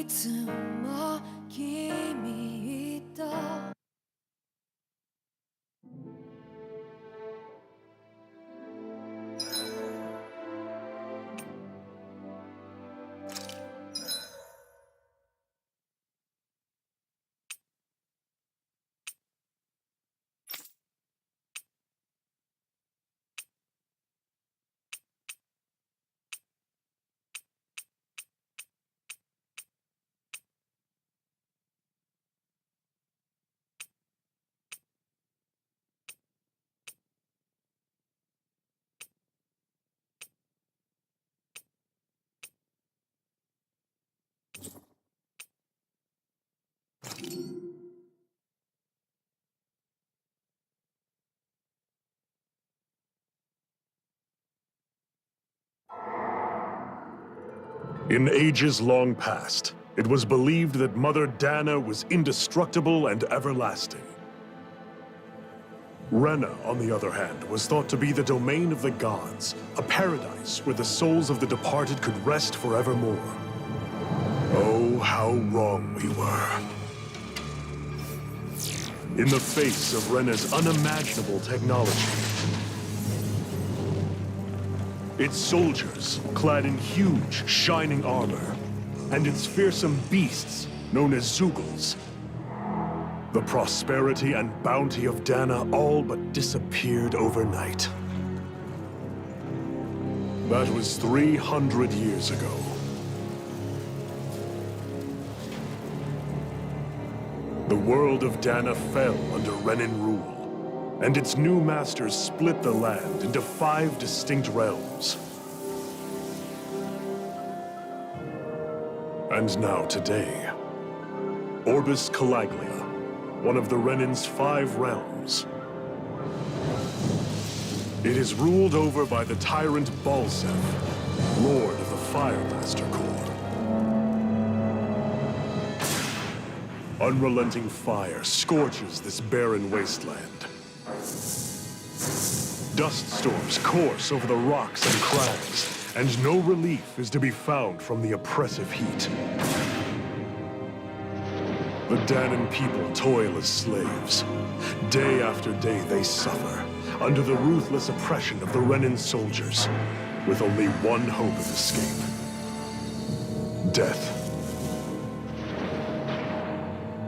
いつも君と In ages long past, it was believed that Mother Dana was indestructible and everlasting. Rena, on the other hand, was thought to be the domain of the gods, a paradise where the souls of the departed could rest forevermore. Oh, how wrong we were. In the face of Rena's unimaginable technology, its soldiers, clad in huge, shining armor, and its fearsome beasts, known as Zeugles. The prosperity and bounty of Dana all but disappeared overnight. That was 300 years ago. The world of Dana fell under Renan rule, and its new masters split the land into 5 distinct realms. And now today, Orbis Calaglia, one of the Renan's 5 realms. It is ruled over by the tyrant Balsev, Lord of the Firemaster Corps. Unrelenting fire scorches this barren wasteland. Dust storms course over the rocks and crags, and no relief is to be found from the oppressive heat. The Danan people toil as slaves. Day after day they suffer, under the ruthless oppression of the Renan soldiers, with only one hope of escape. Death.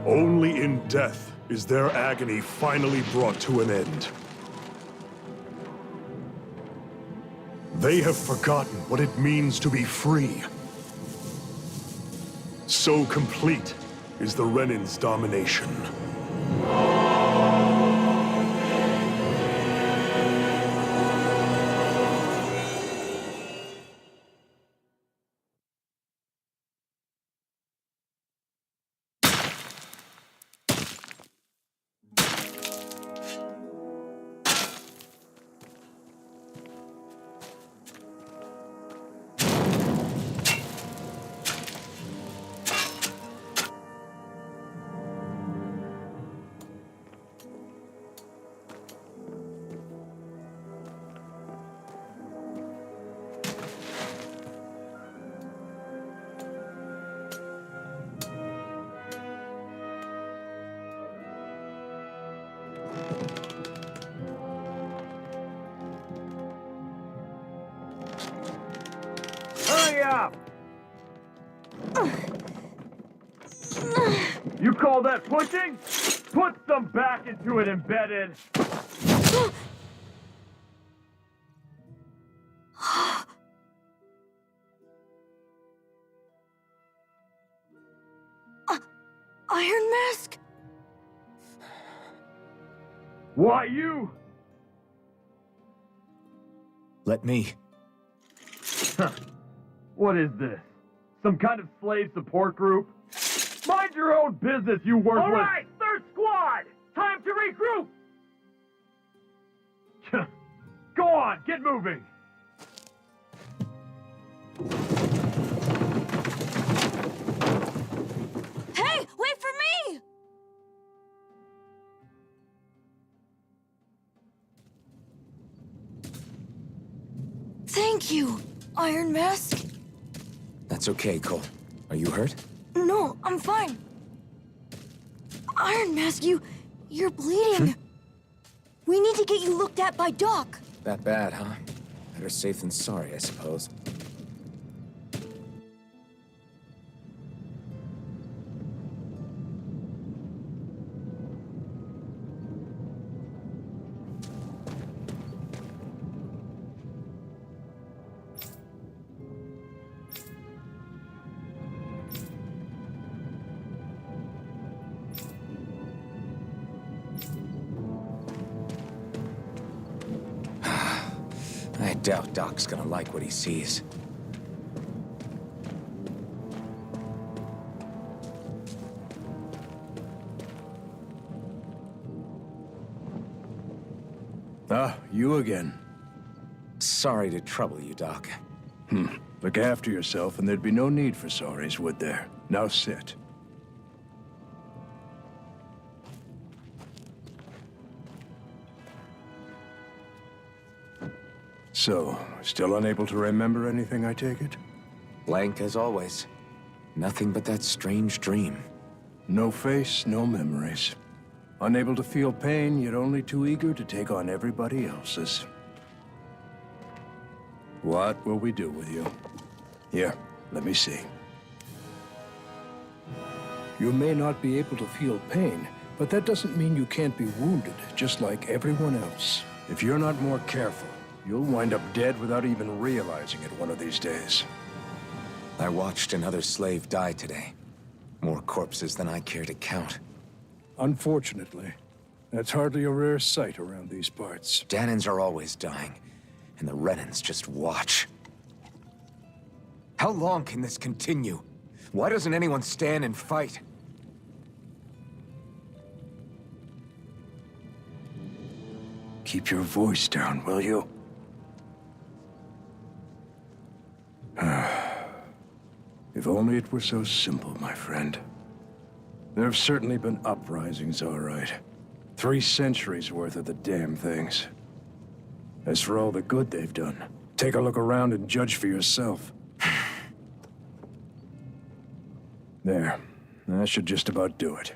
Only in death is their agony finally brought to an end. They have forgotten what it means to be free. So complete is the Renan's domination. Hurry up! You call that pushing? Put some back into it, embedded! Iron Mask? Why you? Let me. What is this? Some kind of slave support group? Mind your own business, you worthless! All right, third squad! Time to regroup! Go on, get moving! Hey, wait for me! Thank you, Iron Mask. That's okay, Cole. Are you hurt? No, I'm fine. Iron Mask, you're bleeding. We need to get you looked at by Doc. That bad, huh? Better safe than sorry, I suppose. I doubt Doc's gonna like what he sees. Ah, you again. Sorry to trouble you, Doc. Look after yourself and there'd be no need for sorries, would there? Now sit. So, still unable to remember anything, I take it? Blank as always. Nothing but that strange dream. No face, no memories. Unable to feel pain, yet only too eager to take on everybody else's. What will we do with you? Here, let me see. You may not be able to feel pain, but that doesn't mean you can't be wounded, just like everyone else. If you're not more careful, you'll wind up dead without even realizing it one of these days. I watched another slave die today. More corpses than I care to count. Unfortunately, that's hardly a rare sight around these parts. Danans are always dying, and the Renans just watch. How long can this continue? Why doesn't anyone stand and fight? Keep your voice down, will you? If only it were so simple, my friend. There have certainly been uprisings, all right. 3 centuries worth of the damn things. As for all the good they've done, take a look around and judge for yourself. There. That should just about do it.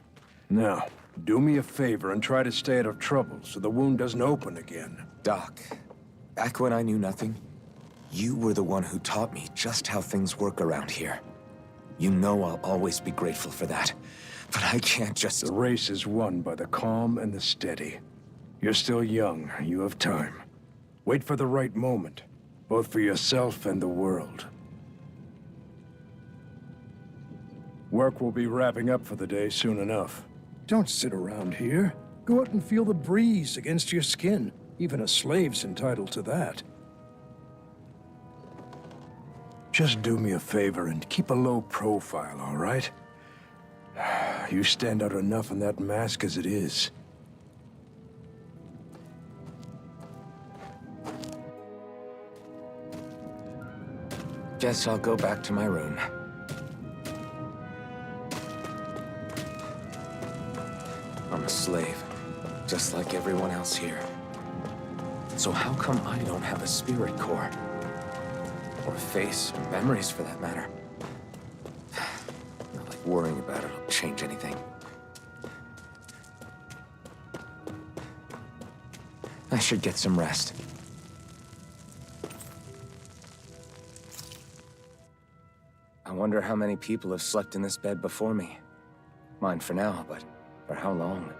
Now, do me a favor and try to stay out of trouble so the wound doesn't open again. Doc, back when I knew nothing, you were the one who taught me just how things work around here. You know I'll always be grateful for that. But I can't just... The race is won by the calm and the steady. You're still young. You have time. Wait for the right moment, both for yourself and the world. Work will be wrapping up for the day soon enough. Don't sit around here. Go out and feel the breeze against your skin. Even a slave's entitled to that. Just do me a favor and keep a low profile, all right? You stand out enough in that mask as it is. Guess I'll go back to my room. I'm a slave, just like everyone else here. So how come I don't have a spirit core? Or a face, or memories for that matter? Not like worrying about it will change anything. I should get some rest. I wonder how many people have slept in this bed before me. Mine for now, but for how long?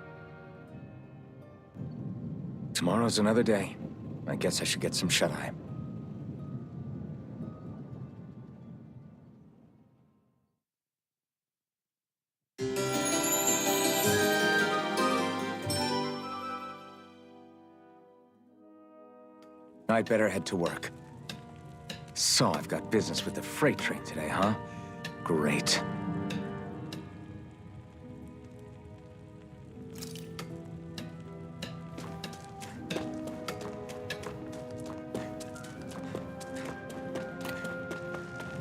Tomorrow's another day. I guess I should get some shut-eye. I'd better head to work. So I've got business with the freight train today, huh? Great.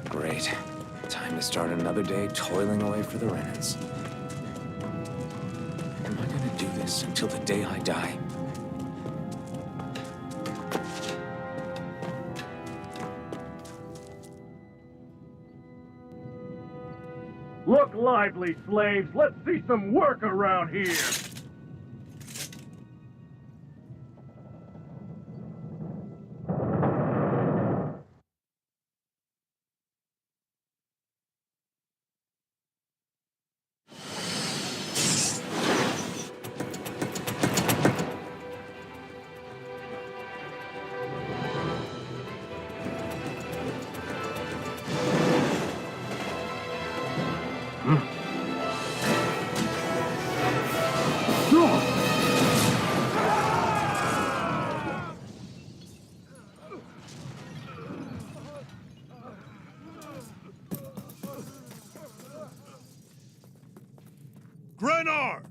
Great. Time to start another day toiling away for the Renans. Am I gonna do this until the day I die? Look, lively, slaves. Let's see some work around here. Grenar!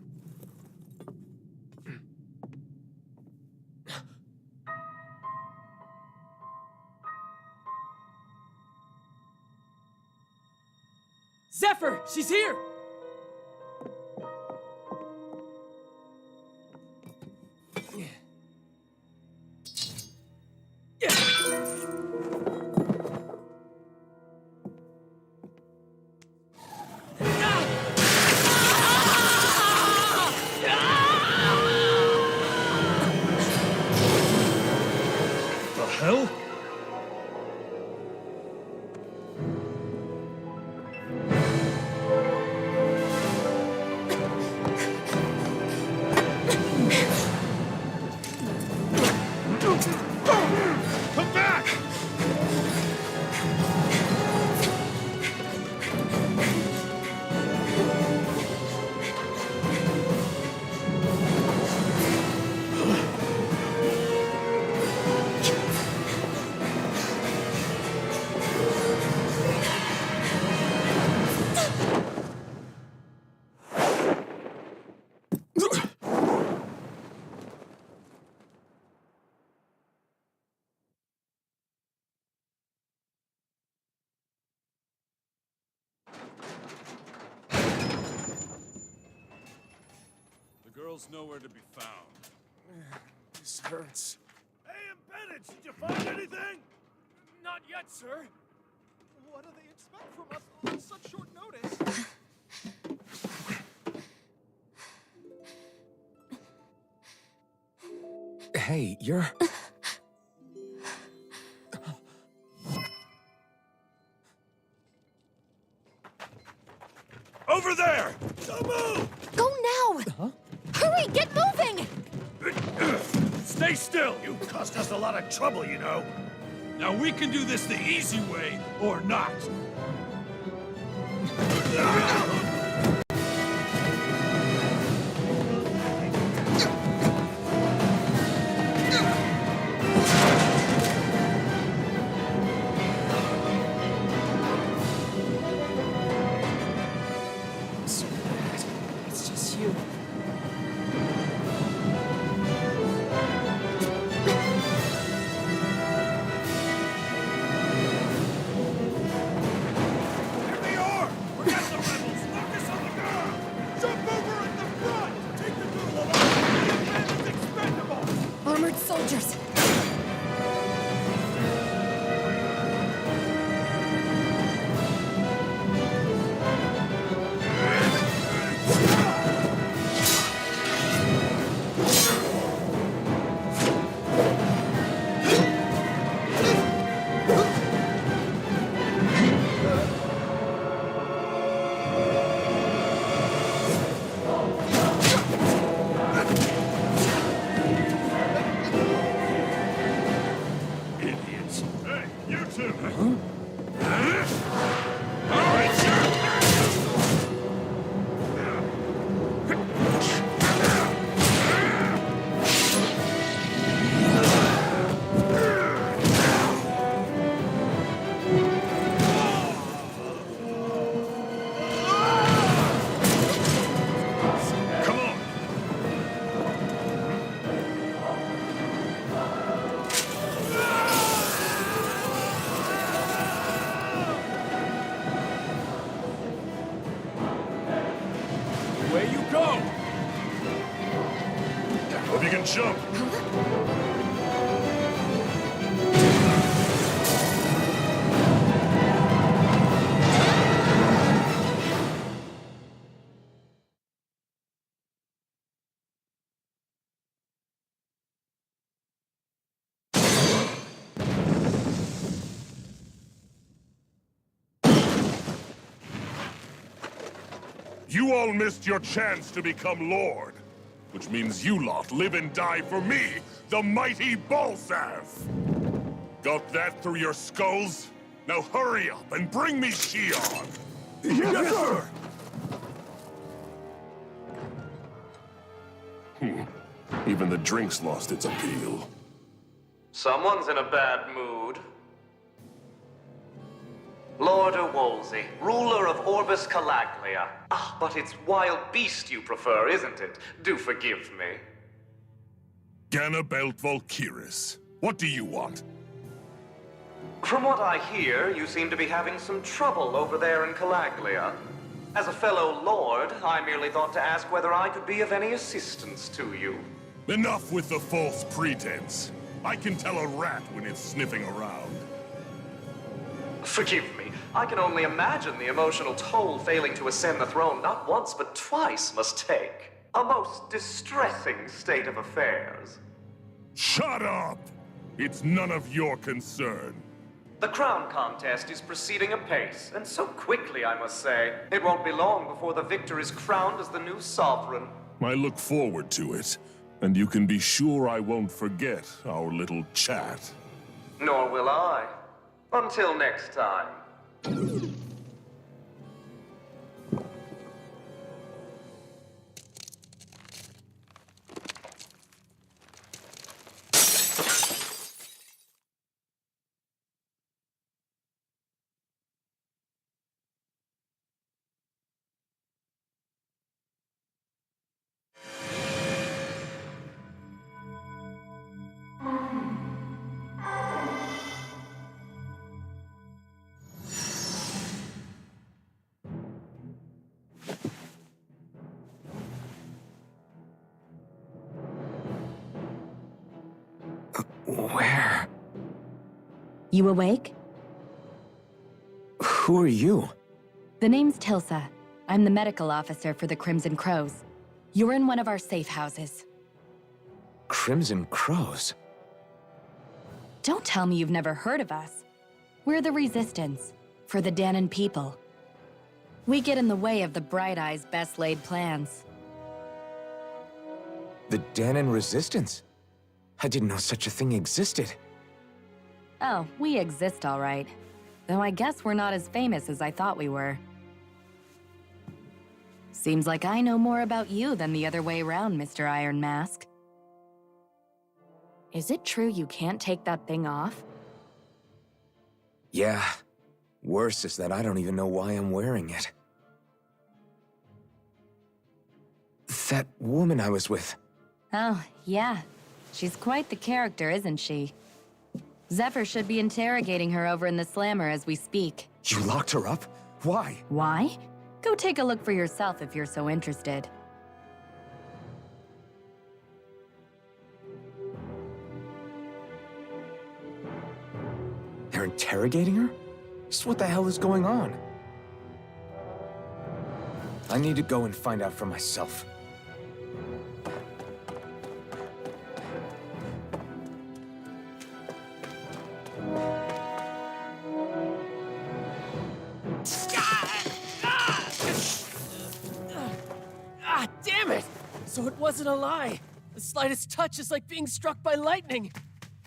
Zephyr, she's here! The hell? Come back! The girl's nowhere to be found. This hurts. Hey, Bennett, did you find anything? Not yet, sir. What do they expect from us on such short notice? Hey, you're... Over there! Don't move! Go now! Hurry, get moving! Stay still! You caused us a lot of trouble, you know. Now we can do this the easy way, or not. So bad. It's just you. Here they are! Forget the rebels! Knock us on the ground! Jump over at the front! Take the girl along! The man is expendable! Armored soldiers! Idiots. Hey, you two! Come on! Away you go! Hope you can jump. You all missed your chance to become Lord. Which means you lot live and die for me, the mighty Balsav! Got that through your skulls? Now hurry up and bring me Shion! Yes, sir! Even the drink's lost its appeal. Someone's in a bad mood. Lord Wolsey, ruler of Orbis Calaglia. Ah, but it's wild beast you prefer, isn't it? Do forgive me. Ganabelt Valkyris, what do you want? From what I hear, you seem to be having some trouble over there in Calaglia. As a fellow lord, I merely thought to ask whether I could be of any assistance to you. Enough with the false pretense. I can tell a rat when it's sniffing around. Forgive me. I can only imagine the emotional toll failing to ascend the throne not once but twice must take. A most distressing state of affairs. Shut up! It's none of your concern. The crown contest is proceeding apace, and so quickly, I must say. It won't be long before the victor is crowned as the new sovereign. I look forward to it, and you can be sure I won't forget our little chat. Nor will I. Until next time. Where? You awake? Who are you? The name's Tilsa. I'm the medical officer for the Crimson Crows. You're in one of our safe houses. Crimson Crows? Don't tell me you've never heard of us. We're the Resistance, for the Danon people. We get in the way of the Bright Eye's best-laid plans. The Danon Resistance? I didn't know such a thing existed. Oh, we exist all right. Though I guess we're not as famous as I thought we were. Seems like I know more about you than the other way around, Mr. Iron Mask. Is it true you can't take that thing off? Yeah. Worse is that I don't even know why I'm wearing it. That woman I was with. Oh, yeah. She's quite the character, isn't she? Zephyr should be interrogating her over in the Slammer as we speak. You locked her up? Why? Why? Go take a look for yourself if you're so interested. They're interrogating her? Just what the hell is going on? I need to go and find out for myself. Ah, damn it! So it wasn't a lie. The slightest touch is like being struck by lightning.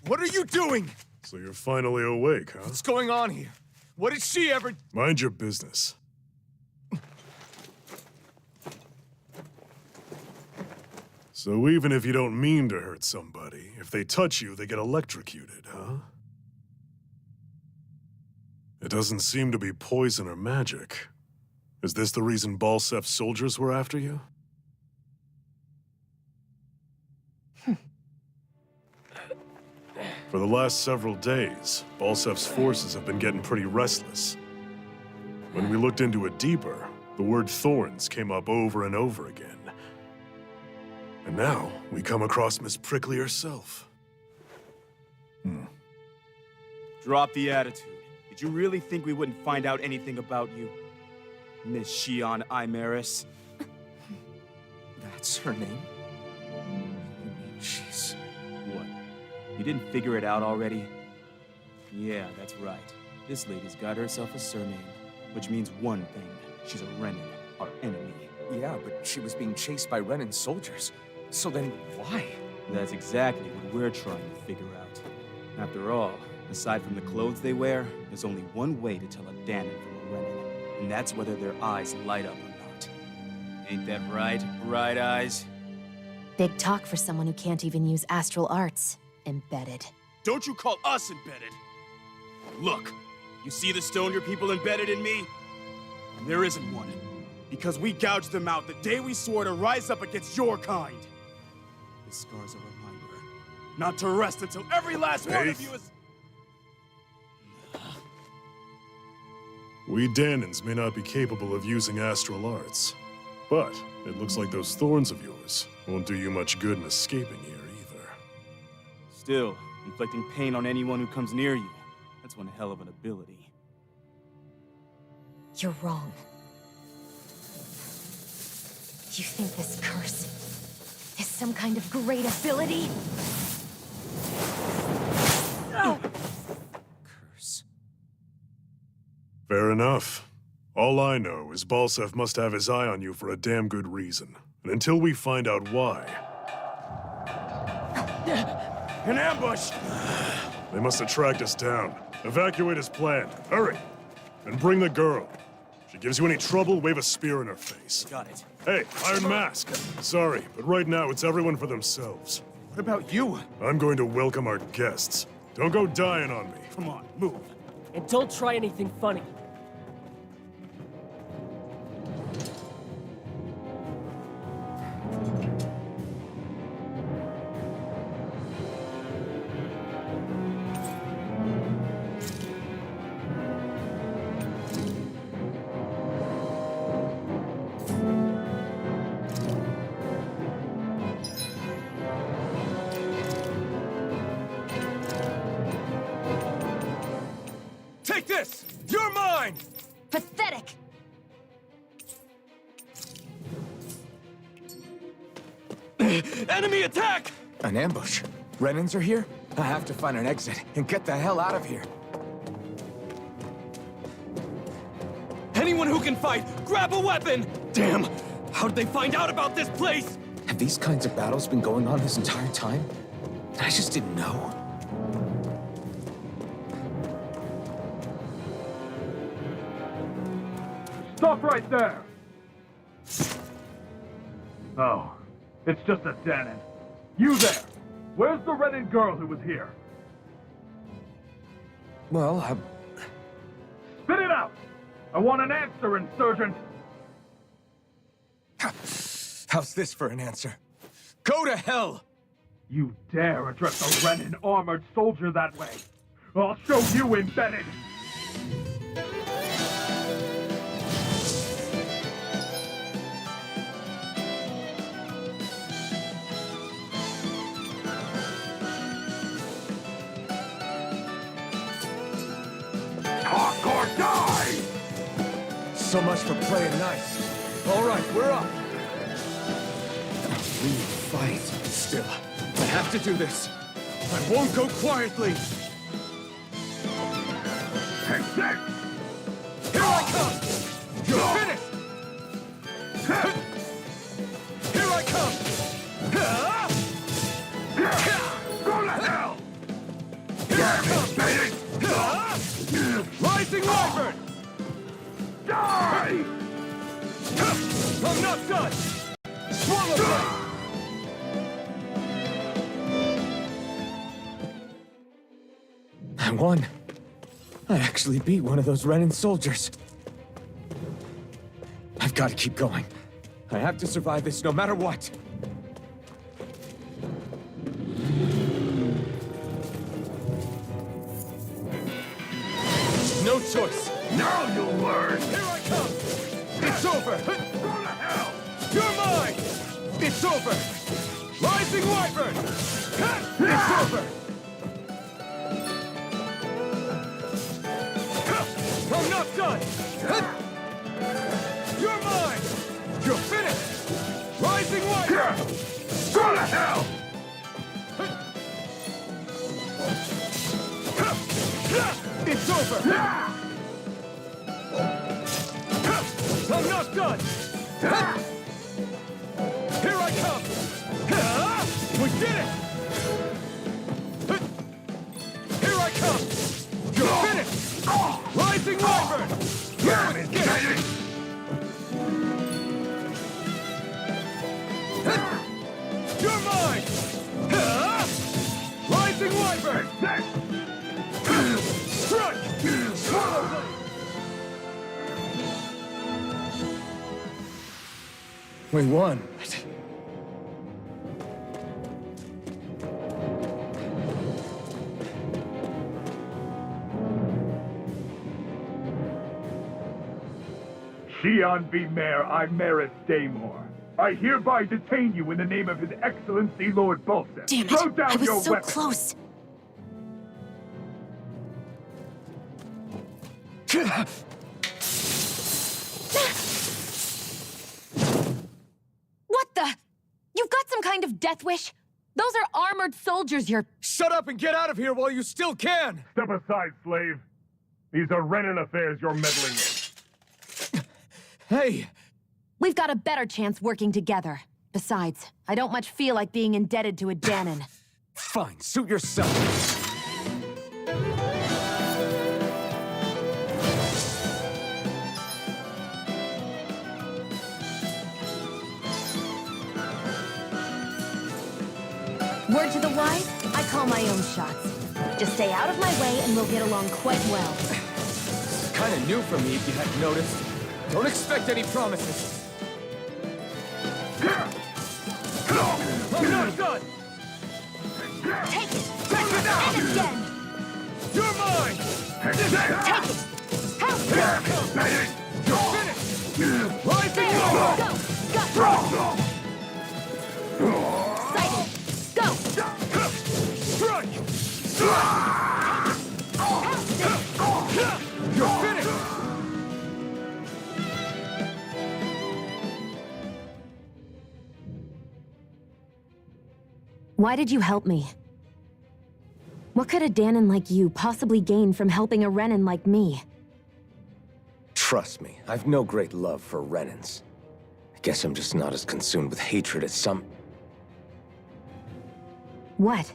What are you doing? So you're finally awake, huh? What's going on here? What did she ever... Mind your business. So even if you don't mean to hurt somebody, if they touch you, they get electrocuted, huh? It doesn't seem to be poison or magic. Is this the reason Balsef's soldiers were after you? For the last several days, Balsef's forces have been getting pretty restless. When we looked into it deeper, the word thorns came up over and over again. And now, we come across Miss Prickly herself. Drop the attitude. Did you really think we wouldn't find out anything about you? Miss Shion Imaris? That's her name? You mean she's... What? You didn't figure it out already? Yeah, that's right. This lady's got herself a surname, which means one thing. She's a Renan, our enemy. Yeah, but she was being chased by Renan soldiers. So then, why? That's exactly what we're trying to figure out. After all, aside from the clothes they wear, there's only one way to tell a Danon from a Renan, and that's whether their eyes light up or not. Ain't that right, Bright Eyes? Big talk for someone who can't even use astral arts. Embedded. Don't you call us embedded! Look, you see the stoner people embedded in me? There isn't one. Because we gouged them out the day we swore to rise up against your kind. This scar's a reminder not to rest until every last one of you is... We Danons may not be capable of using astral arts, but it looks like those thorns of yours won't do you much good in escaping here either. Still, inflicting pain on anyone who comes near you. That's one hell of an ability. You're wrong. You think this curse is some kind of great ability? Curse. Fair enough. All I know is Balsef must have his eye on you for a damn good reason. And until we find out why... An ambush! They must have tracked us down. Evacuate as planned. Hurry! And bring the girl. If she gives you any trouble, wave a spear in her face. Got it. Hey, Iron Mask! Sorry, but right now it's everyone for themselves. What about you? I'm going to welcome our guests. Don't go dying on me. Come on, move. And don't try anything funny. Take this! You're mine! Pathetic! Enemy attack! An ambush? Renans are here? I have to find an exit and get the hell out of here. Anyone who can fight, grab a weapon! Damn! How'd they find out about this place? Have these kinds of battles been going on this entire time? I just didn't know. Stop right there! Oh, it's just a Danon. You there! Where's the Renan girl who was here? Well, Spit it out! I want an answer, insurgent! how's this for an answer? Go to hell! You dare address a Renan armored soldier that way? I'll show you embedded! Talk or die! So much for playing nice. All right, we're up. We fight. Still, I have to do this. I won't go quietly. Take this! Here I come! You're finished! Here I come! Go to hell! Here I come! Rising Wyvern! Die! I'm not done! Swallow blade! I won. I actually beat one of those Renan soldiers. I've got to keep going. I have to survive this no matter what. No choice. Now you'll learn! Here I come! It's over! Go to hell! You're mine! It's over! Rising Wyvern! It's over! I'm not done! You're mine! You're finished! Rising Wyvern! Go to hell! It's over! I'm not done! We did it! Here I come! You're finished! Rising Wyvern! Get it! You're mine! Rising Wyvern! Strike! Swallow blade! We won. Shion V. Mayor, I Maris Daymore. I hereby detain you in the name of His Excellency Lord Bolseth. Damn it! Throw down I was your so weapon. close. What the? You've got some kind of death wish? Those are armored soldiers you're... Shut up and get out of here while you still can! Step aside, slave. These are Renan affairs you're meddling in. Hey! We've got a better chance working together. Besides, I don't much feel like being indebted to a Danon. Fine, suit yourself. Word to the wise, I call my own shots. Just stay out of my way and we'll get along quite well. Kinda new for me, if you hadn't noticed. Don't expect any promises. I'm not done! Take it! And again! You're mine! Take it! Help! You're finished! Rising There! Wyvern! Go! Sighted! Go! Strike! You're finished! Why did you help me? What could a Danon like you possibly gain from helping a Renan like me? Trust me, I've no great love for Renans. I guess I'm just not as consumed with hatred as some... What?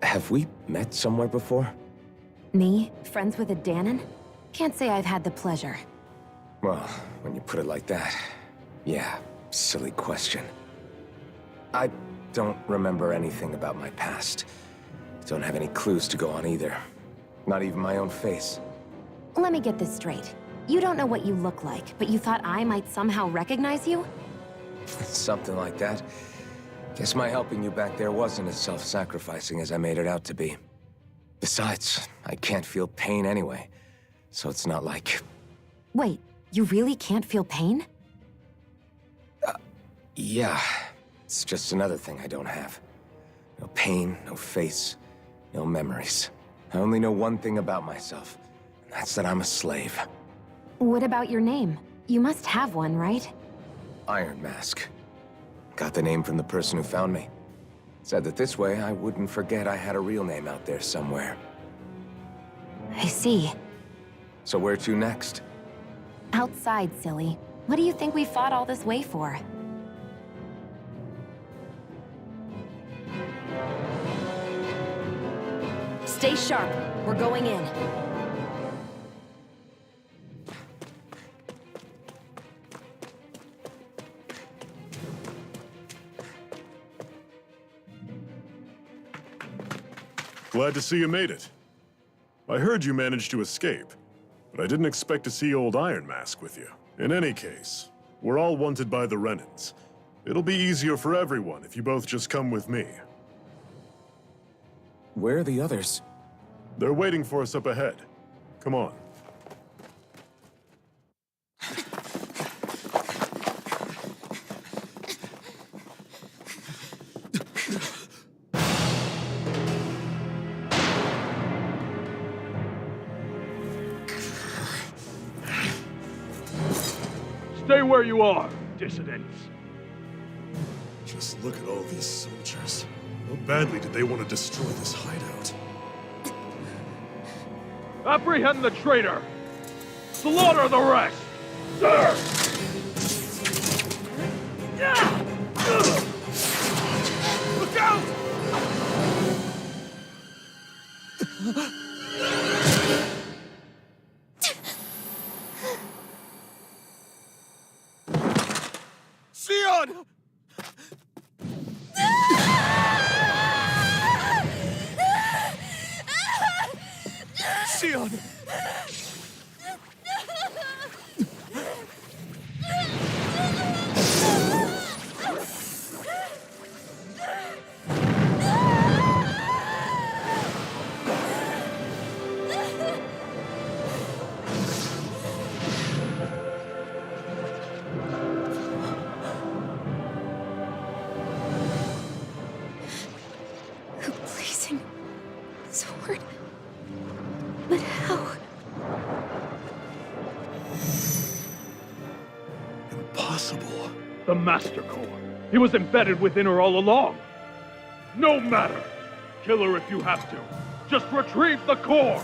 Have we met somewhere before? Me? Friends with a Danon? Can't say I've had the pleasure. Well, when you put it like that, yeah, silly question. I don't remember anything about my past. Don't have any clues to go on either. Not even my own face. Let me get this straight. You don't know what you look like, but you thought I might somehow recognize you? Something like that. Guess my helping you back there wasn't as self-sacrificing as I made it out to be. Besides, I can't feel pain anyway, so it's not like... Wait, you really can't feel pain? Yeah. It's just another thing I don't have. No pain, no face, no memories. I only know one thing about myself, and that's that I'm a slave. What about your name? You must have one, right? Iron Mask. Got the name from the person who found me. Said that this way I wouldn't forget I had a real name out there somewhere. I see. So where to next? Outside, silly. What do you think we fought all this way for? Stay sharp. We're going in. Glad to see you made it. I heard you managed to escape, but I didn't expect to see old Iron Mask with you. In any case, we're all wanted by the Renans. It'll be easier for everyone if you both just come with me. Where are the others? They're waiting for us up ahead. Come on. Stay where you are, dissidents. Just look at all these soldiers. How badly did they want to destroy this hideout? Apprehend the traitor! Slaughter the rest! Sir! Look Sion! Sion! A blazing sword. But how? Impossible. The Master Core. He was embedded within her all along. No matter. Kill her if you have to. Just retrieve the core.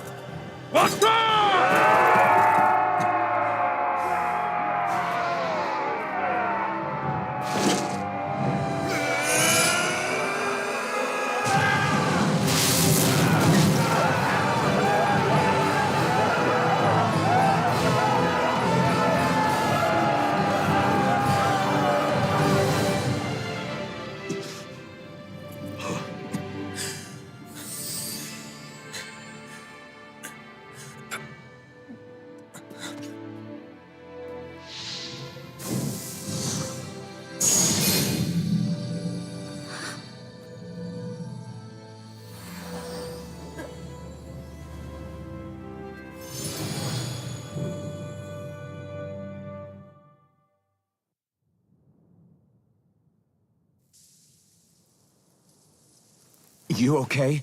You okay?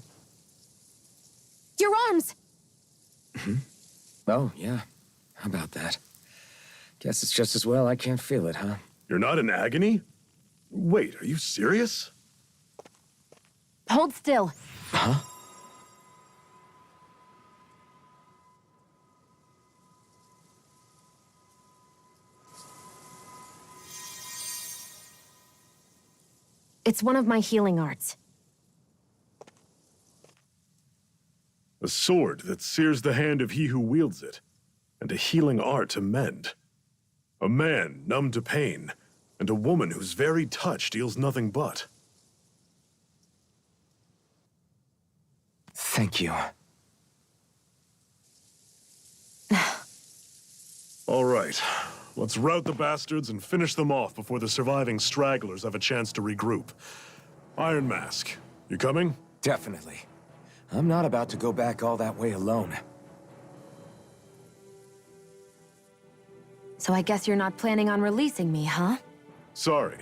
Your arms! Oh, yeah. How about that? Guess it's just as well I can't feel it, huh? You're not in agony? Wait, are you serious? Hold still. Huh? It's one of my healing arts. A sword that sears the hand of he who wields it, and a healing art to mend. A man numb to pain, and a woman whose very touch deals nothing but. Thank you. All right, let's rout the bastards and finish them off before the surviving stragglers have a chance to regroup. Iron Mask, you coming? Definitely. I'm not about to go back all that way alone. So I guess you're not planning on releasing me, huh? Sorry,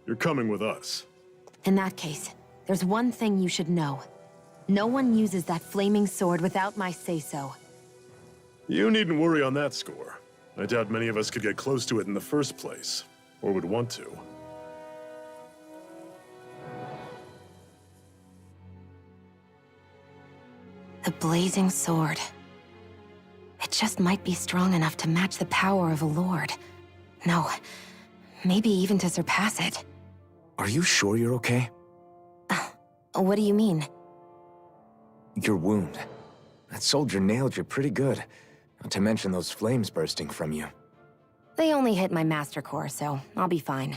you're coming with us. In that case, there's one thing you should know. No one uses that flaming sword without my say-so. You needn't worry on that score. I doubt many of us could get close to it in the first place, or would want to. The blazing sword. It just might be strong enough to match the power of a lord. No, maybe even to surpass it. Are you sure you're okay? What do you mean? Your wound. That soldier nailed you pretty good. Not to mention those flames bursting from you. They only hit my master core, so I'll be fine.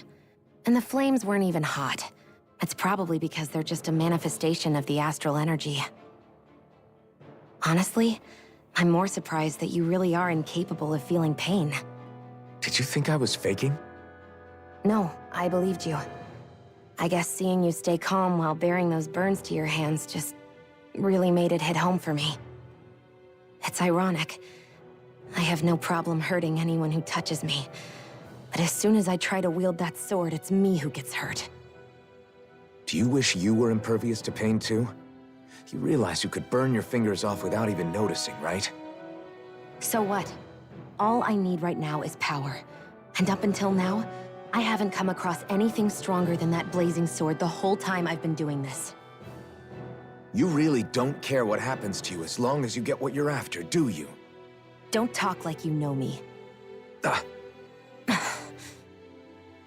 And the flames weren't even hot. It's probably because they're just a manifestation of the astral energy. Honestly, I'm more surprised that you really are incapable of feeling pain. Did you think I was faking? No, I believed you. I guess seeing you stay calm while bearing those burns to your hands just really made it hit home for me. It's ironic. I have no problem hurting anyone who touches me. But as soon as I try to wield that sword, it's me who gets hurt. Do you wish you were impervious to pain too? You realize you could burn your fingers off without even noticing, right? So what? All I need right now is power. And up until now, I haven't come across anything stronger than that blazing sword the whole time I've been doing this. You really don't care what happens to you as long as you get what you're after, do you? Don't talk like you know me.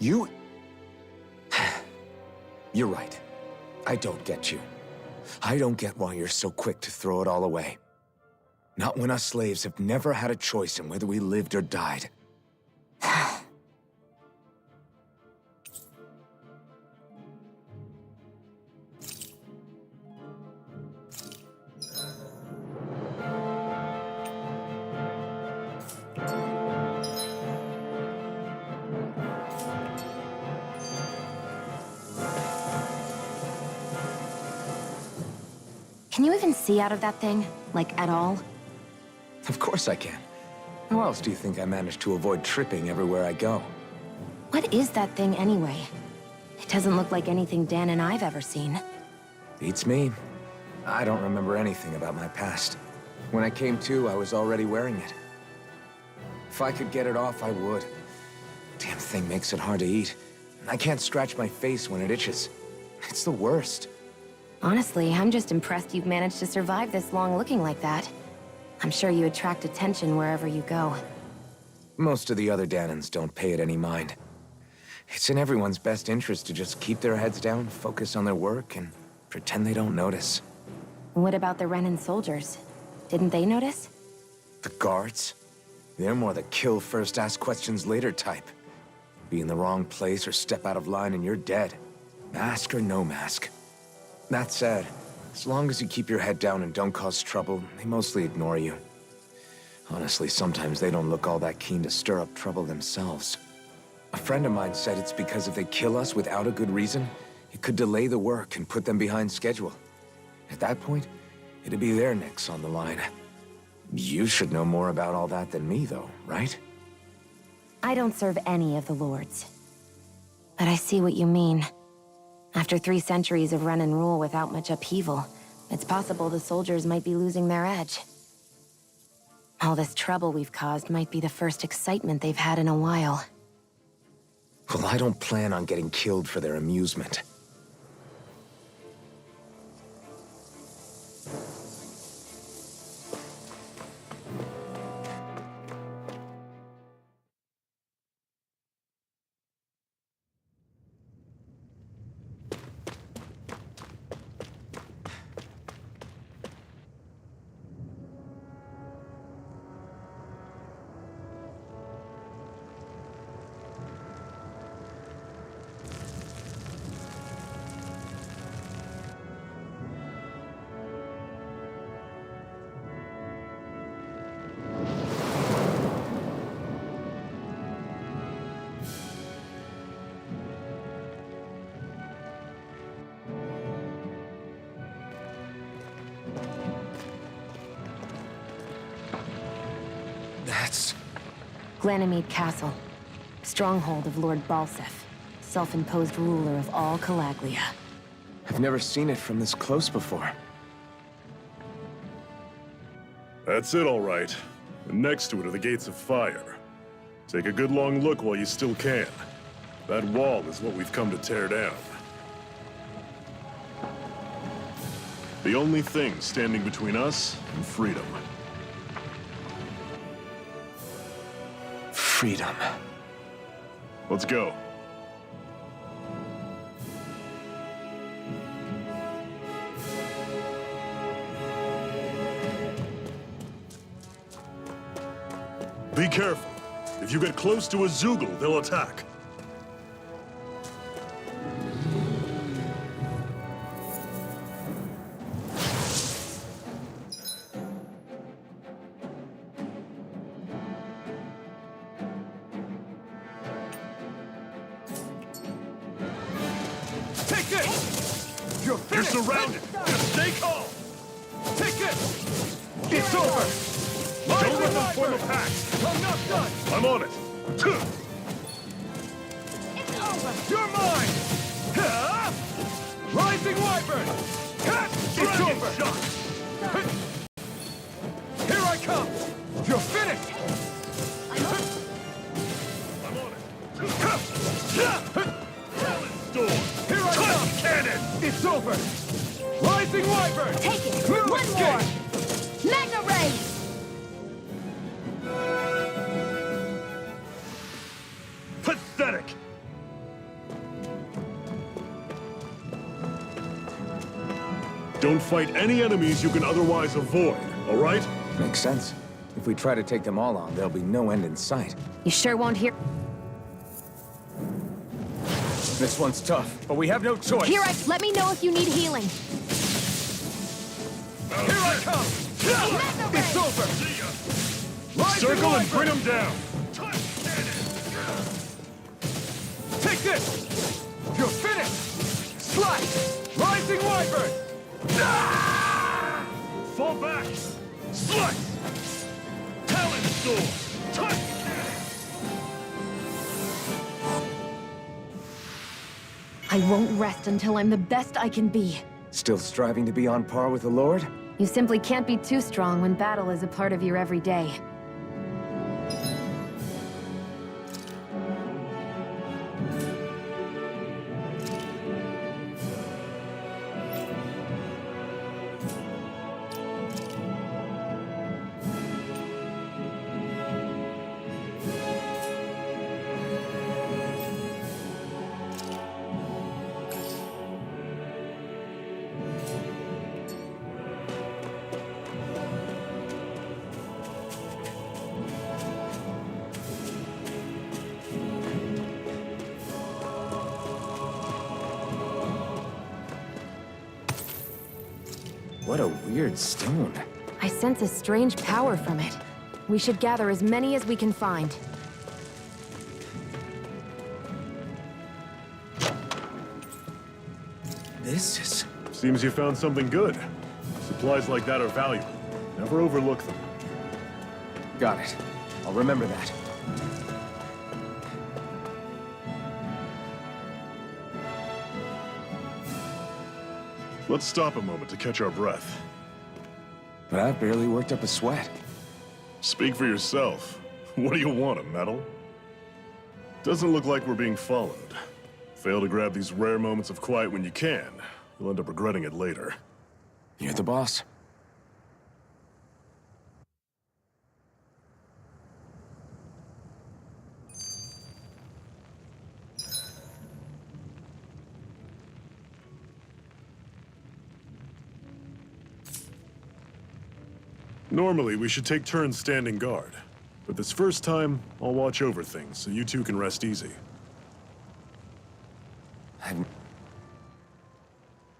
You... You're right. I don't get you. I don't get why you're so quick to throw it all away. Not when us slaves have never had a choice in whether we lived or died. Can you even see out of that thing? Like, at all? Of course I can. How else do you think I managed to avoid tripping everywhere I go? What is that thing anyway? It doesn't look like anything Dan and I've ever seen. Beats me. I don't remember anything about my past. When I came to, I was already wearing it. If I could get it off, I would. Damn thing makes it hard to eat. I can't scratch my face when it itches. It's the worst. Honestly, I'm just impressed you've managed to survive this long looking like that. I'm sure you attract attention wherever you go. Most of the other Danans don't pay it any mind. It's in everyone's best interest to just keep their heads down, focus on their work, and pretend they don't notice. What about the Renan soldiers? Didn't they notice? The guards? They're more the kill first, ask questions later type. Be in the wrong place or step out of line and you're dead. Mask or no mask. That said, as long as you keep your head down and don't cause trouble, they mostly ignore you. Honestly, sometimes they don't look all that keen to stir up trouble themselves. A friend of mine said it's because if they kill us without a good reason, it could delay the work and put them behind schedule. At that point, it'd be their necks on the line. You should know more about all that than me, though, right? I don't serve any of the lords. But I see what you mean. After 3 centuries of run and rule without much upheaval, it's possible the soldiers might be losing their edge. All this trouble we've caused might be the first excitement they've had in a while. Well, I don't plan on getting killed for their amusement. That's... Glanamede Castle. Stronghold of Lord Balsef. Self-imposed ruler of all Calaglia. I've never seen it from this close before. That's it, all right. And next to it are the Gates of Fire. Take a good long look while you still can. That wall is what we've come to tear down. The only thing standing between us and freedom. Freedom. Let's go. Be careful. If you get close to a Zoogle, they'll attack. Take this! You're You're finished! surrounded! Just stay calm! Take this! It's over! Don't let them form a pack! I'm not done! I'm on it! It's over! You're mine! Ha! Rising Wyvern! Ha! It's Dragon over! shot! Here I come! You're finished! I'm on it! Talon Storm! Here I come! Cannon! It's over! Rising Wyvern! Take it! No One escape! more! Magna Ray! Pathetic! Don't fight any enemies you can otherwise avoid, all right? Makes sense. If we try to take them all on, there'll be no end in sight. You sure won't hear— This one's tough, but we have no choice. Let me know if you need healing. Here I come! It's over! Circle and bring them down! Take this! You're finished! Slice! Rising Wyvern! Fall back! Slice! Talon Sword! Touch! I won't rest until I'm the best I can be. Still striving to be on par with the Lord? You simply can't be too strong when battle is a part of your everyday. What a weird stone. I sense a strange power from it. We should gather as many as we can find. This is... Seems you found something good. Supplies like that are valuable. Never overlook them. Got it. I'll remember that. Let's stop a moment to catch our breath. But I've barely worked up a sweat. Speak for yourself. What do you want, a medal? Doesn't look like we're being followed. Fail to grab these rare moments of quiet when you can. You'll end up regretting it later. You're the boss. Normally, we should take turns standing guard. But this first time, I'll watch over things so you two can rest easy.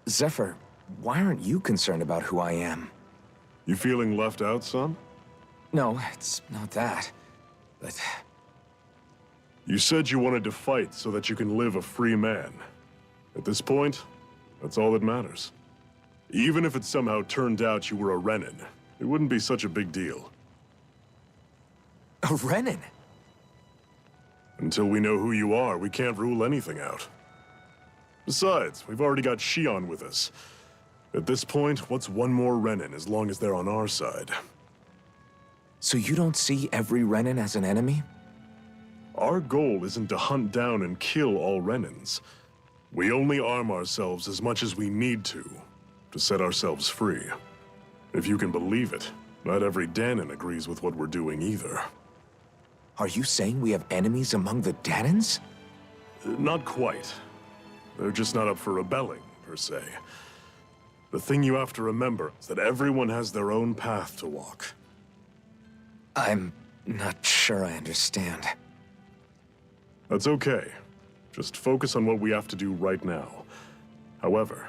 Zephyr, why aren't you concerned about who I am? You feeling left out, son? No, it's not that. But... You said you wanted to fight so that you can live a free man. At this point, that's all that matters. Even if it somehow turned out you were a Renin, it wouldn't be such a big deal. A Renin? Until we know who you are, we can't rule anything out. Besides, we've already got Shion with us. At this point, what's one more Renin as long as they're on our side? So you don't see every Renin as an enemy? Our goal isn't to hunt down and kill all Renins. We only arm ourselves as much as we need to set ourselves free. If you can believe it, not every Danon agrees with what we're doing either. Are you saying we have enemies among the Danons? Not quite. They're just not up for rebelling, per se. The thing you have to remember is that everyone has their own path to walk. I'm not sure I understand. That's okay. Just focus on what we have to do right now. However,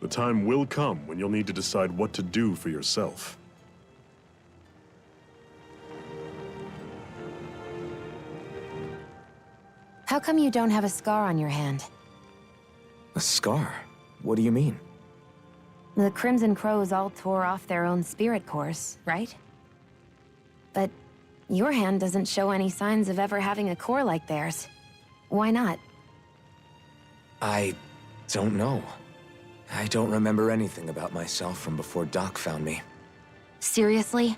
the time will come when you'll need to decide what to do for yourself. How come you don't have a scar on your hand? A scar? What do you mean? The Crimson Crows all tore off their own spirit cores, right? But your hand doesn't show any signs of ever having a core like theirs. Why not? I don't know. I don't remember anything about myself from before Doc found me. Seriously?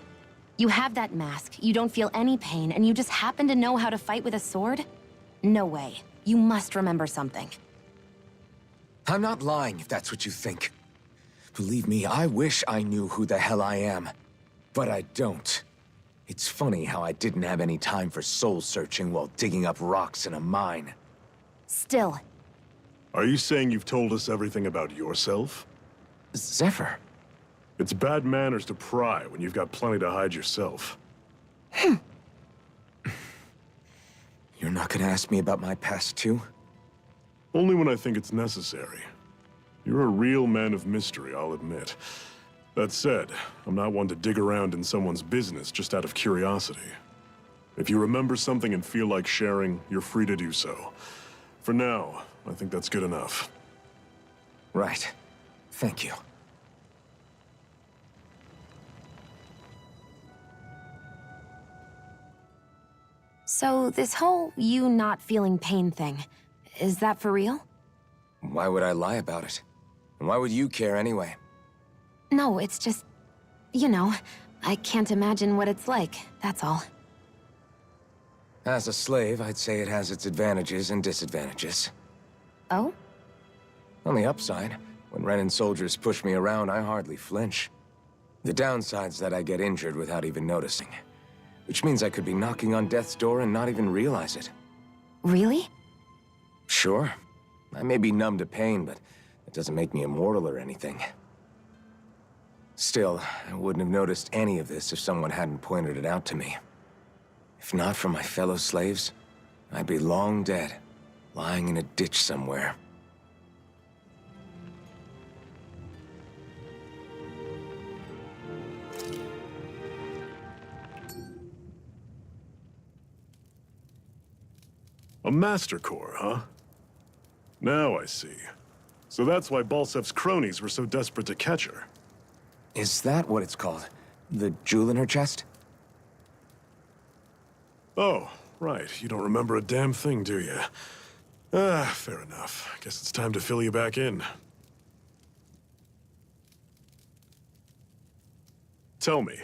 You have that mask, you don't feel any pain, and you just happen to know how to fight with a sword? No way. You must remember something. I'm not lying if that's what you think. Believe me, I wish I knew who the hell I am. But I don't. It's funny how I didn't have any time for soul-searching while digging up rocks in a mine. Still. Are you saying you've told us everything about yourself? Zephyr. It's bad manners to pry when you've got plenty to hide yourself. You're not gonna ask me about my past, too? Only when I think it's necessary. You're a real man of mystery, I'll admit. That said, I'm not one to dig around in someone's business just out of curiosity. If you remember something and feel like sharing, you're free to do so. For now, I think that's good enough. Right. Thank you. So, this whole you not feeling pain thing, is that for real? Why would I lie about it? And why would you care anyway? No, it's just... You know, I can't imagine what it's like, that's all. As a slave, I'd say it has its advantages and disadvantages. Oh? On the upside, when Renan soldiers push me around, I hardly flinch. The downside's that I get injured without even noticing. Which means I could be knocking on death's door and not even realize it. Really? Sure. I may be numb to pain, but it doesn't make me immortal or anything. Still, I wouldn't have noticed any of this if someone hadn't pointed it out to me. If not for my fellow slaves, I'd be long dead, lying in a ditch somewhere. A Master Core, huh? Now I see. So that's why Balsef's cronies were so desperate to catch her. Is that what it's called? The jewel in her chest? Oh, right. You don't remember a damn thing, do you? Ah, fair enough. Guess it's time to fill you back in. Tell me,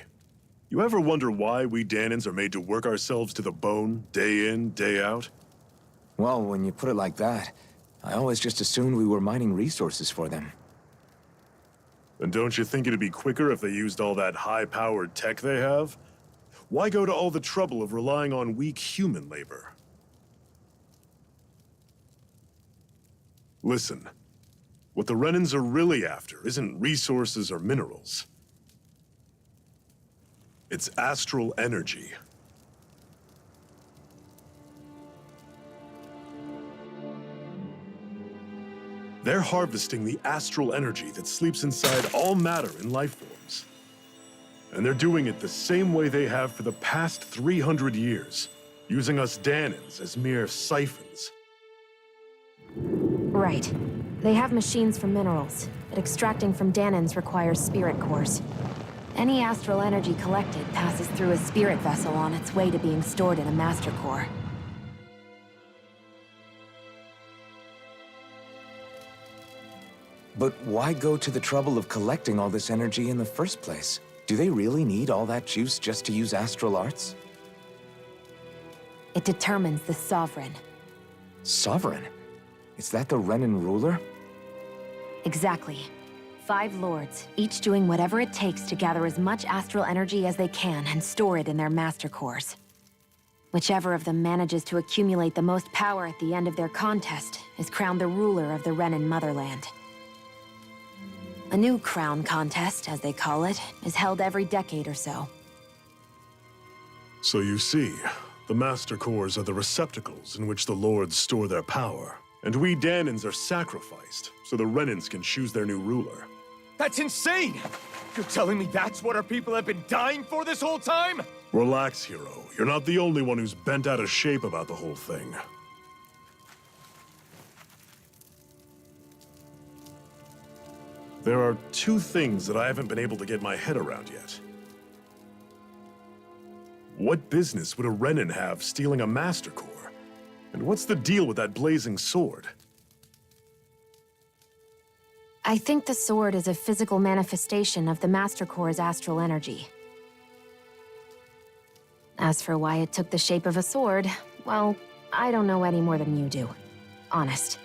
you ever wonder why we Danans are made to work ourselves to the bone, day in, day out? Well, when you put it like that, I always just assumed we were mining resources for them. And don't you think it'd be quicker if they used all that high-powered tech they have? Why go to all the trouble of relying on weak human labor? Listen, what the Renans are really after isn't resources or minerals. It's astral energy. They're harvesting the astral energy that sleeps inside all matter in life forms. And they're doing it the same way they have for the past 300 years, using us Danans as mere siphons. Right. They have machines for minerals, but extracting from Danans requires spirit cores. Any astral energy collected passes through a spirit vessel on its way to being stored in a master core. But why go to the trouble of collecting all this energy in the first place? Do they really need all that juice just to use astral arts? It determines the Sovereign. Sovereign? Is that the Renan ruler? Exactly. 5 lords, each doing whatever it takes to gather as much astral energy as they can and store it in their master cores. Whichever of them manages to accumulate the most power at the end of their contest is crowned the ruler of the Renan motherland. A new crown contest, as they call it, is held every decade or so. So you see, the Master Cores are the receptacles in which the Lords store their power. And we Danans are sacrificed, so the Renans can choose their new ruler. That's insane! You're telling me that's what our people have been dying for this whole time? Relax, hero. You're not the only one who's bent out of shape about the whole thing. There are 2 things that I haven't been able to get my head around yet. What business would a Renan have stealing a Master Core? And what's the deal with that blazing sword? I think the sword is a physical manifestation of the Master Core's astral energy. As for why it took the shape of a sword, well, I don't know any more than you do. Honest.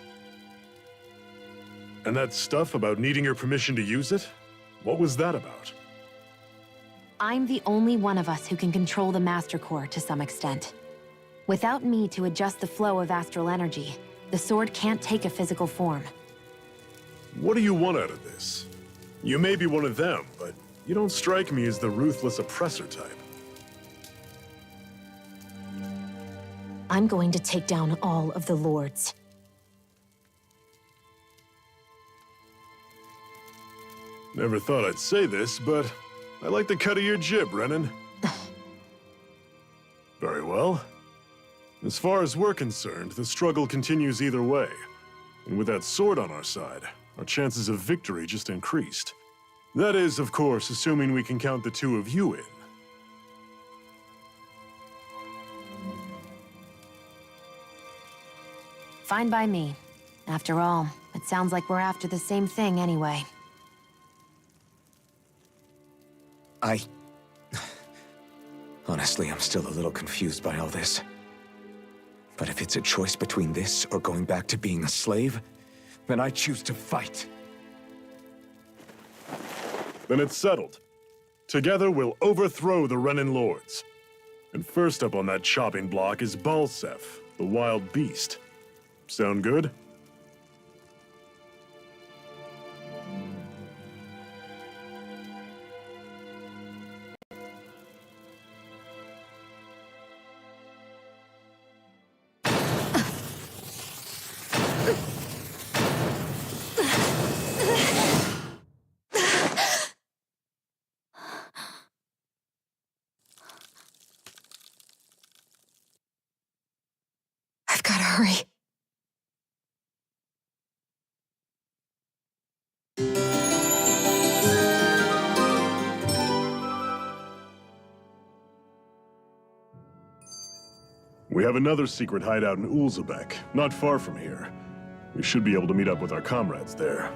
And that stuff about needing your permission to use it? What was that about? I'm the only one of us who can control the Master Core to some extent. Without me to adjust the flow of astral energy, the sword can't take a physical form. What do you want out of this? You may be one of them, but you don't strike me as the ruthless oppressor type. I'm going to take down all of the lords. Never thought I'd say this, but I like the cut of your jib, Renan. Very well. As far as we're concerned, the struggle continues either way. And with that sword on our side, our chances of victory just increased. That is, of course, assuming we can count the two of you in. Fine by me. After all, it sounds like we're after the same thing anyway. Honestly, I'm still a little confused by all this. But if it's a choice between this or going back to being a slave, then I choose to fight. Then it's settled. Together, we'll overthrow the Renan lords. And first up on that chopping block is Balsef, the wild beast. Sound good? I've gotta hurry. We have another secret hideout in Ulzebek, not far from here. We should be able to meet up with our comrades there.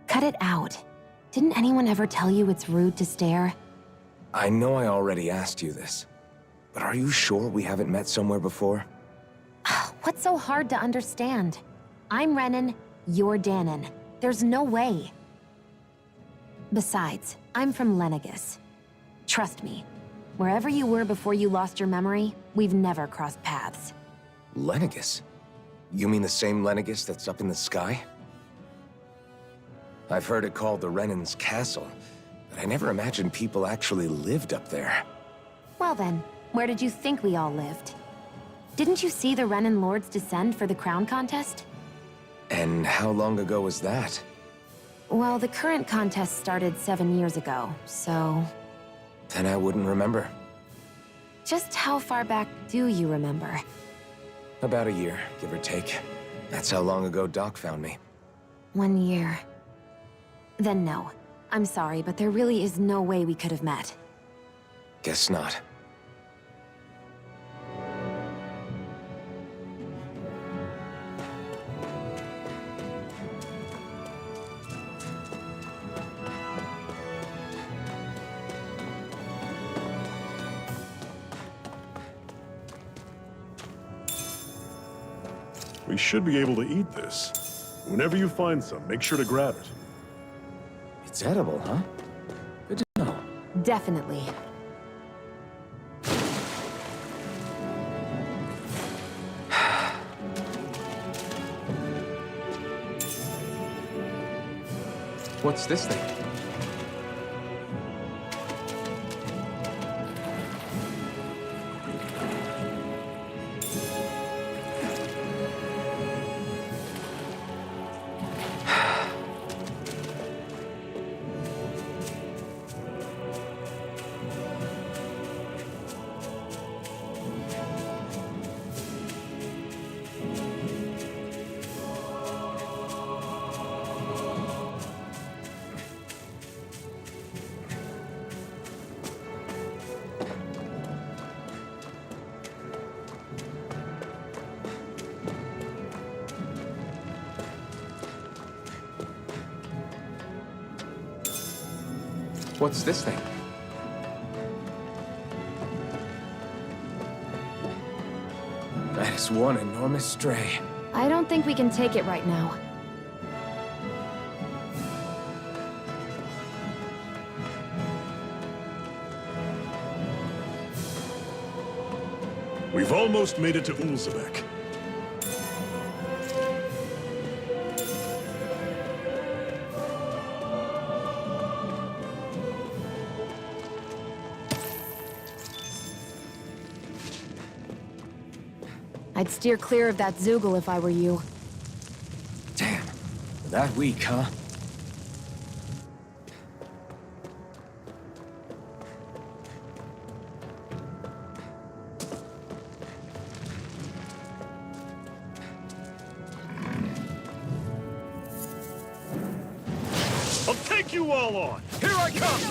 Cut it out. Didn't anyone ever tell you it's rude to stare? I know I already asked you this, but are you sure we haven't met somewhere before? What's so hard to understand? I'm Renan, you're Danon. There's no way. Besides, I'm from Lenegis. Trust me, wherever you were before you lost your memory, we've never crossed paths. Lenegis? You mean the same Lenegis that's up in the sky? I've heard it called the Renan's Castle, but I never imagined people actually lived up there. Well then, where did you think we all lived? Didn't you see the Renan lords descend for the crown contest? And how long ago was that? Well, the current contest started 7 years ago, so... Then I wouldn't remember. Just how far back do you remember? About a year, give or take. That's how long ago Doc found me. 1 year. Then no. I'm sorry, but there really is no way we could have met. Guess not. We should be able to eat this. Whenever you find some, make sure to grab it. It's edible, huh? Good to know. Definitely. What's this thing? What's this thing? That is one enormous stray. I don't think we can take it right now. We've almost made it to Ulzebek. I'd steer clear of that Zoogle if I were you. Damn. That weak, huh? I'll take you all on! Here I come!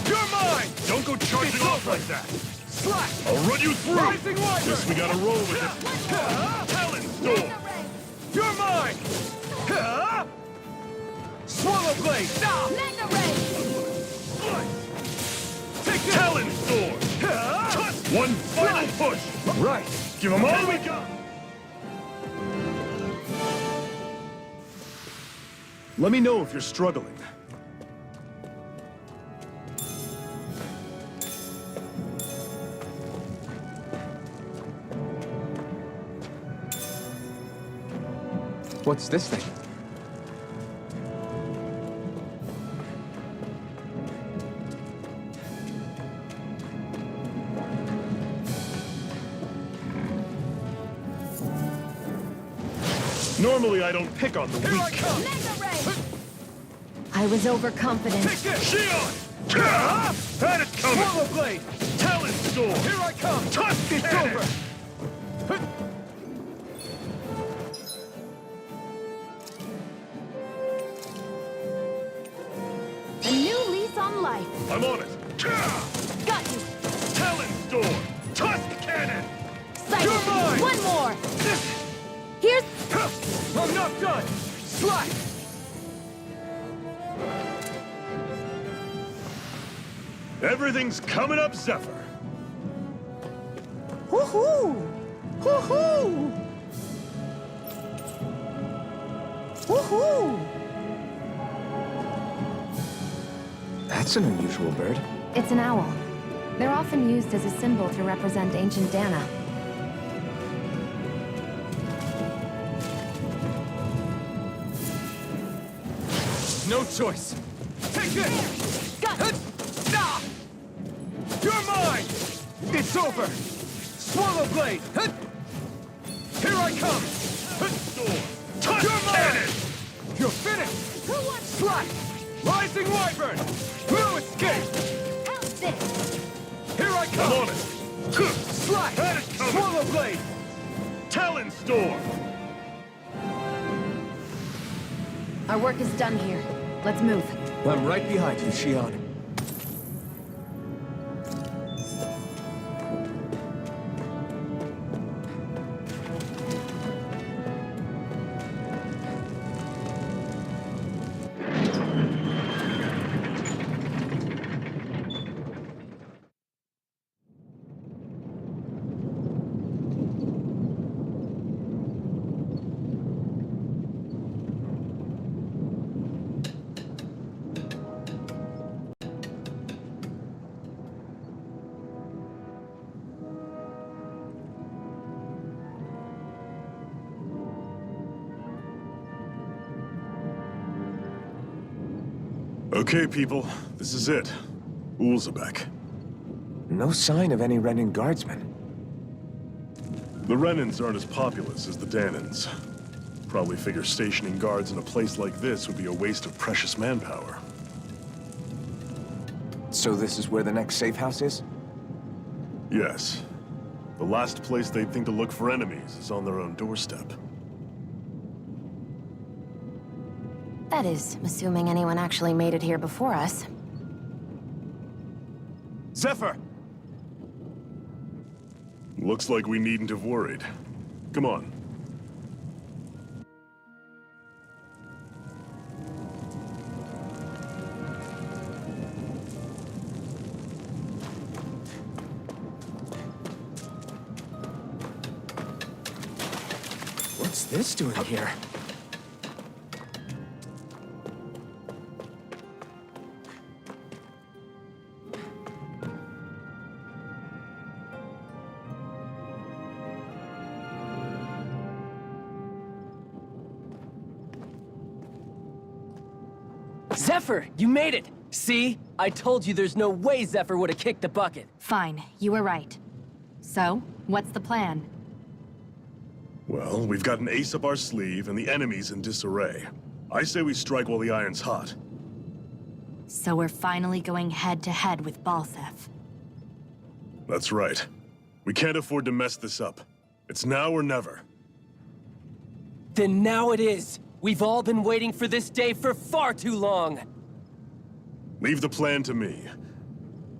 You're mine! Don't go charging off like that! Slack! I'll run you through! Rising Wyvern! Guess we gotta roll with it. Talon Storm! You're mine! Swallow Blade! Take this! Talon Storm! One final push! Right! Give them all we got! Let me know if you're struggling. What's this thing? Normally I don't pick on the Here I weak. come! I was overconfident. Take this! Shion! Had it coming! Swallow Blade! Talon Storm! Here I come! Tusk It's Cannon! over! A new lease on life. I'm on it! Got you. Talon Storm! Tusk Cannon! Sight. You're mine! One more. Here's... I'm not done! Slack! Everything's coming up, Zephyr! Woohoo! Woohoo! Woohoo! That's an unusual bird. It's an owl. They're often used as a symbol to represent ancient Dana. No choice! Take this! Got it. Ah! You're mine! It's over! Swallow Blade! Here I come! Storm! Tusk You're mine! Cannon! You're finished! Who wants Slack! Rising Wyvern! No escape! How's this? Here I I'm come! on it! Slack! Had it coming! Swallow Blade! Talon Storm! Our work is done here. Let's move. I'm right behind you, Shion. Okay, people. This is it. Ulzebek. No sign of any Renin guardsmen. The Renins aren't as populous as the Danans. Probably figure stationing guards in a place like this would be a waste of precious manpower. So this is where the next safe house is? Yes. The last place they'd think to look for enemies is on their own doorstep. That is, assuming anyone actually made it here before us. Zephyr! Looks like we needn't have worried. Come on. What's this doing here? Zephyr, you made it! See? I told you there's no way Zephyr would have kicked the bucket. Fine, you were right. So, What's the plan? Well, we've got an ace up our sleeve and the enemy's in disarray. I say we strike while the iron's hot. So we're finally going head-to-head with Balsef. That's right. We can't afford to mess this up. It's now or never. Then now it is! We've all been waiting for this day for far too long! Leave the plan to me.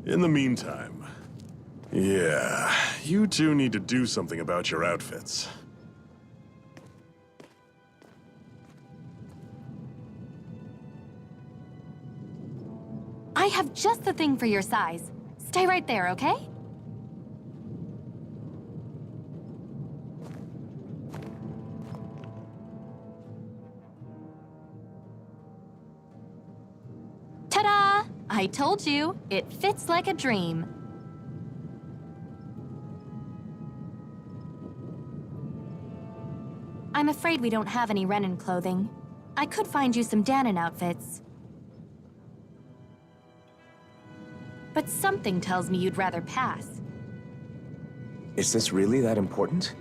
In the meantime... yeah, you two need to do something about your outfits. I have just the thing for your size. Stay right there, okay? Ta-da! I told you, it fits like a dream. I'm afraid we don't have any Renin clothing. I could find you some Danon outfits. But something tells me you'd rather pass. Is this really that important?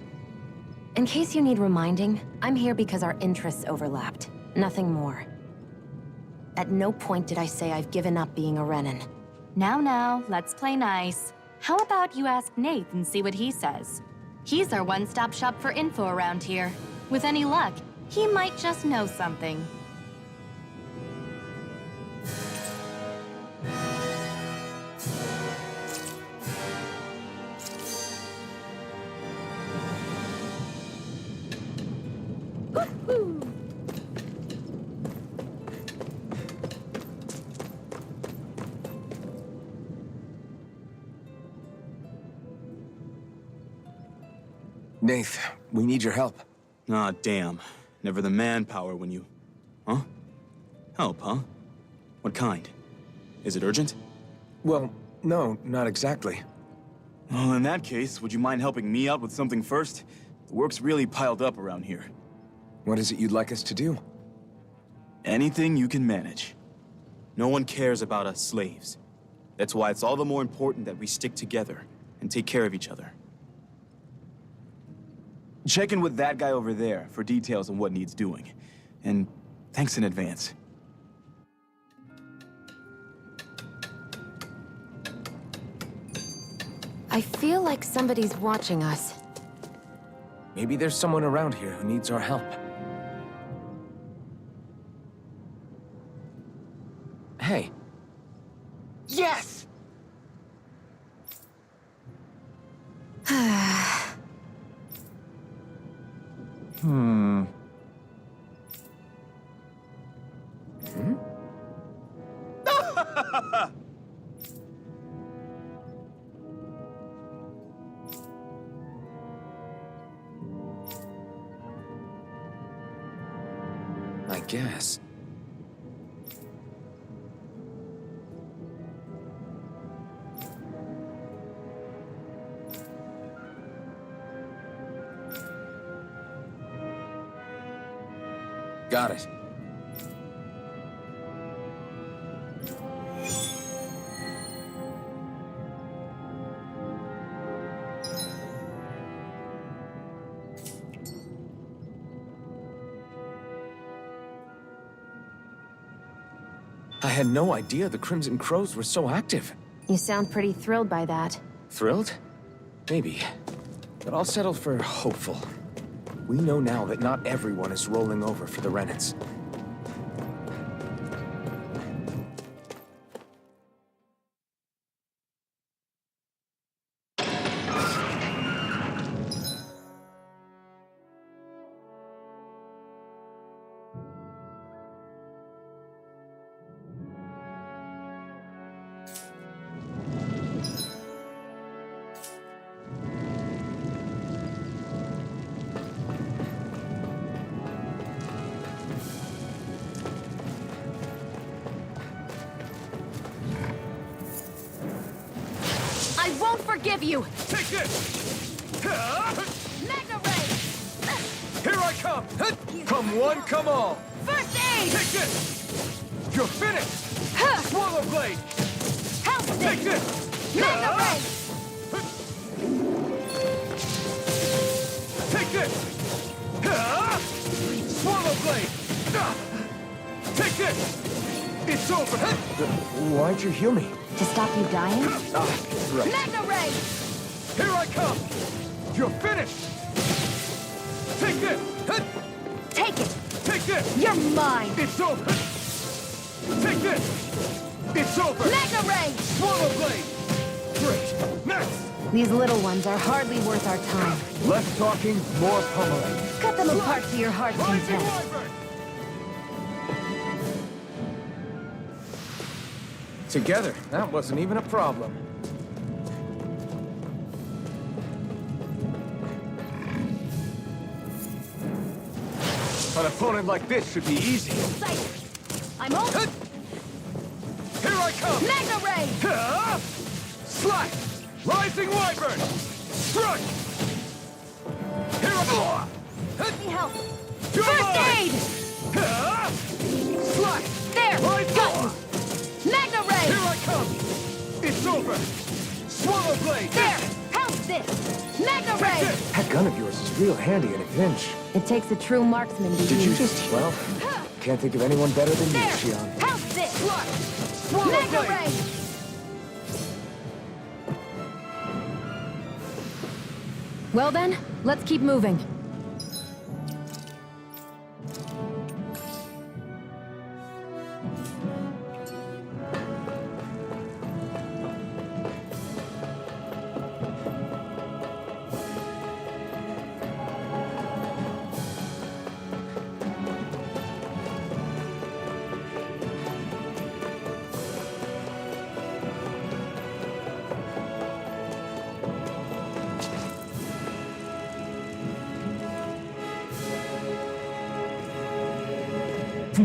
In case you need reminding, I'm here because our interests overlapped. Nothing more. At no point did I say I've given up being a Renin. Now, let's play nice. How about you ask Nath and see what he says? He's our one-stop shop for info around here. With any luck, he might just know something. Nath, we need your help. Ah, damn. Never the manpower when you... Huh? Help, huh? What kind? Is it urgent? Well, no, not exactly. Well, in that case, would you mind helping me out with something first? The work's really piled up around here. What is it you'd like us to do? Anything you can manage. No one cares about us slaves. That's why it's all the more important that we stick together and take care of each other. Check in with that guy over there for details on what needs doing. And thanks in advance. I feel like somebody's watching us. Maybe there's someone around here who needs our help. Hey. Yes! I guess. Got it. I had no idea the Crimson Crows were so active. You sound pretty thrilled by that. Thrilled? Maybe. But I'll settle for hopeful. We know now that not everyone is rolling over for the Renans. I won't forgive you! Take this! Magna Ray! Here I come! Come one, come all! First aid! Take this! You're finished! Swallow blade! Health Take stick! this! Magna Ray! Take this! Swallow blade! Take this! It's over! Why'd you heal me? To stop you dying? Right. Mega Ray! Here I come! You're finished! Take this! Take it! Take this! You're mine! It's over! Take this! It's over! Mega Ray! Swallow blade! Great! Next! These little ones are hardly worth our time. Less talking, more pummeling. Cut them apart to your heart's Rising content. Wyvern! Together, that wasn't even a problem. An opponent like this should be easy. I'm on. Here I come! Mega Ray! Slash! Rising Wyvern! Strike! Here I go! Let me help. You're First mine! aid! Slash! There! Rising! Got you! Mega Ray! Here I come! It's over! Swallow blade! There! How's this? Mega Ray! That gun of yours is real handy in a pinch. It takes a true marksman to Did use. you just... Well, can't think of anyone better than you, There! Xion. How's this? Swallow Mega blade! Ray! Well then, let's keep moving.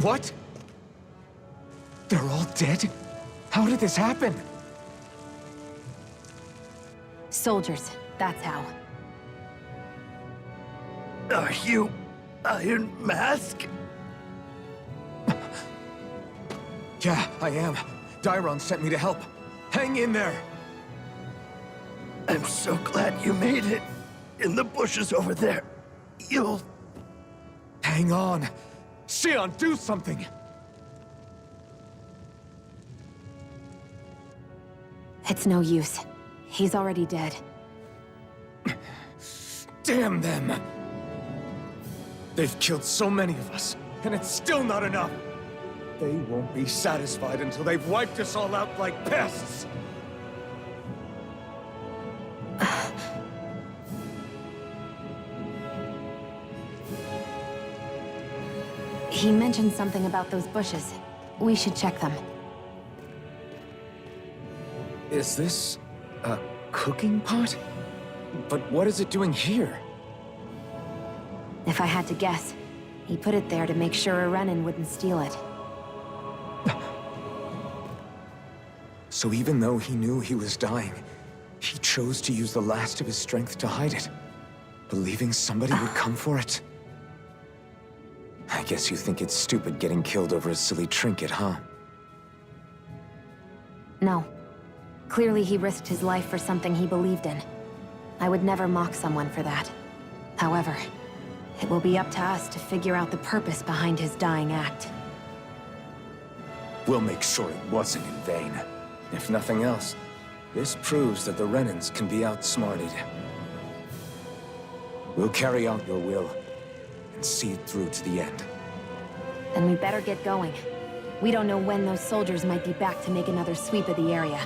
What? They're all dead? How did this happen? Soldiers, that's how. Are you Iron Mask? Yeah, I am. Dairon sent me to help. Hang in there! I'm so glad you made it. In the bushes over there. You'll... Hang on! Xion, do something! It's no use. He's already dead. Damn them! They've killed so many of us, and it's still not enough! They won't be satisfied until they've wiped us all out like pests! He mentioned something about those bushes. We should check them. Is this... a cooking pot? But what is it doing here? If I had to guess, he put it there to make sure a Renin wouldn't steal it. So even though he knew he was dying, he chose to use the last of his strength to hide it, believing somebody would come for it? I guess you think it's stupid getting killed over a silly trinket, huh? No. Clearly he risked his life for something he believed in. I would never mock someone for that. However, it will be up to us to figure out the purpose behind his dying act. We'll make sure it wasn't in vain. If nothing else, this proves that the Renins can be outsmarted. We'll carry out your will, and see it through to the end. Then we better get going. We don't know when those soldiers might be back to make another sweep of the area.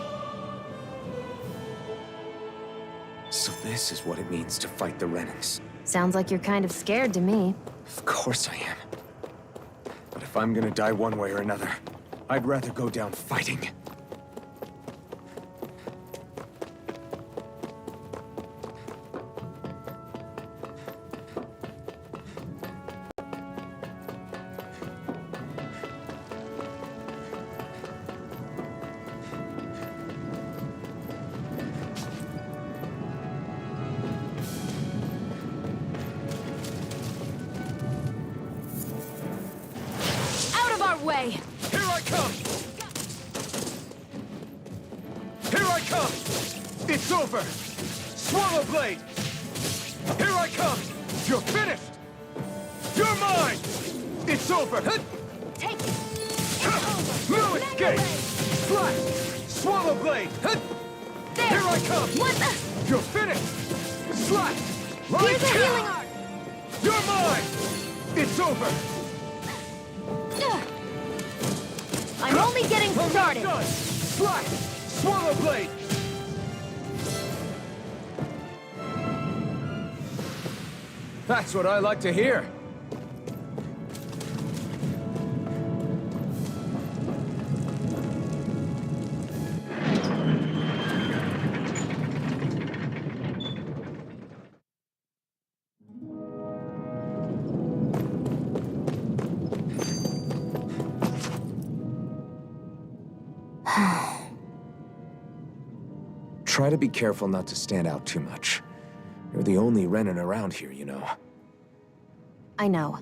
So this is what it means to fight the Renins. Sounds like you're kind of scared to me. Of course I am. But if I'm gonna die one way or another, I'd rather go down fighting. Way. Here I come! Here I come! It's over! Swallow blade! Here I come! You're finished! You're mine! It's over! Take it! No escape! Slash! Swallow blade! There! Here I come! What the? You're finished! Slash! Here's a healing art! You're mine! It's over! I'm only getting started! Done. Slash! Swallow blade! That's what I like to hear. Try to be careful not to stand out too much. You're the only Renin around here, you know. I know.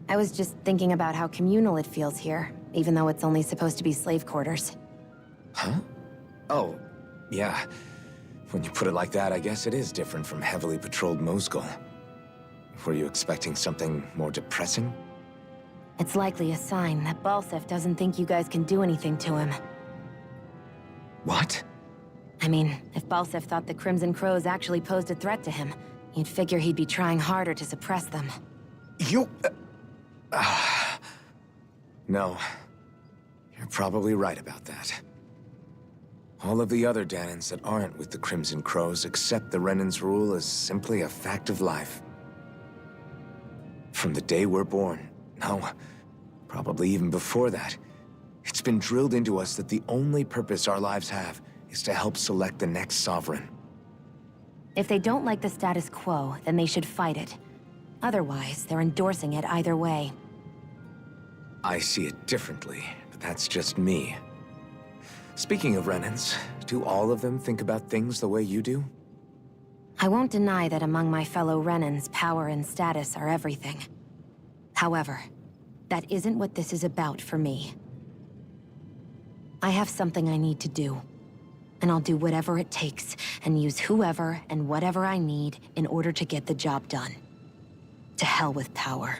I was just thinking about how communal it feels here, even though it's only supposed to be slave quarters. Huh? Oh, yeah. When you put it like that, I guess it is different from heavily patrolled Mosgul. Were you expecting something more depressing? It's likely a sign that Balsef doesn't think you guys can do anything to him. What? I mean, if Balsef thought the Crimson Crows actually posed a threat to him, you'd figure he'd be trying harder to suppress them. You... No. You're probably right about that. All of the other Danans that aren't with the Crimson Crows accept the Renin's rule as simply a fact of life. From the day we're born, no, probably even before that, it's been drilled into us that the only purpose our lives have is to help select the next sovereign. If they don't like the status quo, then they should fight it. Otherwise, they're endorsing it either way. I see it differently, but that's just me. Speaking of Renins, do all of them think about things the way you do? I won't deny that among my fellow Renins, power and status are everything. However, that isn't what this is about for me. I have something I need to do. And I'll do whatever it takes, and use whoever and whatever I need in order to get the job done. To hell with power.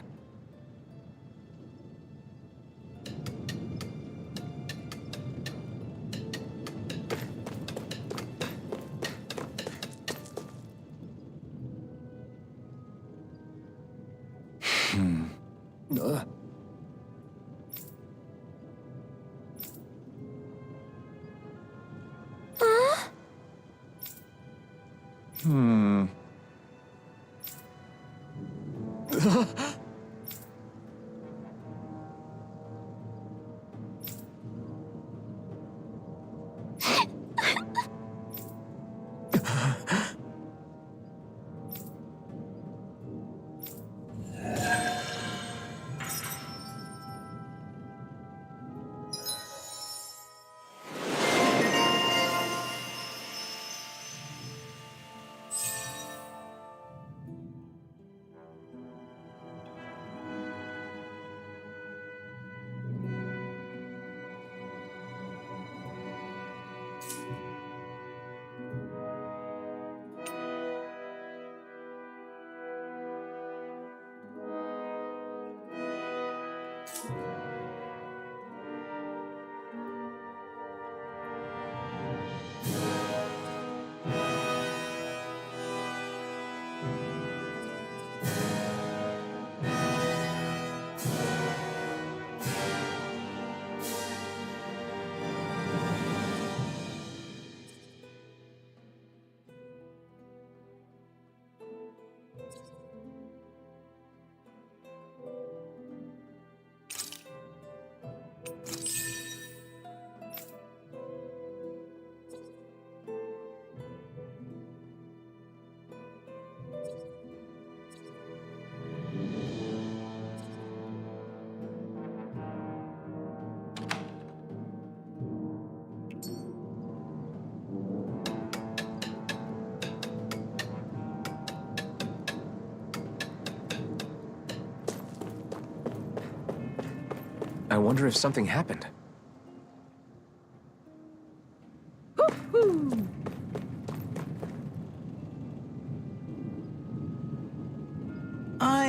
I wonder if something happened.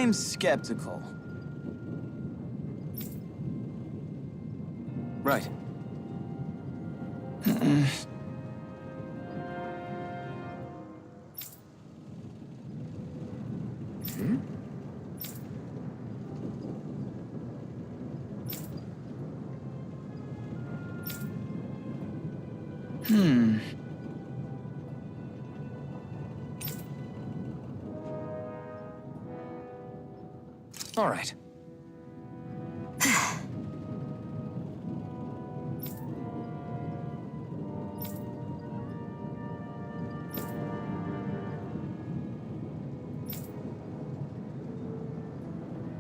I'm skeptical. Right. All right.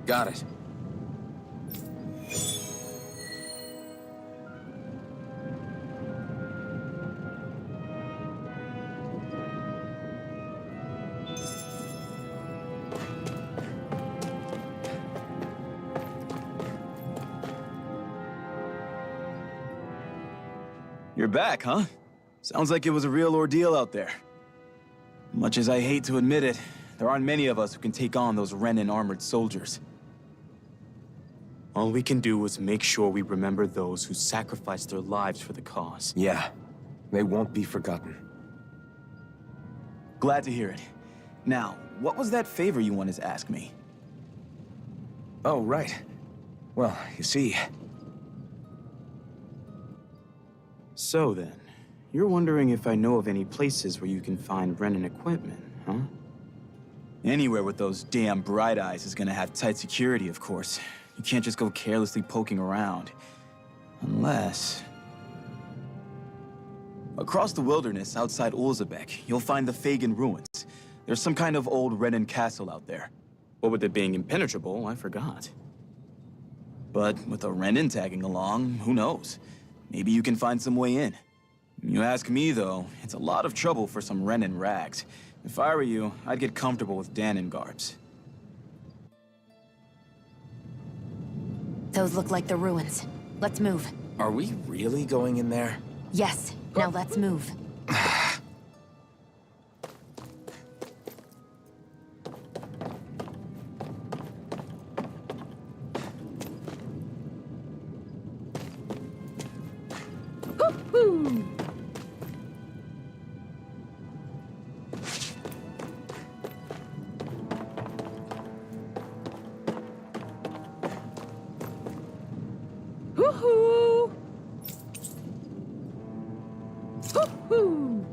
Got it. You're back, huh? Sounds like it was a real ordeal out there. Much as I hate to admit it, there aren't many of us who can take on those Renin armored soldiers. All we can do is make sure we remember those who sacrificed their lives for the cause. Yeah, they won't be forgotten. Glad to hear it. Now, what was that favor you wanted to ask me? Oh, right. Well, you see... So then, you're wondering if I know of any places where you can find Renin equipment, huh? Anywhere with those damn bright eyes is gonna have tight security, of course. You can't just go carelessly poking around. Unless... Across the wilderness outside Ulzebek, you'll find the Fagan ruins. There's some kind of old Renin castle out there. What with it being impenetrable, I forgot. But with a Renin tagging along, who knows? Maybe you can find some way in. You ask me, though, it's a lot of trouble for some Renin rags. If I were you, I'd get comfortable with Danon garbs. Those look like the ruins. Let's move. Are we really going in there? Yes. Now let's move. Woohoo! Woohoo!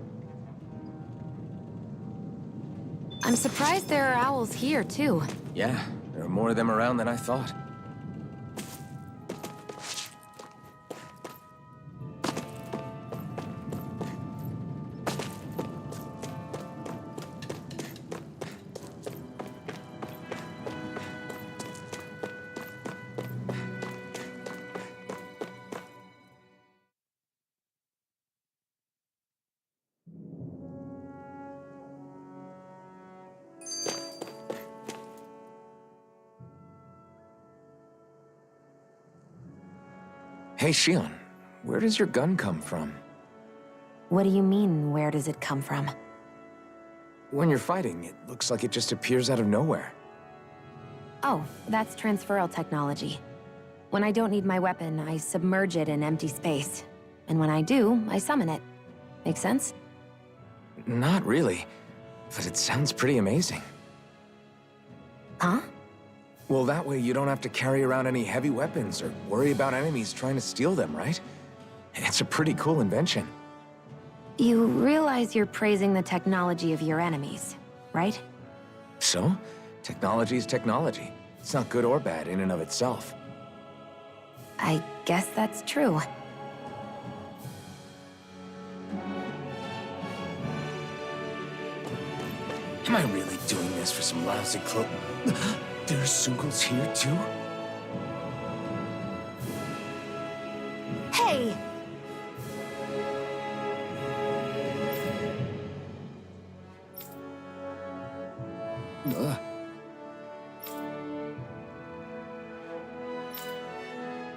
I'm surprised there are owls here, too. Yeah, there are more of them around than I thought. Hey, Shion, where does your gun come from? What do you mean, where does it come from? When you're fighting, it looks like it just appears out of nowhere. Oh, that's transferal technology. When I don't need my weapon, I submerge it in empty space. And when I do, I summon it. Make sense? Not really, but it sounds pretty amazing. Huh? Well, that way you don't have to carry around any heavy weapons or worry about enemies trying to steal them, right? It's a pretty cool invention. You realize you're praising the technology of your enemies, right? So, technology is technology. It's not good or bad in and of itself. I guess that's true. Am I really doing this for some lousy cloak? There's Sugals here, too? Hey!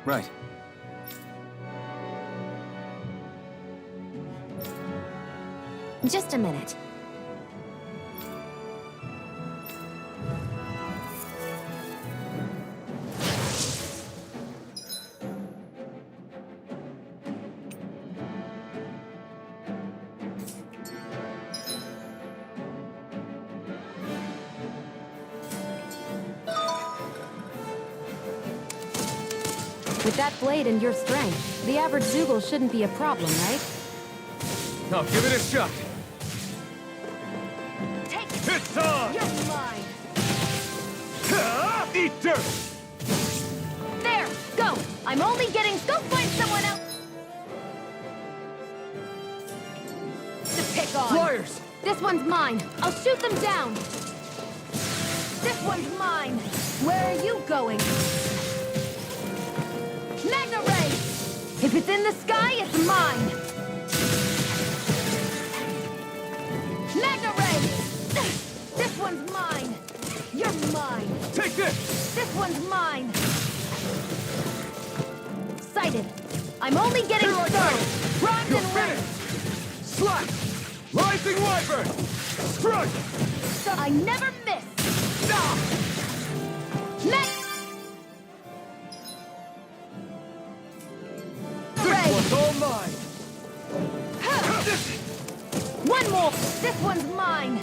Right. Just a minute. With that blade and your strength, the average Zoogle shouldn't be a problem, right? Now give it a shot. Take it! It's on! You're mine! Eat dirt! There! Go! I'm only getting... Go find someone else to pick on! Flyers! This one's mine! I'll shoot them down! This one's mine! Where are you going? Magna Ray! If it's in the sky, it's mine! Magna Ray! This one's mine! You're mine! Take this! This one's mine! Sighted! I'm only getting Here I started! go. Bronze You're and red! finished! Slash! Rising Wyvern! Strike! I never miss! This one's all mine! One more! This one's mine!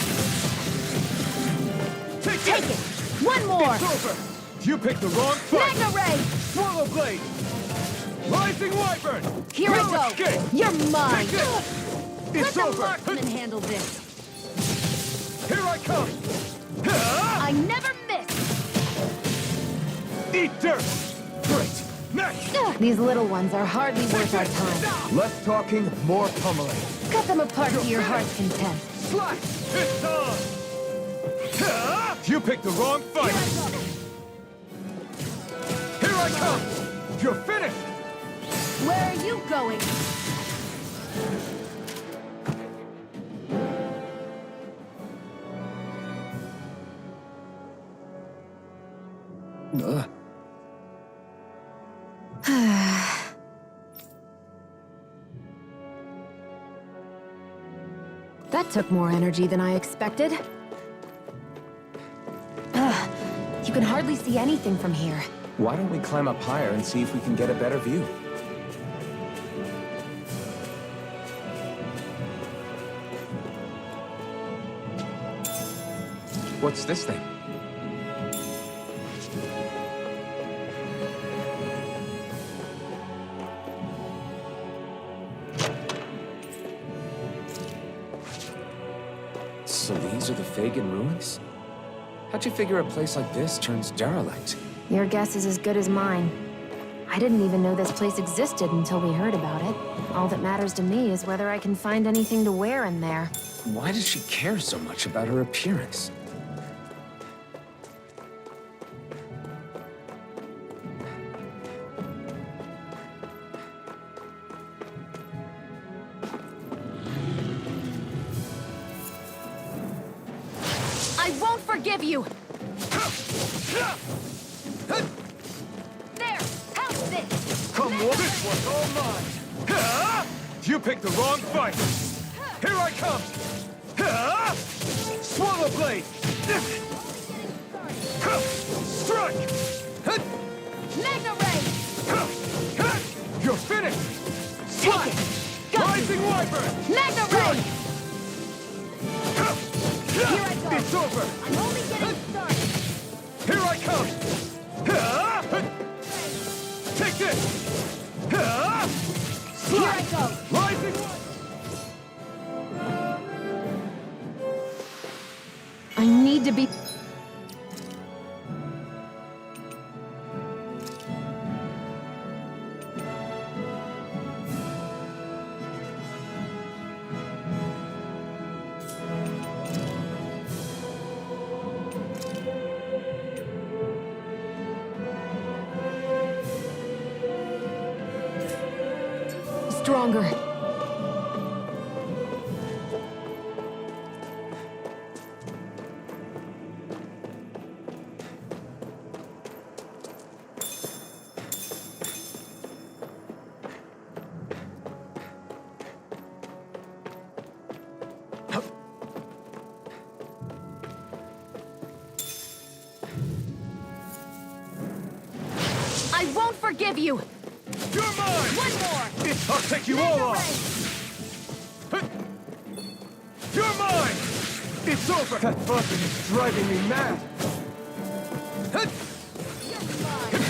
Take Take it! One more! It's over! You picked the wrong fight! Magna Ray! Swallow Blade! Rising Wyvern! Here No I go! escape. You're mine! Take it. Let It's the over! marksman handle this! Here I come! I never miss! Eat dirt! Great! Next! These little ones are hardly worth our time. Less talking, more pummeling. Cut them apart to your heart's content. Slash! It's on! You picked the wrong fight! Here I come! You're finished! Where are you going? That took more energy than I expected. You can hardly see anything from here. Why don't we climb up higher and see if we can get a better view? What's this thing? So these are the Fagin ruins? How'd you figure a place like this turns derelict? Your guess is as good as mine. I didn't even know this place existed until we heard about it. All that matters to me is whether I can find anything to wear in there. Why does she care so much about her appearance? I won't forgive you! There! How's this? Come on! This one's all mine! You picked the wrong fight! Here I come! Swallow Blade! Strike! Magna Ray! You're finished! Take it! Got you! Rising Wyvern! Magna Ray! Here I go! It's over! I'm only getting started! Here I come! Take this! Here I go! Rising! I need to be... stronger. I won't forgive you! You're mine! One more! I'll take you all on! You're mine! It's over! That buzzing is driving me mad! You're mine!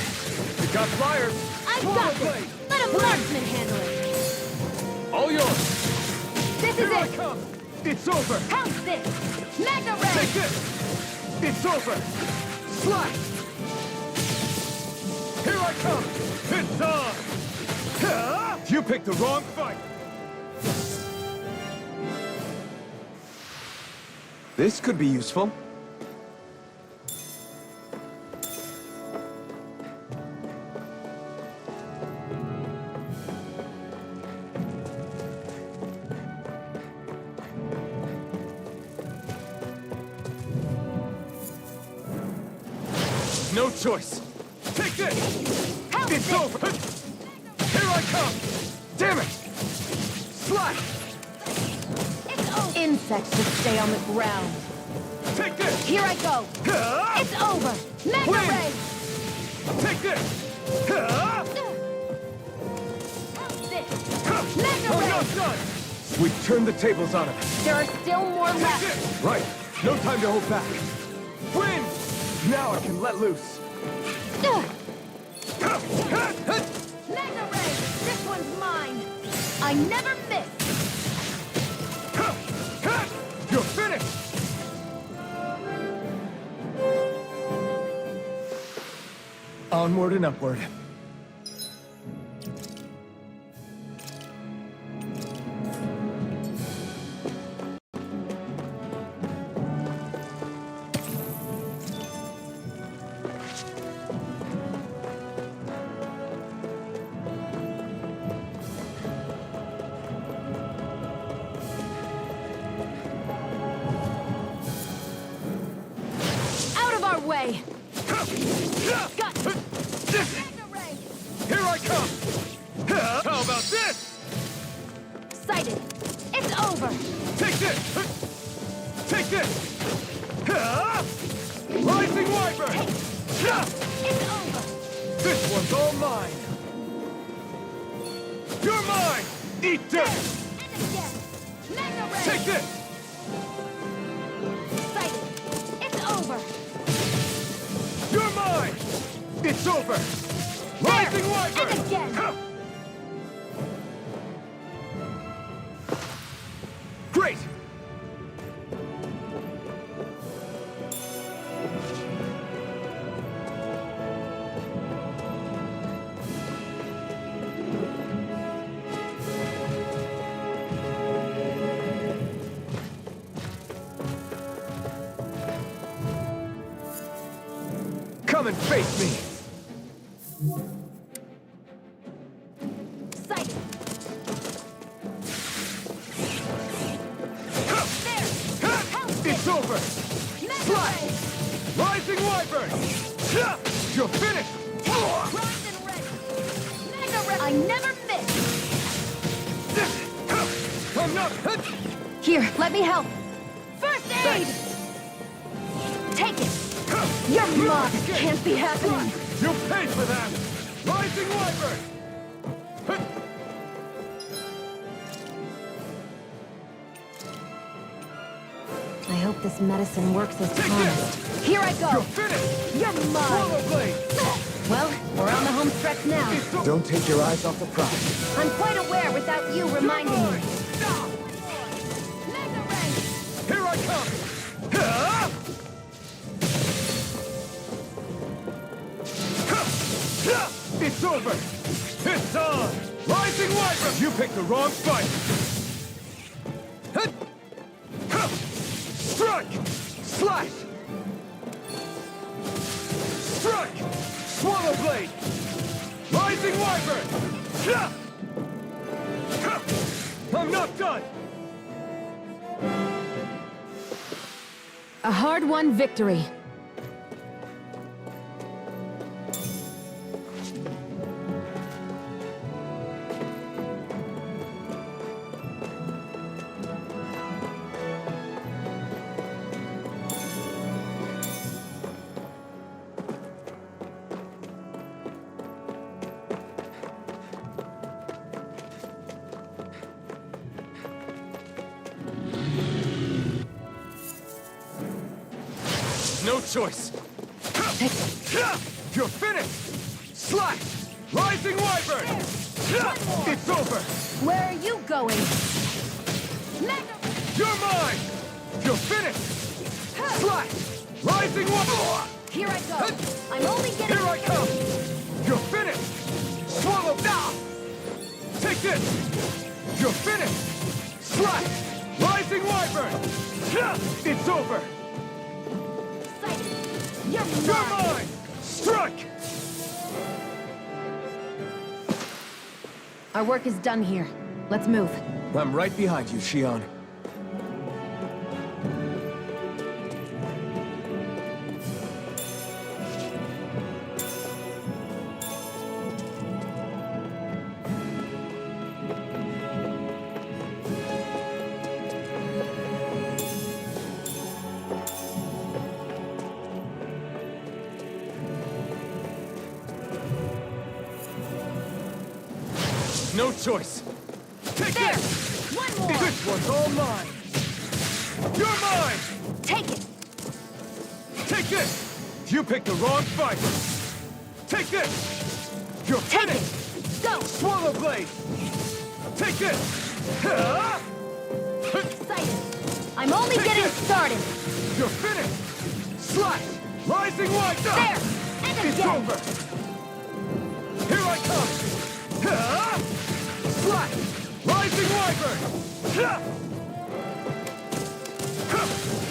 You got flyers! I I've got this! Let a marksman handle it! All yours! This Here is I it! come! It's over! Pounce this! Mega Ray! Take this! It's over! Slash! Here I come! It's on! You picked the wrong fight! This could be useful. No choice! Take this! Pounce It's this! over! Here I come! Damn it! Slash! It's over! Insects should stay on the ground. Take this! Here I go! It's over! Mega Win! Ray! Take this! Pounce this! Mega I'm Ray! not done! We've turned the tables on him. There are still more Take left. this! Right. No time to hold back. Win! Now I can let loose. Mega Ray! This one's mine! I never miss! You're finished! Onward and upward. Out of our way! Got Here Mega Ray! I come! How about this? Sighted! It's over! Take this! Take this! Rising Wyvern! It's over! This one's all mine! You're mine! Eat dirt! And again! Mega Ray! Take this! Sighted! It's over! You're mine! It's over! Rising Wyvern! And again! Great! Come and face me! Sighted! It's over! Mega Ray! Rising Wyvern! You're finished! Primed and ready! Mega Ray! I never miss! I'm not... Here, let me help! First aid! Take it! Your mob can't be happening! You pay for that! Rising Wyvern! I hope this medicine works as Take promised. Here I You're go! finished! You're mine! Swallow Blade! Well, we're on the home stretch now. Don't take your eyes off the prize. I'm quite aware without you reminding me. Mega Ray! Here I come! It's over! It's on! Rising Wyvern! You picked the wrong fight! Strike! Slash! Strike! Swallow Blade! Rising Wyvern! I'm not done! A hard-won victory. No choice! You're finished! Slash! Rising Wyvern! It's over! Where are you going? You're mine! You're finished! Slash! Rising Wyvern! Here I go. I'm only getting... Here I come! You're finished! Swallow down! Take this! You're finished! Slash! Rising Wyvern! It's over! You're mine! Strike! Our work is done here. Let's move. I'm right behind you, Shion. No choice. Take There! this! One more! This one's all mine! You're mine! Take it! Take this! You picked the wrong fight! Take this! You're Take finished! it! Go! Swallow blade! Take this! Excited! I'm only Take getting this! started! You're finished! Slash! Rising wide! There! And It's again! over! Here I come! Slash! Rising Wyvern!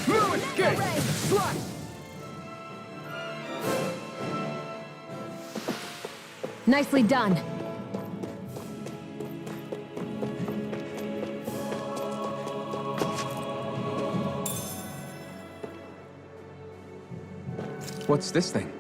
No escape! Slash! Nicely done. What's this thing?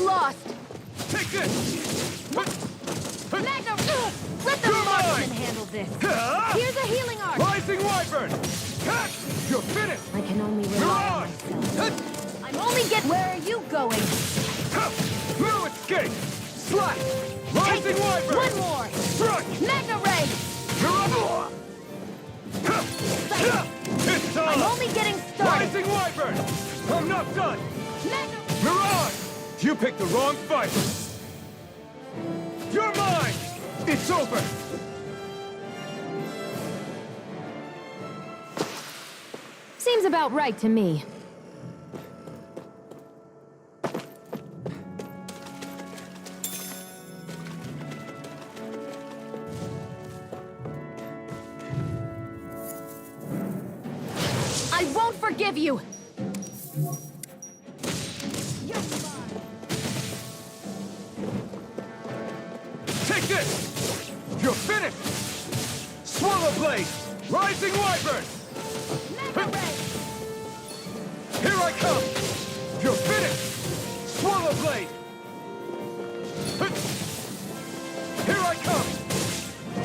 Lost! Take this! Magna! Let the You're marksman mine! handle this! Ha! Here's a healing arc! Rising Wyvern! Cut! You're finished! I can only rely on Mirage! myself. I'm only getting... Where are you going? No escape! Slash! Rising Wyvern! One more! Strike! Magna Ray! You're up! It's time! I'm only getting started! Rising Wyvern! I'm not done! Magna... Mirage! You picked the wrong fight! You're mine! It's over! Seems about right to me. I won't forgive you! Take this! You're finished! Swallow blade! Rising Wyvern! Magna Ray! Here I come! You're finished! Swallow blade! Here I come!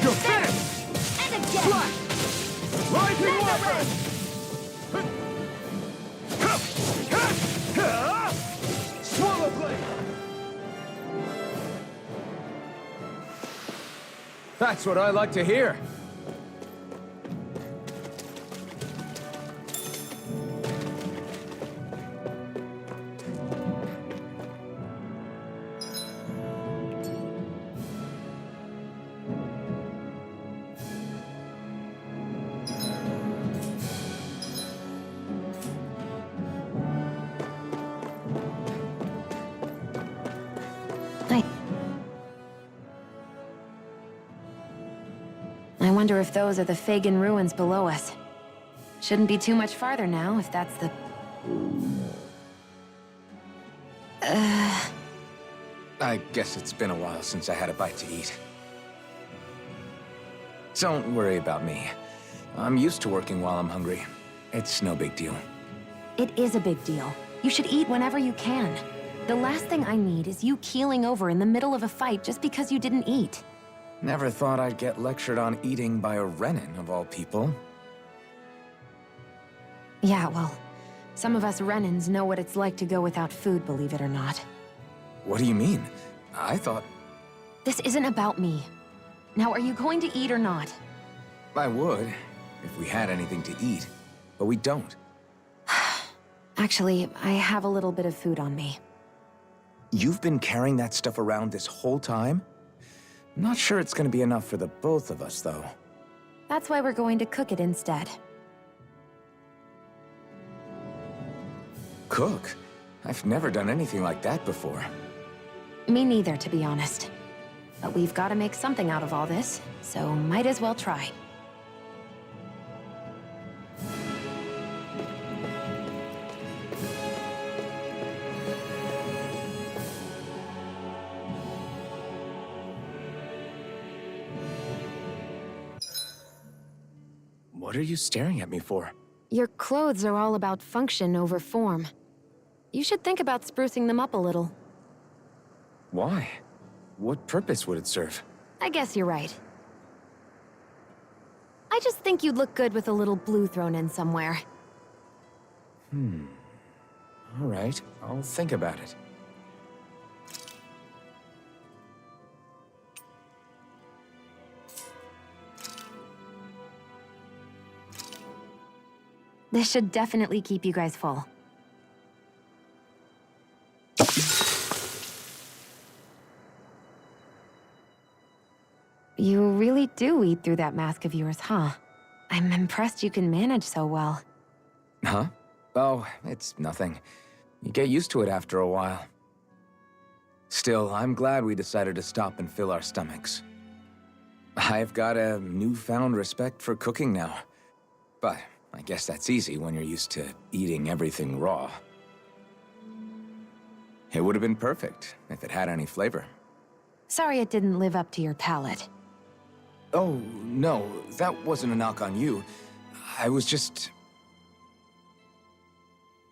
You're finished! And again! Slash! Rising Magna Wyvern! Swallow blade! That's what I like to hear. wonder if those are the Fagin ruins below us. Shouldn't be too much farther now, if that's the... I guess it's been a while since I had a bite to eat. Don't worry about me. I'm used to working while I'm hungry. It's no big deal. It is a big deal. You should eat whenever you can. The last thing I need is you keeling over in the middle of a fight just because you didn't eat. Never thought I'd get lectured on eating by a Renin, of all people. Yeah, well, some of us Renins know what it's like to go without food, believe it or not. What do you mean? I thought... This isn't about me. Now, are you going to eat or not? I would, if we had anything to eat. But we don't. Actually, I have a little bit of food on me. You've been carrying that stuff around this whole time? Not sure it's gonna be enough for the both of us, though. That's why we're going to cook it instead. Cook? I've never done anything like that before. Me neither, to be honest. But we've got to make something out of all this, so might as well try. What are you staring at me for? Your clothes are all about function over form. You should think about sprucing them up a little. Why? What purpose would it serve? I guess you're right. I just think you'd look good with a little blue thrown in somewhere. All right, I'll think about it. This should definitely keep you guys full. You really do eat through that mask of yours, huh? I'm impressed you can manage so well. Huh? Oh, it's nothing. You get used to it after a while. Still, I'm glad we decided to stop and fill our stomachs. I've got a newfound respect for cooking now. But I guess that's easy when you're used to eating everything raw. It would have been perfect if it had any flavor. Sorry it didn't live up to your palate. Oh, no, that wasn't a knock on you. I was just...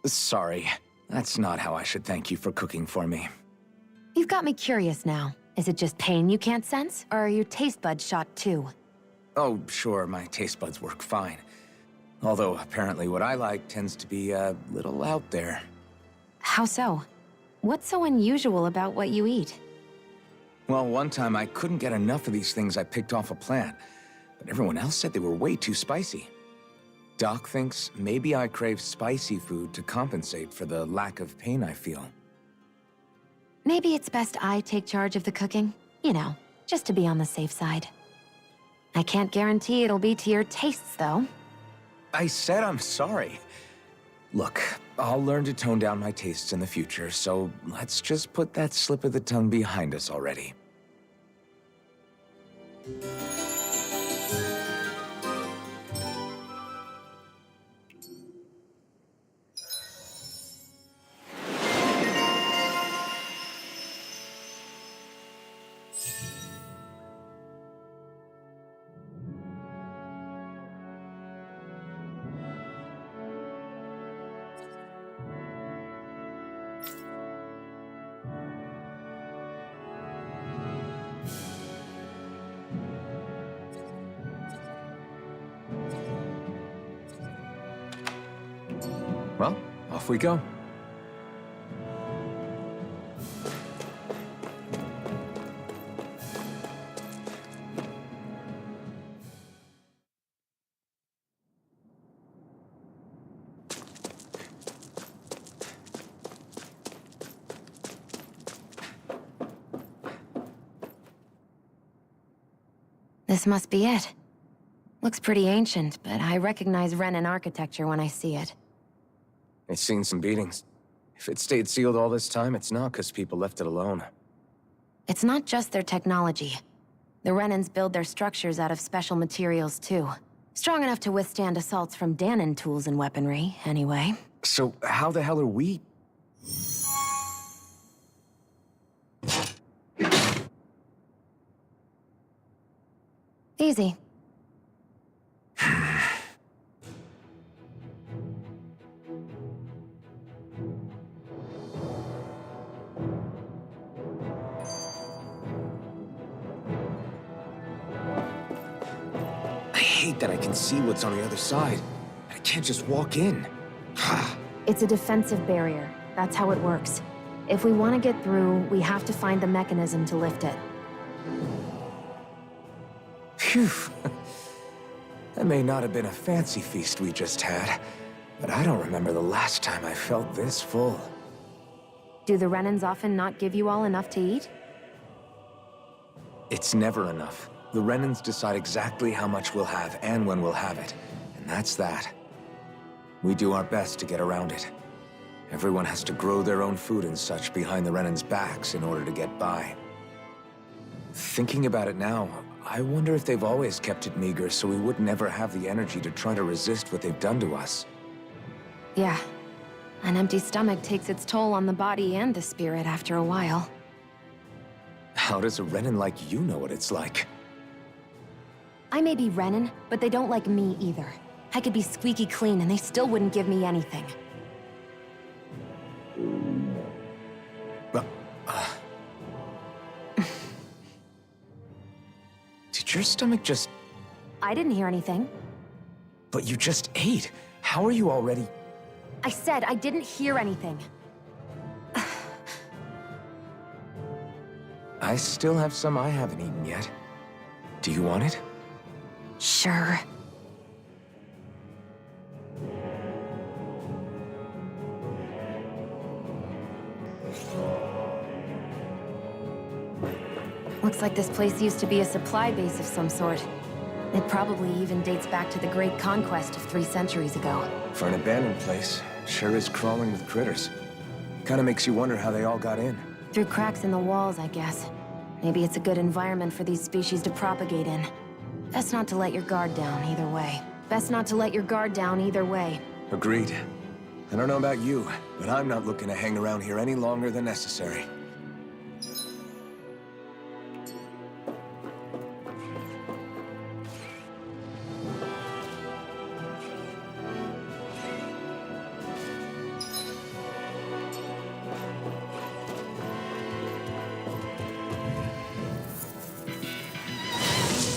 Sorry. That's not how I should thank you for cooking for me. You've got me curious now. Is it just pain you can't sense, or are your taste buds shot too? Oh, sure, my taste buds work fine. Although, apparently what I like tends to be a little out there. How so? What's so unusual about what you eat? Well, one time I couldn't get enough of these things I picked off a plant, but everyone else said they were way too spicy. Doc thinks maybe I crave spicy food to compensate for the lack of pain I feel. Maybe it's best I take charge of the cooking. You know, just to be on the safe side. I can't guarantee it'll be to your tastes, though. I said I'm sorry. Look, I'll learn to tone down my tastes in the future, so let's just put that slip of the tongue behind us already. Well, off we go. This must be it. Looks pretty ancient, but I recognize Renan architecture when I see it. It's seen some beatings. If it stayed sealed all this time, it's not because people left it alone. It's not just their technology. The Renans build their structures out of special materials, too. Strong enough to withstand assaults from Danon tools and weaponry, anyway. So how the hell are we? Easy. I hate that I can see what's on the other side. I can't just walk in. It's a defensive barrier. That's how it works. If we want to get through, we have to find the mechanism to lift it. Phew. That may not have been a fancy feast we just had, but I don't remember the last time I felt this full. Do the Renans often not give you all enough to eat? It's never enough. The Renans decide exactly how much we'll have and when we'll have it, and that's that. We do our best to get around it. Everyone has to grow their own food and such behind the Renans' backs in order to get by. Thinking about it now, I wonder if they've always kept it meager so we would never have the energy to try to resist what they've done to us. Yeah. An empty stomach takes its toll on the body and the spirit after a while. How does a Renan like you know what it's like? I may be Renan, but they don't like me either. I could be squeaky clean and they still wouldn't give me anything. Did your stomach just... I didn't hear anything. But you just ate. How are you already... I said I didn't hear anything. I still have some I haven't eaten yet. Do you want it? Sure. Looks like this place used to be a supply base of some sort. It probably even dates back to the Great Conquest of 3 centuries ago. For an abandoned place, sure is crawling with critters. Kinda makes you wonder how they all got in. Through cracks in the walls, I guess. Maybe it's a good environment for these species to propagate in. Best not to let your guard down either way. Best not to let your guard down either way. Agreed. I don't know about you, but I'm not looking to hang around here any longer than necessary.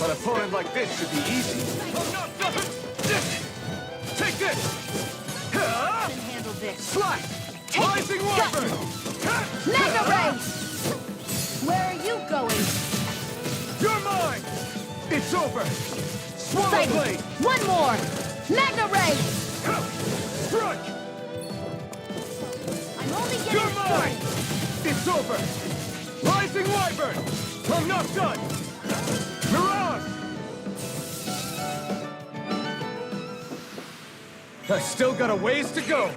An opponent like this should be easy. I'm not done! Take this! Handle this. Slide! Rising Wyvern! Mega Ray! Where are you going? You're mine! It's over! Swallow Sighted. Blade! One more! Magna Ray! Strike! I'm only getting You're mine! started. It's over! Rising Wyvern! I'm not done! Mirage! I still got a ways to go!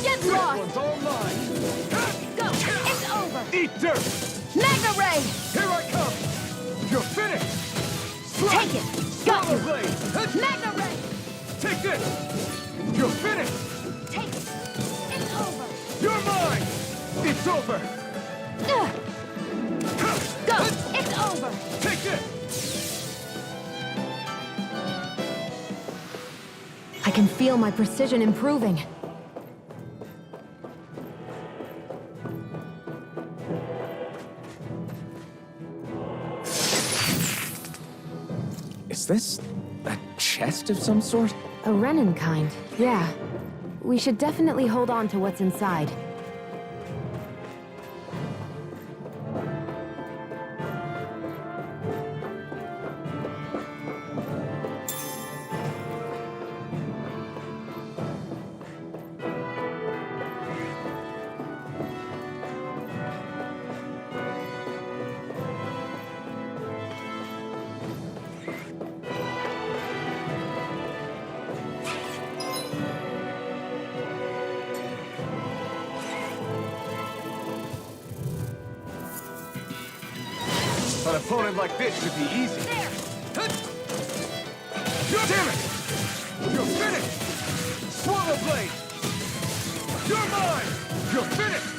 Get This lost! one's all mine! Go! It's over! Eat dirt! Mega Ray! Here I come! You're finished! Strike! Take it! Got Swallow you! Blade! Magna Ray! Take this! You're finished! Take it! It's over! You're mine! It's over! Go! It's over! Take this! I can feel my precision improving. Is this a chest of some sort? A Renan kind, yeah. We should definitely hold on to what's inside. An opponent like this should be easy. There! Damn it! You're finished! Swallow blade! You're mine! You're finished!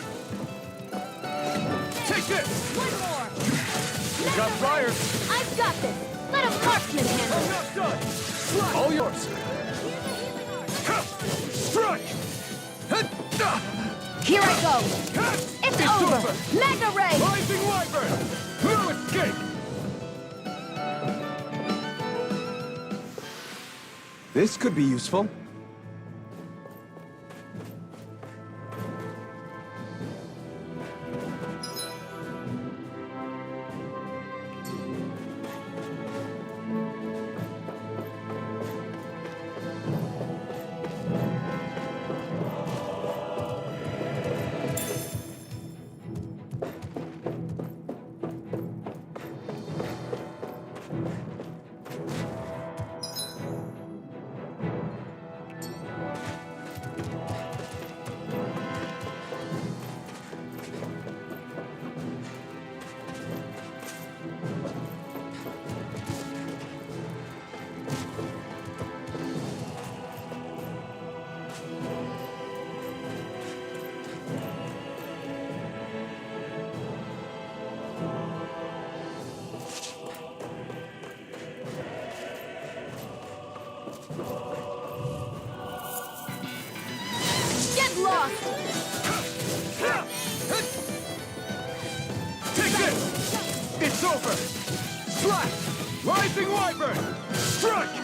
Take this! One more! You got fired! I've got this! Let a marksman handle I'm it! not done! All yours! Strike! Here I go! It's over! Mega Ray! Rising Wyvern! No escape! This could be useful. Get lost! Take this! It's over! Slash! Rising Wyvern! Strike!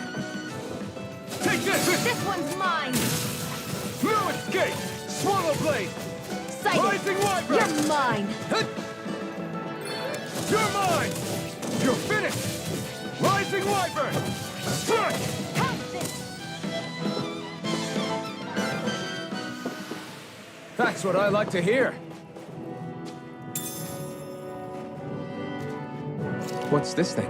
Take this! This one's mine! No escape! Swallow blade! Sighted! Rising Wyvern! You're mine! You're mine! You're finished! Rising Wyvern! Strike! Have this! That's what I like to hear. What's this thing?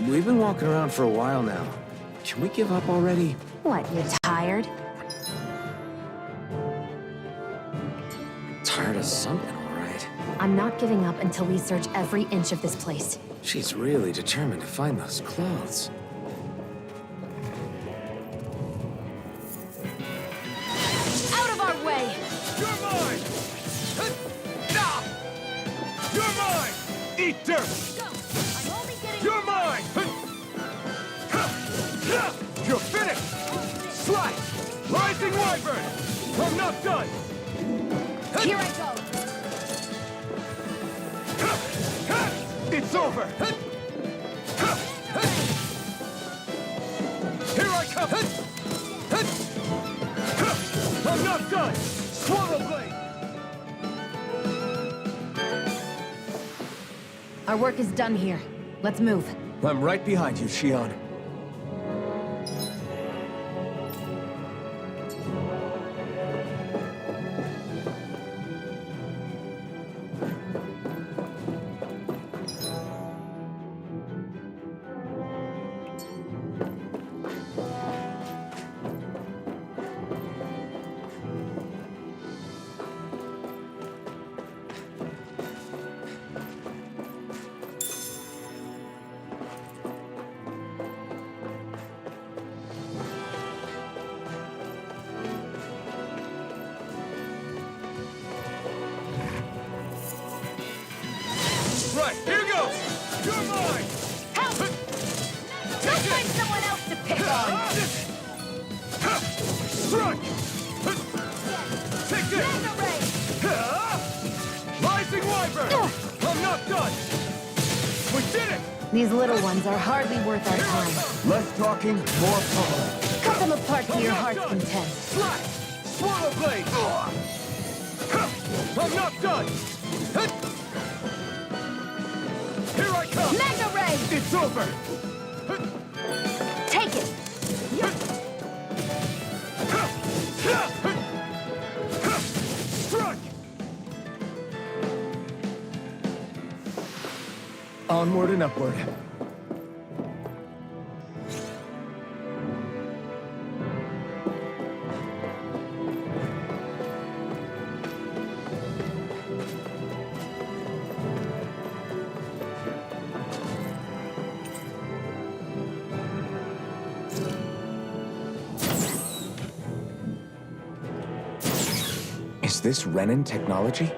We've been walking around for a while now. Can we give up already? What, you tired? Tired of something, all right. I'm not giving up until we search every inch of this place. She's really determined to find those clothes. Out of our way! You're mine! Ah! You're mine! Eat dirt! Go! I'm only getting... You're mine! You're finished! Slice! Rising Wyvern! I'm not done! Here I go! It's over! Here I come! I'm not done! Swallow blade! Our work is done here. Let's move. I'm right behind you, Shion. Right, here goes! You're mine! Help! Go find someone else to pick on! Strike! Take this! Mega Ray! Rising Wyvern! I'm not done! We did it! These little ones are hardly worth our time. Less talking, more pummeling. Cut them apart to your I'm not heart's done. content. Slash! Swallow blade! I'm not done! Here I come! Mega Ray! It's over! Take it! Strike! Onward and upward. Is this Renin technology?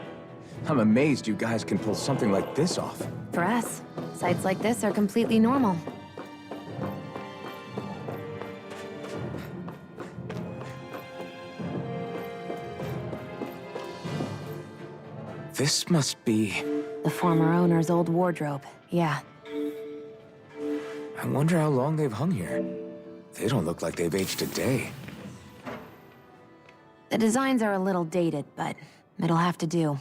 I'm amazed you guys can pull something like this off. For us, sights like this are completely normal. This must be... The former owner's old wardrobe, yeah. I wonder how long they've hung here. They don't look like they've aged a day. The designs are a little dated, but it'll have to do.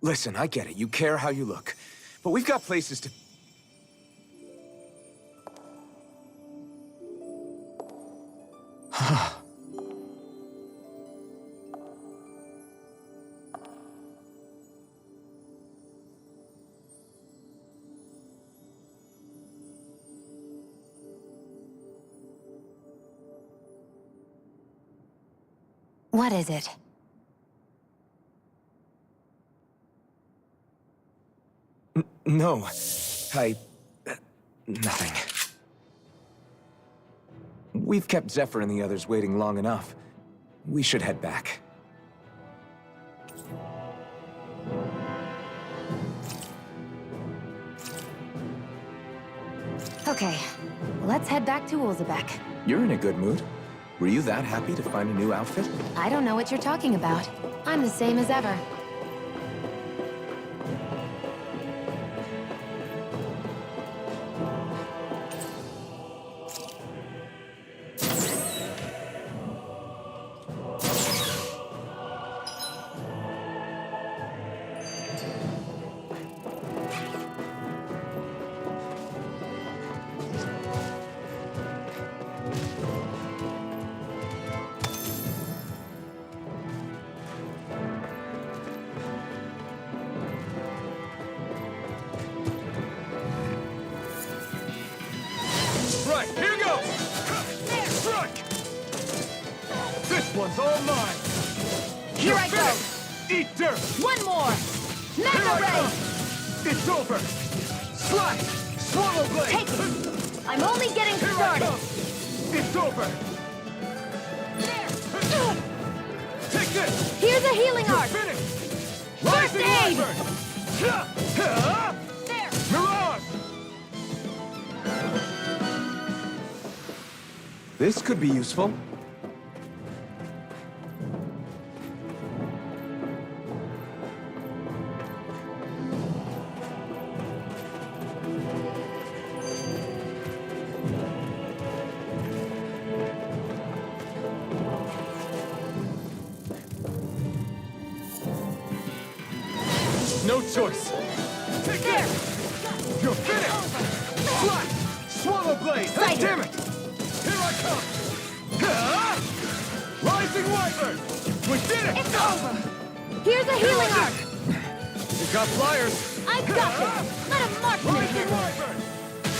Listen, I get it. You care how you look. But we've got places to... What is it? No. Nothing. We've kept Zephyr and the others waiting long enough. We should head back. Okay, let's head back to Ulzebek. You're in a good mood. Were you that happy to find a new outfit? I don't know what you're talking about. I'm the same as ever. Right, here goes! Strike! This one's all mine! Here I go! Eat dirt! One more! Here Mega I Ray! come! It's over! Slash! Swallow blade! Take it! I'm only getting Here I started! come! It's over! Take this! Here's a healing You're art! finished! Rising aid! Wyvern! There! Mirage! This could be useful. No choice! Take There! this! You're finished! Slash! Swallow blade! Sight. Damn it! Here I come! Rising Wyvern! We did it! It's over! Here's a healing art! You got flyers! I've got this! Let him mark me! Rising Wyvern!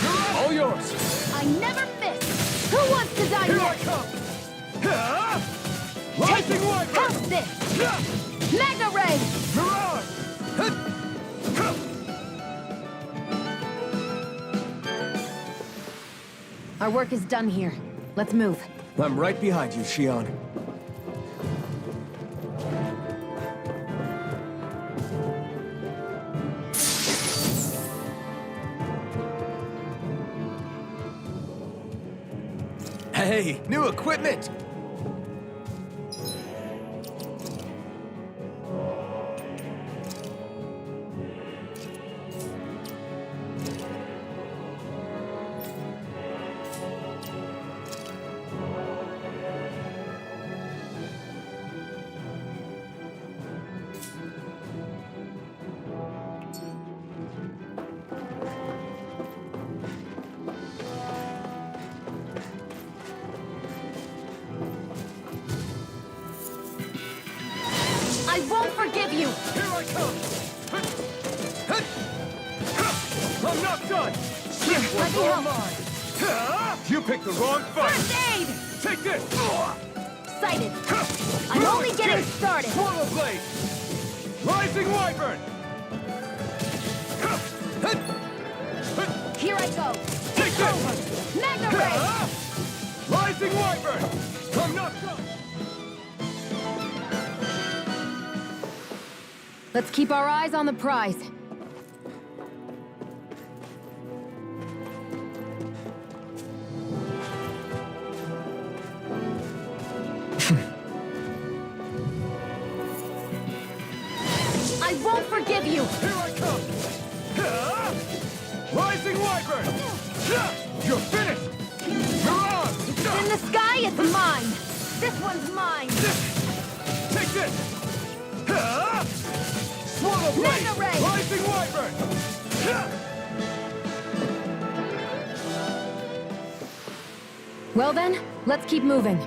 You're all yours! I never miss! Who wants to die Here I next? come! Take Rising it! Wyvern! Have this! Mega Ray! Mirage! Our work is done here. Let's move. I'm right behind you, Shion. Hey, new equipment! you! Here I come! I'm not done! Here, This let one's me all help. mine! You picked the wrong fight! First aid! Take this! Sighted. I'm only getting started. Swallow blade! Rising wyvern! Here I go. Take It's this! over. Magna Ray! Rising wyvern! I'm not done! Let's keep our eyes on the prize. I won't forgive you! Here I come! Rising wyvern! You're finished! You're on! It's in the sky, it's mine! This one's mine! Take this! Swallow blade! Magna Ray! Rising wyvern! Well then, let's keep moving.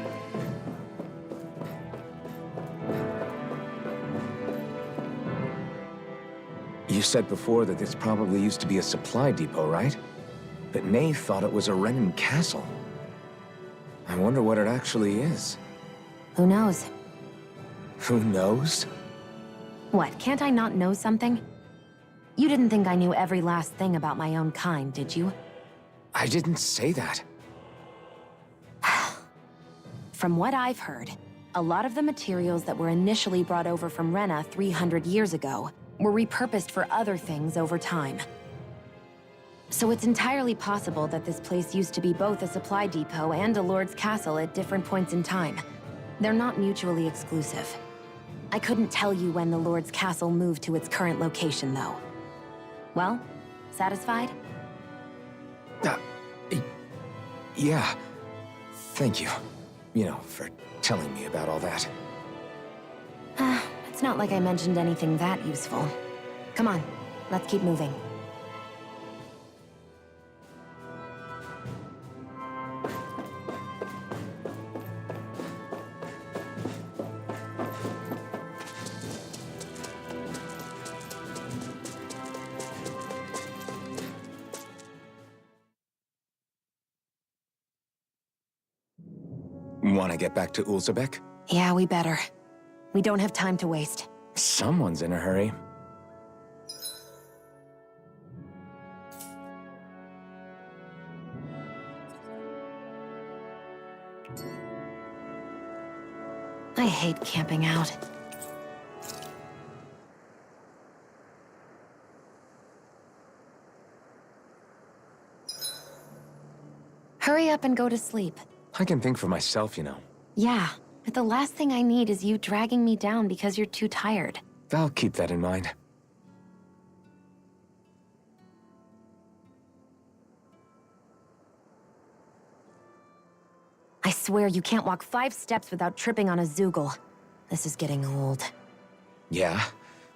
You said before that this probably used to be a supply depot, right? But May thought it was a Renan castle. I wonder what it actually is. Who knows? Who knows? What, can't I not know something? You didn't think I knew every last thing about my own kind, did you? I didn't say that. From what I've heard, a lot of the materials that were initially brought over from Rena 300 years ago were repurposed for other things over time. So it's entirely possible that this place used to be both a supply depot and a lord's castle at different points in time. They're not mutually exclusive. I couldn't tell you when the lord's castle moved to its current location, though. Well, satisfied? Yeah. Thank you. You know, for telling me about all that. It's not like I mentioned anything that useful. Come on, let's keep moving. Want to get back to Ulzebek? Yeah, we better. We don't have time to waste. Someone's in a hurry. I hate camping out. Hurry up and go to sleep. I can think for myself, you know. Yeah, but the last thing I need is you dragging me down because you're too tired. I'll keep that in mind. I swear you can't walk 5 steps without tripping on a Zoogle. This is getting old. Yeah?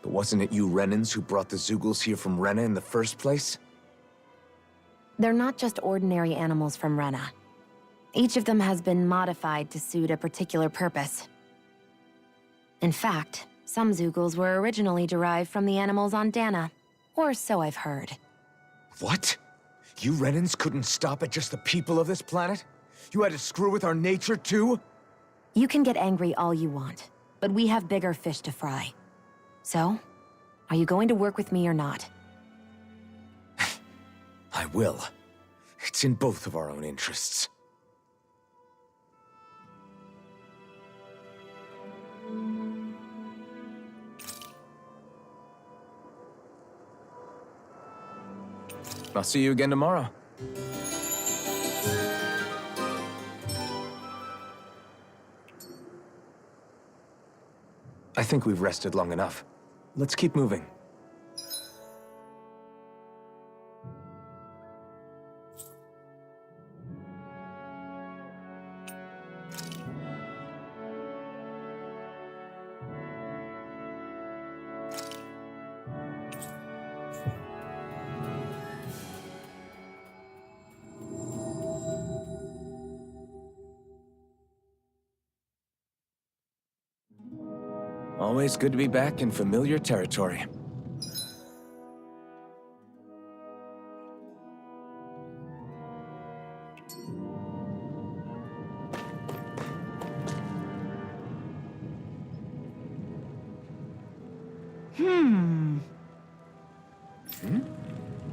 But wasn't it you Renans who brought the Zoogles here from Rena in the first place? They're not just ordinary animals from Rena. Each of them has been modified to suit a particular purpose. In fact, some Zoogles were originally derived from the animals on Dana. Or so I've heard. What? You Renans couldn't stop at just the people of this planet? You had to screw with our nature, too? You can get angry all you want, but we have bigger fish to fry. So, are you going to work with me or not? I will. It's in both of our own interests. I'll see you again tomorrow. I think we've rested long enough. Let's keep moving. Always good to be back in familiar territory.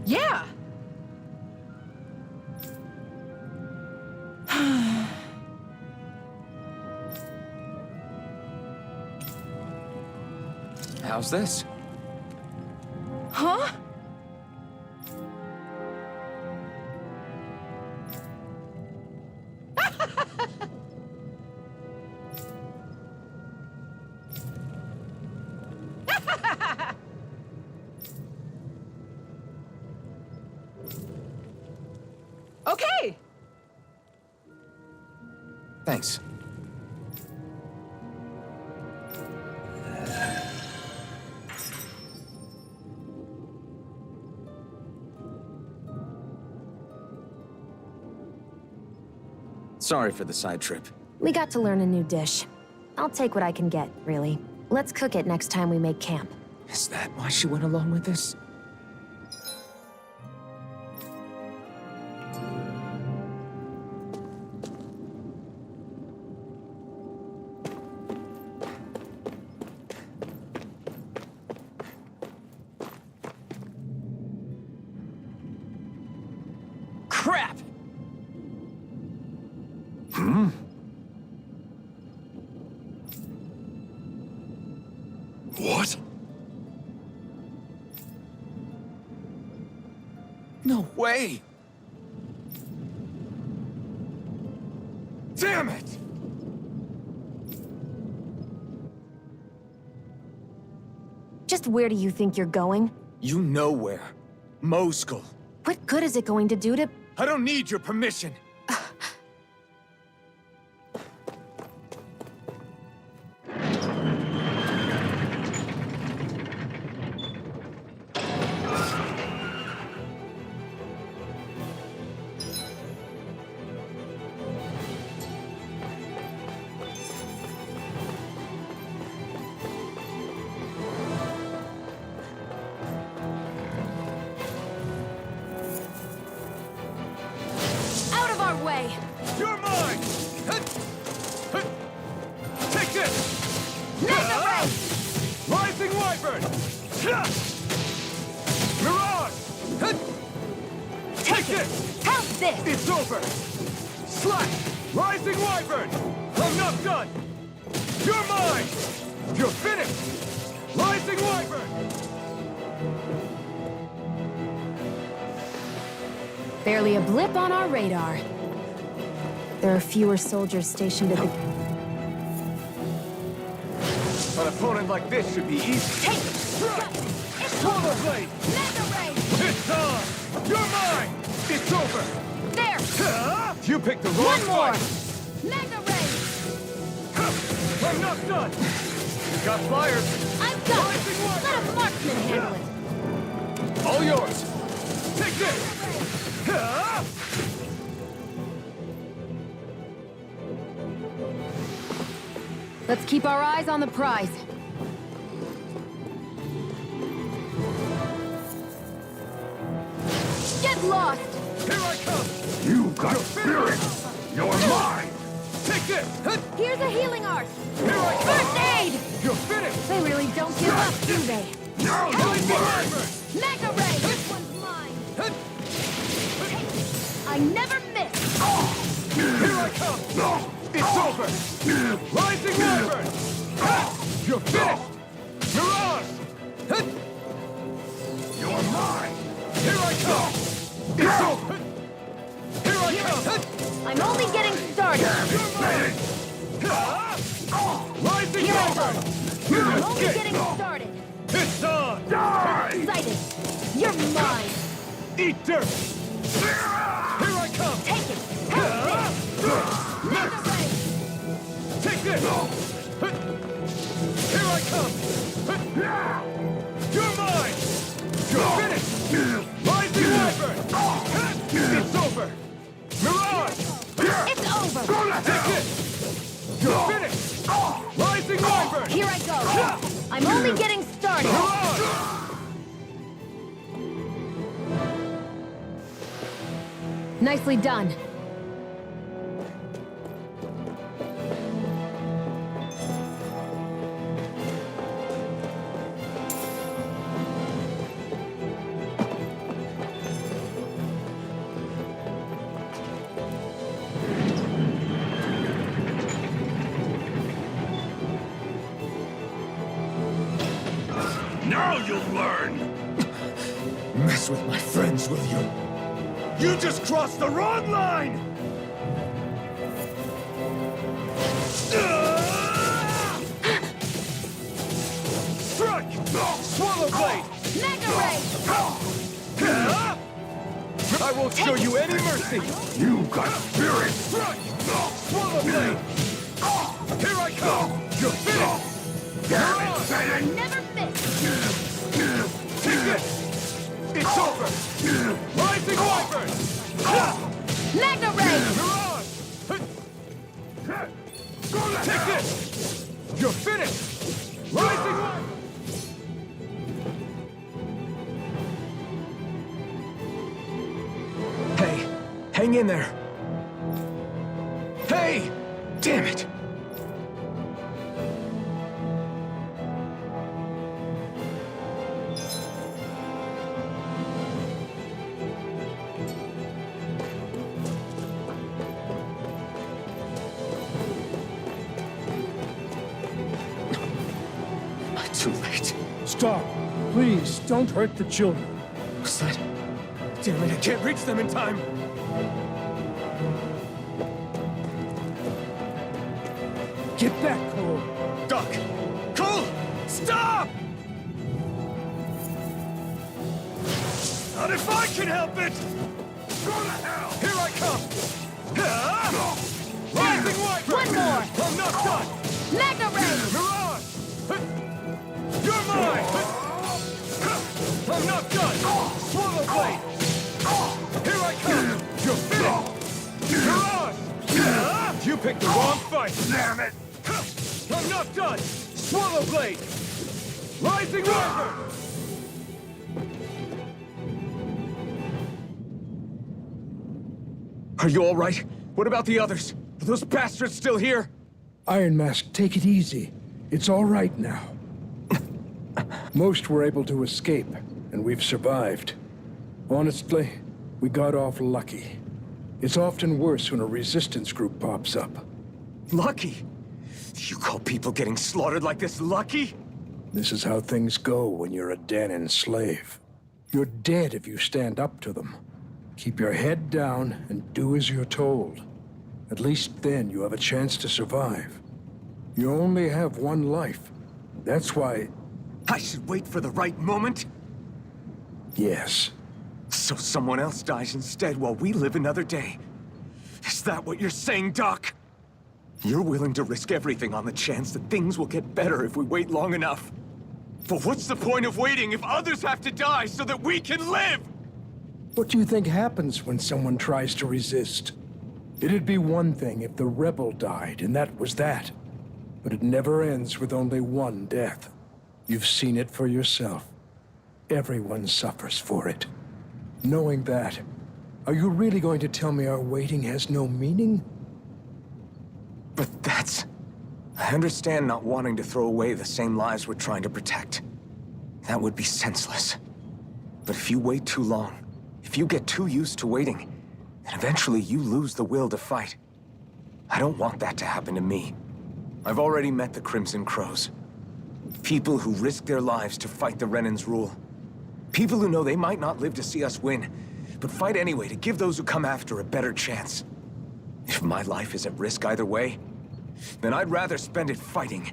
Yeah! How's this? Huh? Okay! Thanks. Sorry for the side trip. We got to learn a new dish. I'll take what I can get, really. Let's cook it next time we make camp. Is that why she went along with this? Crap! What? No way! Damn it! Just where do you think you're going? You know where. Mosul. What good is it going to do to... I don't need your permission. Out of our way! You're mine! Take this! Mega Ray! Rising Wyvern! Mirage! Take this! How's this? It's over! Slash! Rising Wyvern! I'm not done! You're mine! You're finished! Rising Wyvern! Barely a blip on our radar. There are fewer soldiers stationed at the... An opponent like this should be easy. Take it! Swallow Blade! Mega Ray! It's on! You're mine! It's over! There! You picked the wrong One more! fight! Mega Ray! I'm not done! You got fired! I've got it! Let a marksman handle it! All yours! Take this! Let's keep our eyes on the prize. Get lost! Here I come! You got spirit! You're mine! Take this! Here's a healing art! Here I come! First aid! You're finished! They really don't give up, do they? Now Rising you're mine! Wyvern! Mega Ray! This one's mine! I never miss! Here I come! It's over! Rising Wyvern! You're finished! Mirage! You're mine! Here I come! It's over! Here I come! I'm only getting started! You're mine! Rising Here I Wyvern! I'm only getting started! It's on! Die! Excited! You're mine! Eat dirt! Here I come! Take it! Have this! Mega Ray! Take this! Here I come! You're mine! You're finished! Rising Wyvern! It's over! Mirage! It's over! Take this! You're finished! Rising Wyvern! Here I go! I'm only getting started. Nicely done. Now you'll learn! Mess with my friends, will you? You just crossed the wrong line! Strike! Swallow blade! Mega Ray! I won't show you any mercy! You got spirit! Strike! Swallow blade! Here I come! You're finished! Damn it, Bennett! Never fit! Take this! It's over! Rising Wyvern! Mega Ray! Mirage! Take this! You're finished! Rising Wyvern! Hey, hang in there! Hey! Damn it! Too late. Stop. Please, don't hurt the children. What's that? Damn it, I can't reach them in time! Get back, Cole. Doc! Cole! Stop! Not if I can help it! Go to hell! Here I come! Rising Wyvern! One more! I'm not done! Mega Ray! Mirage! You're mine! I'm not done! Swallow blade! Here I come! You're finished! Mirage! You picked the wrong fight! Damn it! I'm not done! Swallow blade! Rising Wyvern! Are you all right? What about the others? Are those bastards still here? Iron Mask, take it easy. It's all right now. Most were able to escape, and we've survived. Honestly, we got off lucky. It's often worse when a resistance group pops up. Lucky? You call people getting slaughtered like this lucky? This is how things go when you're a Danon slave. You're dead if you stand up to them. Keep your head down and do as you're told. At least then you have a chance to survive. You only have one life. That's why... I should wait for the right moment? Yes. So someone else dies instead while we live another day. Is that what you're saying, Doc? You're willing to risk everything on the chance that things will get better if we wait long enough. But what's the point of waiting if others have to die so that we can live? What do you think happens when someone tries to resist? It'd be one thing if the rebel died, and that was that. But it never ends with only one death. You've seen it for yourself. Everyone suffers for it. Knowing that, are you really going to tell me our waiting has no meaning? But that's... I understand not wanting to throw away the same lives we're trying to protect. That would be senseless. But if you wait too long, if you get too used to waiting, then eventually you lose the will to fight. I don't want that to happen to me. I've already met the Crimson Crows. People who risk their lives to fight the Renan's rule. People who know they might not live to see us win, but fight anyway to give those who come after a better chance. If my life is at risk either way, then I'd rather spend it fighting.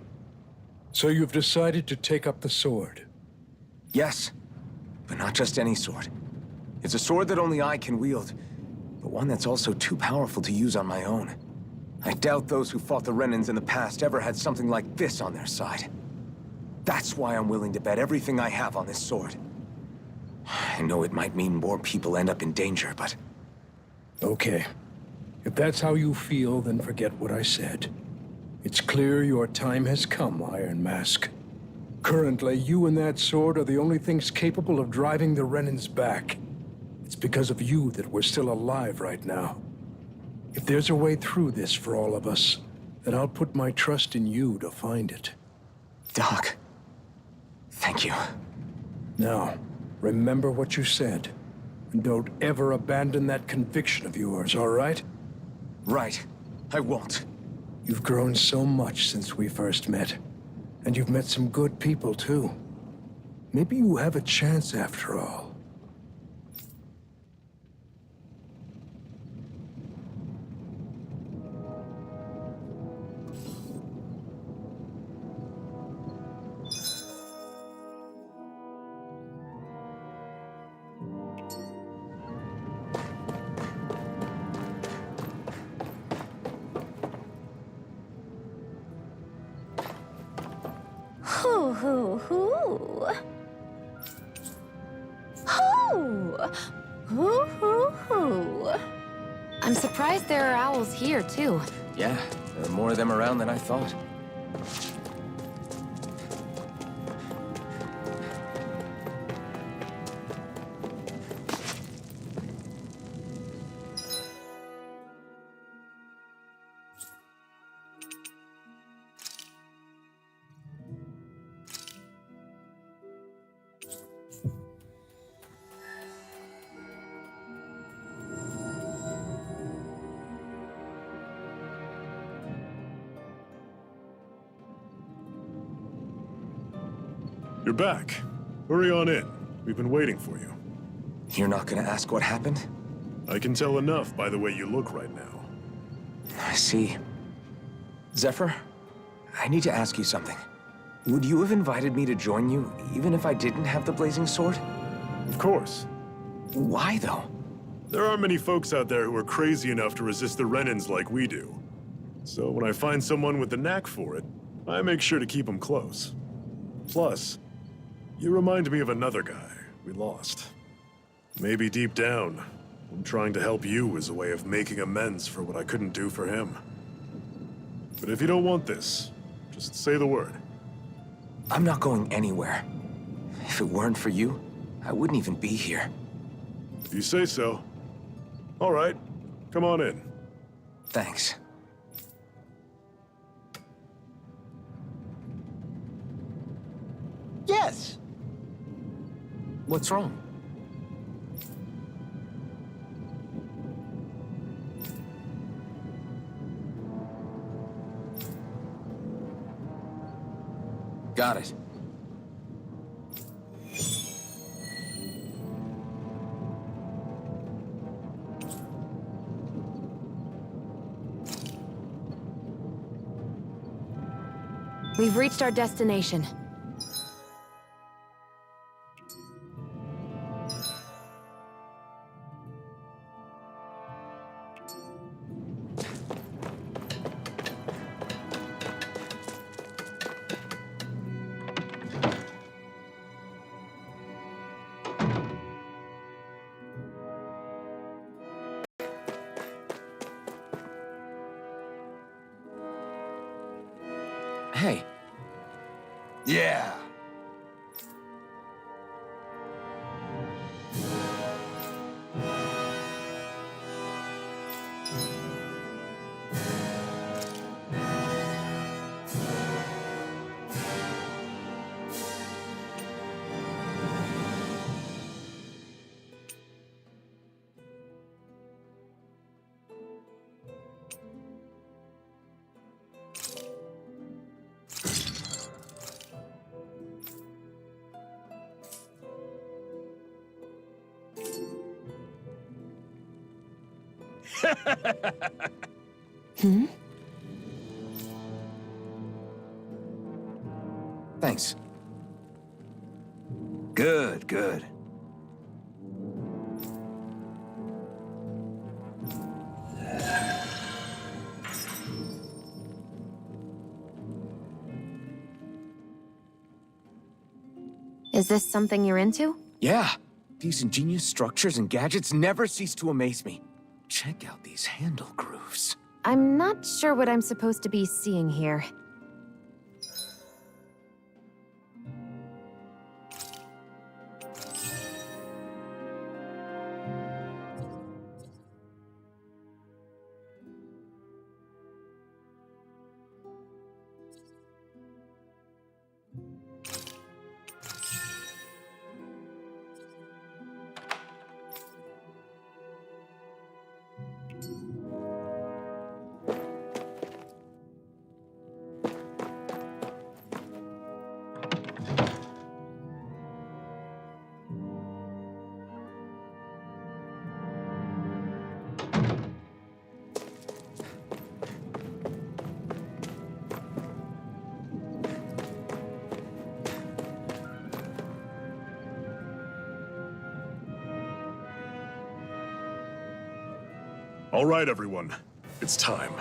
So you've decided to take up the sword? Yes, but not just any sword. It's a sword that only I can wield, but one that's also too powerful to use on my own. I doubt those who fought the Renans in the past ever had something like this on their side. That's why I'm willing to bet everything I have on this sword. I know it might mean more people end up in danger, but... Okay. If that's how you feel, then forget what I said. It's clear your time has come, Iron Mask. Currently, you and that sword are the only things capable of driving the Renans back. It's because of you that we're still alive right now. If there's a way through this for all of us, then I'll put my trust in you to find it. Doc, thank you. Now, remember what you said. And don't ever abandon that conviction of yours, all right? Right. I won't. You've grown so much since we first met. And you've met some good people, too. Maybe you have a chance after all. Hoo hoo hoo. Hoo! Hoo hoo hoo. I'm surprised there are owls here, too. Yeah, there are more of them around than I thought. You're back. Hurry on in. We've been waiting for you. You're not gonna ask what happened? I can tell enough by the way you look right now. I see. Zephyr, I need to ask you something. Would you have invited me to join you, even if I didn't have the blazing sword? Of course. Why, though? There aren't many folks out there who are crazy enough to resist the Renans like we do. So when I find someone with the knack for it, I make sure to keep them close. Plus, you remind me of another guy we lost. Maybe deep down, I'm trying to help you as a way of making amends for what I couldn't do for him. But if you don't want this, just say the word. I'm not going anywhere. If it weren't for you, I wouldn't even be here. If you say so. All right, come on in. Thanks. Yes! What's wrong? Got it. We've reached our destination. Hey. Yeah. Hmm? Thanks. Good, good. Is this something you're into? Yeah. These ingenious structures and gadgets never cease to amaze me. Check out these handle grooves. I'm not sure what I'm supposed to be seeing here. All right, everyone. It's time.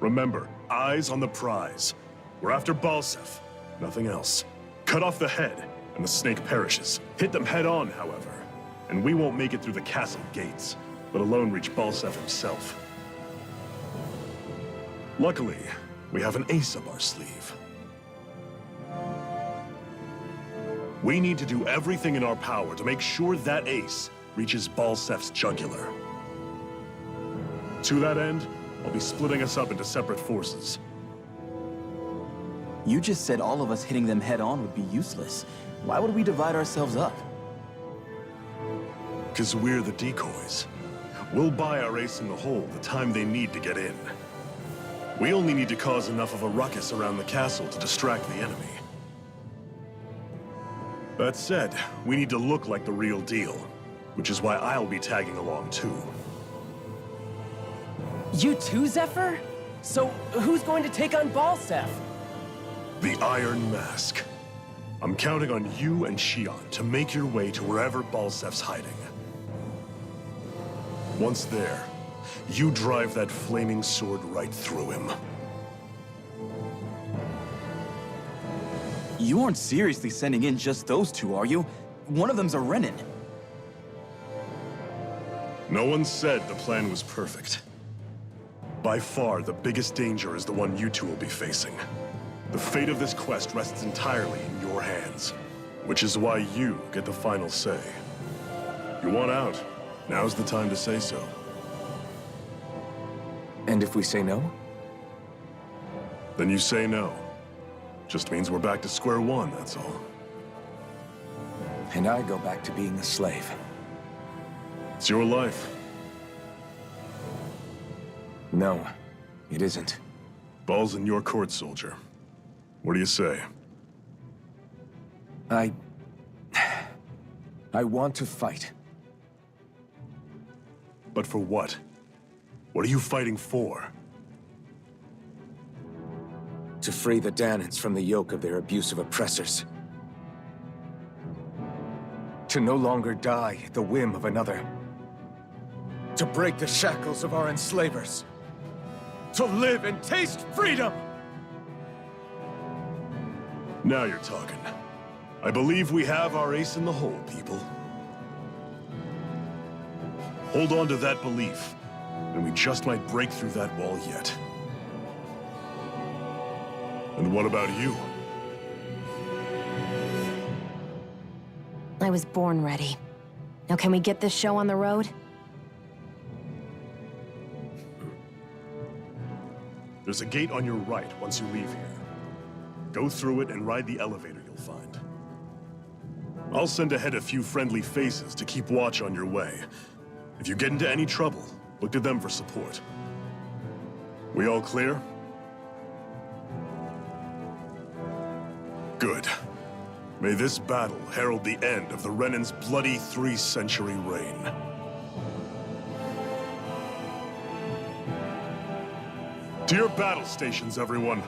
Remember, eyes on the prize. We're after Balsef, nothing else. Cut off the head, and the snake perishes. Hit them head on, however, and we won't make it through the castle gates, let alone reach Balsef himself. Luckily, we have an ace up our sleeve. We need to do everything in our power to make sure that ace reaches Balsef's jugular. To that end, I'll be splitting us up into separate forces. You just said all of us hitting them head-on would be useless. Why would we divide ourselves up? 'Cause we're the decoys. We'll buy our ace in the hole the time they need to get in. We only need to cause enough of a ruckus around the castle to distract the enemy. That said, we need to look like the real deal, which is why I'll be tagging along too. You too, Zephyr? So, who's going to take on Balsef? The Iron Mask. I'm counting on you and Shion to make your way to wherever Balsef's hiding. Once there, you drive that flaming sword right through him. You aren't seriously sending in just those two, are you? One of them's a Renin. No one said the plan was perfect. By far, the biggest danger is the one you two will be facing. The fate of this quest rests entirely in your hands, which is why you get the final say. You want out? Now's the time to say so. And if we say no? Then you say no. Just means we're back to square one, that's all. And I go back to being a slave. It's your life. No, it isn't. Ball's in your court, soldier. What do you say? I want to fight. But for what? What are you fighting for? To free the Danans from the yoke of their abusive oppressors. To no longer die at the whim of another. To break the shackles of our enslavers. To live and taste freedom! Now you're talking. I believe we have our ace in the hole, people. Hold on to that belief, and we just might break through that wall yet. And what about you? I was born ready. Now can we get this show on the road? There's a gate on your right once you leave here. Go through it and ride the elevator you'll find. I'll send ahead a few friendly faces to keep watch on your way. If you get into any trouble, look to them for support. We all clear? Good. May this battle herald the end of the Renin's bloody 3-century reign. To your battle stations, everyone.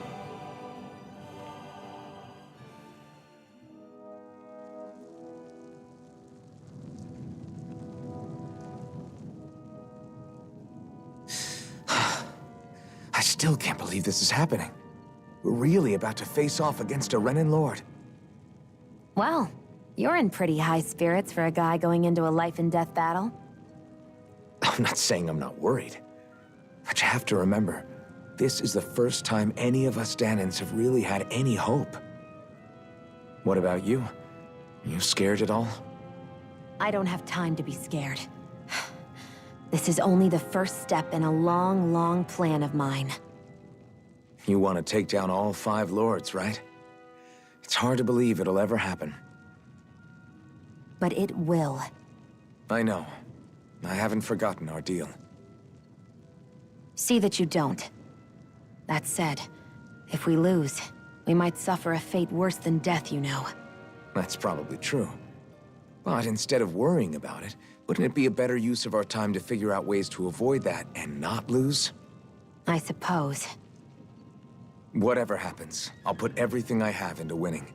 I still can't believe this is happening. We're really about to face off against a Renin Lord. Well, you're in pretty high spirits for a guy going into a life-and-death battle. I'm not saying I'm not worried. But you have to remember, this is the first time any of us Danans have really had any hope. What about you? You scared at all? I don't have time to be scared. This is only the first step in a long, long plan of mine. You want to take down all 5 lords, right? It's hard to believe it'll ever happen. But it will. I know. I haven't forgotten our deal. See that you don't. That said, if we lose, we might suffer a fate worse than death, you know. That's probably true. But instead of worrying about it, wouldn't it be a better use of our time to figure out ways to avoid that and not lose? I suppose. Whatever happens, I'll put everything I have into winning.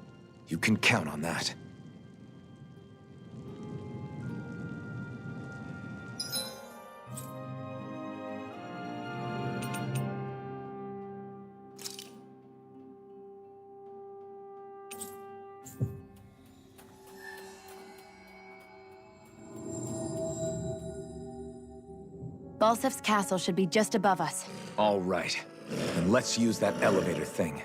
You can count on that. Balsef's castle should be just above us. All right. Then let's use that elevator thing.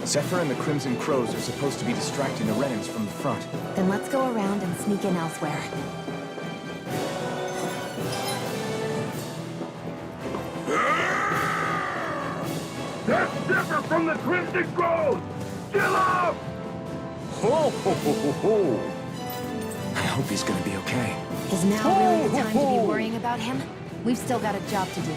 Zephyr and the Crimson Crows are supposed to be distracting the Renans from the front. Then let's go around and sneak in elsewhere. That's Zephyr from the Crimson Crows! Kill him! Ho, ho, ho, ho, ho! I hope he's gonna be okay. Is now really the time to be worrying about him? We've still got a job to do.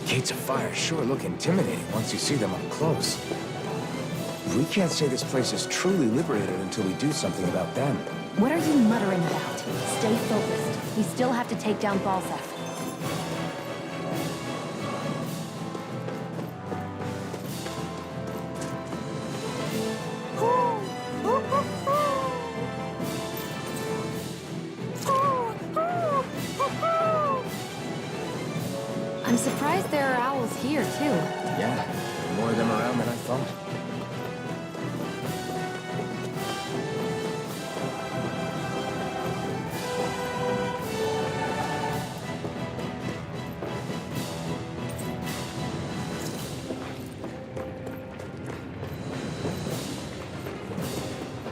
Gates of fire sure look intimidating once you see them up close. We can't say this place is truly liberated until we do something about them. What are you muttering about? Stay focused. We still have to take down Balsef. I'm surprised there are owls here, too. Yeah, more of them around than I thought.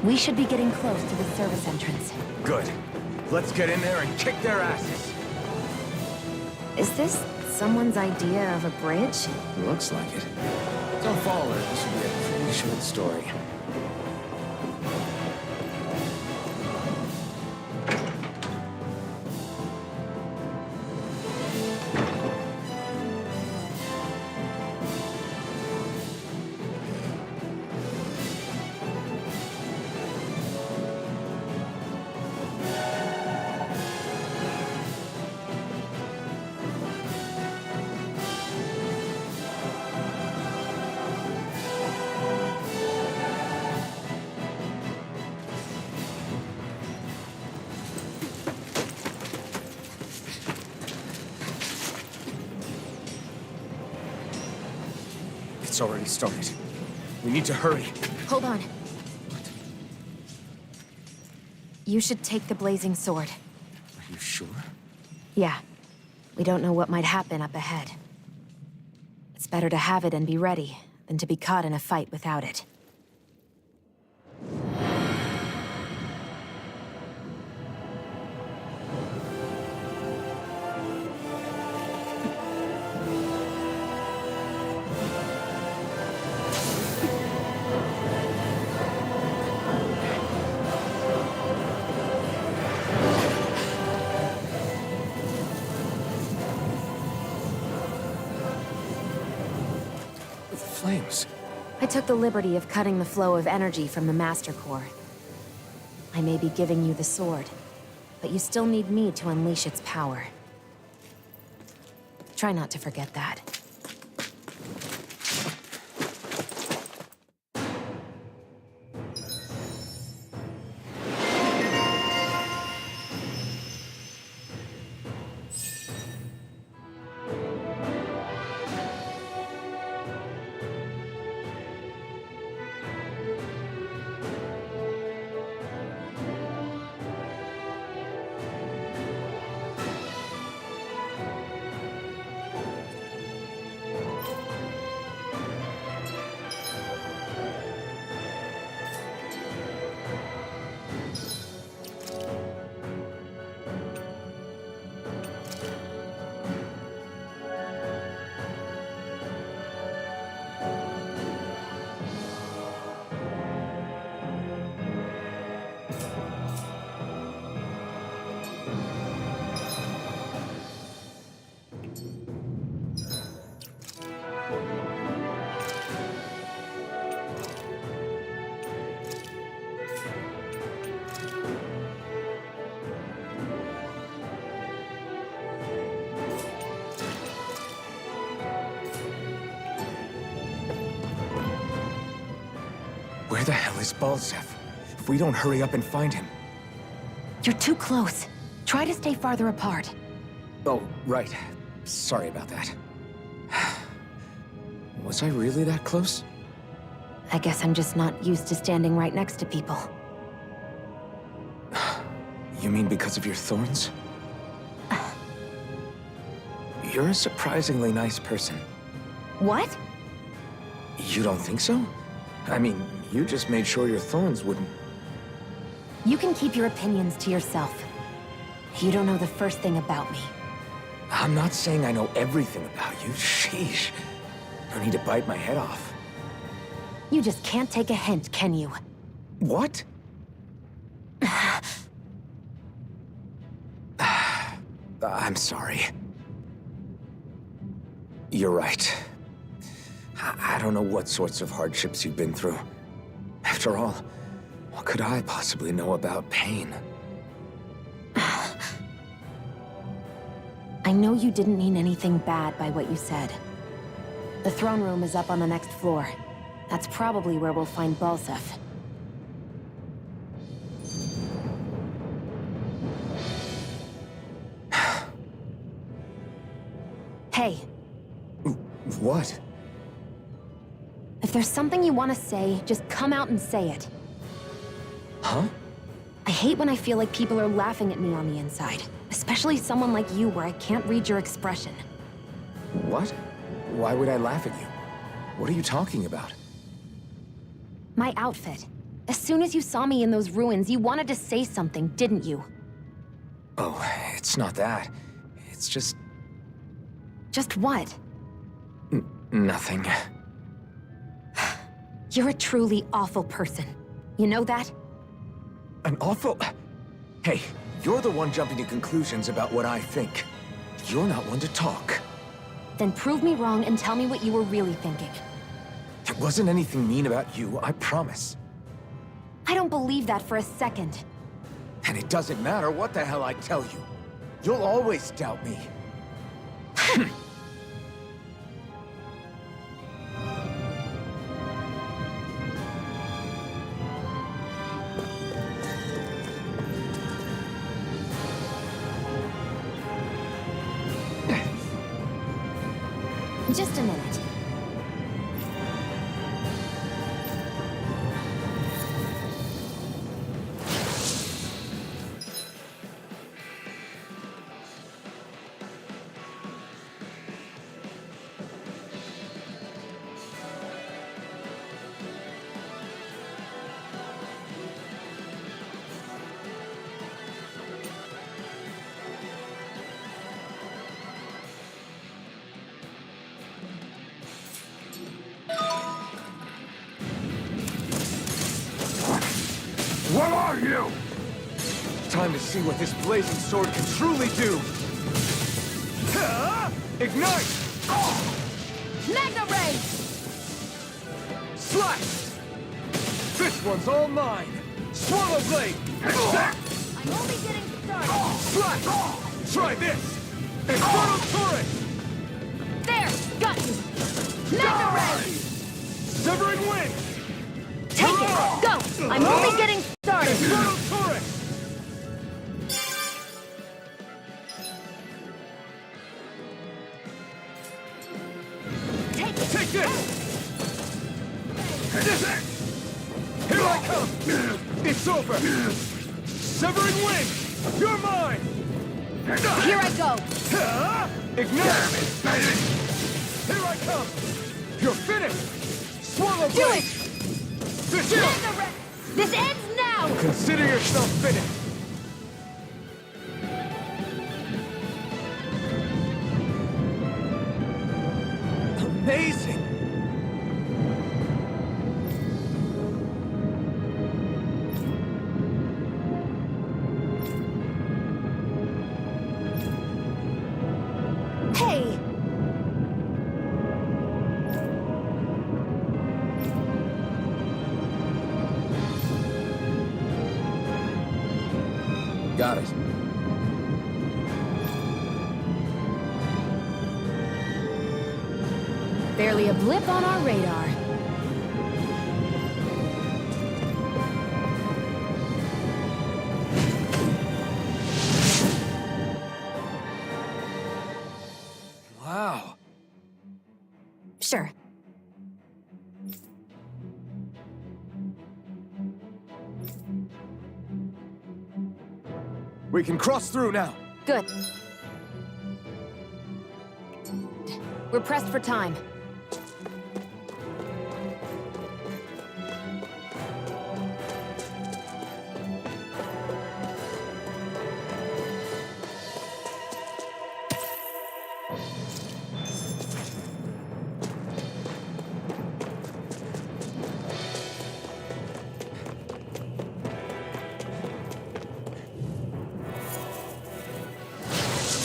We should be getting close to the service entrance. Good. Let's get in there and kick their asses. Is this someone's idea of a bridge? Looks like it. Don't follow her. This will be a pretty short story. It's already started. We need to hurry. Hold on. You should take the blazing sword. Are you sure? Yeah. We don't know what might happen up ahead. It's better to have it and be ready than to be caught in a fight without it. Flames. I took the liberty of cutting the flow of energy from the Master Core. I may be giving you the sword, but you still need me to unleash its power. Try not to forget that. Where the hell is Balzev? If we don't hurry up and find him... You're too close. Try to stay farther apart. Oh, right. Sorry about that. Was I really that close? I guess I'm just not used to standing right next to people. You mean because of your thorns? You're a surprisingly nice person. What? You don't think so? I mean, you just made sure your thorns wouldn't... You can keep your opinions to yourself. You don't know the first thing about me. I'm not saying I know everything about you. Sheesh. No need to bite my head off. You just can't take a hint, can you? What? I'm sorry. You're right. I don't know what sorts of hardships you've been through. After all, what could I possibly know about pain? I know you didn't mean anything bad by what you said. The throne room is up on the next floor. That's probably where we'll find Balzev. Hey. What? If there's something you want to say, just come out and say it. Huh? I hate when I feel like people are laughing at me on the inside. Especially someone like you where I can't read your expression. What? Why would I laugh at you? What are you talking about? My outfit. As soon as you saw me in those ruins, you wanted to say something, didn't you? Oh, it's not that. It's just... Just what? Nothing. You're a truly awful person. You know that? An awful... Hey, you're the one jumping to conclusions about what I think. You're not one to talk. Then prove me wrong and tell me what you were really thinking. There wasn't anything mean about you, I promise. I don't believe that for a second. And it doesn't matter what the hell I tell you. You'll always doubt me. Just a minute. What are you? Time to see what this blazing sword can truly do. Ignite! Magna Ray! Slice! This one's all mine! Swallow Blade! I'm only getting started. Slash! Try this! Infernal turret! There! Got you! Magna Ray! Severing wind! Take it! Go! I'm only getting started! Infernal turret! Take it! Take this! Here I come! It's over! Severing wind! You're mine! Here I go! Ignite! Here I come! You're finished! Swallow Do blade! it! This is... Magna Ray! This ends now! Consider yourself finished! Amazing! Hey! Got it. Barely a blip on our radar. Wow. Sure. We can cross through now. Good. We're pressed for time.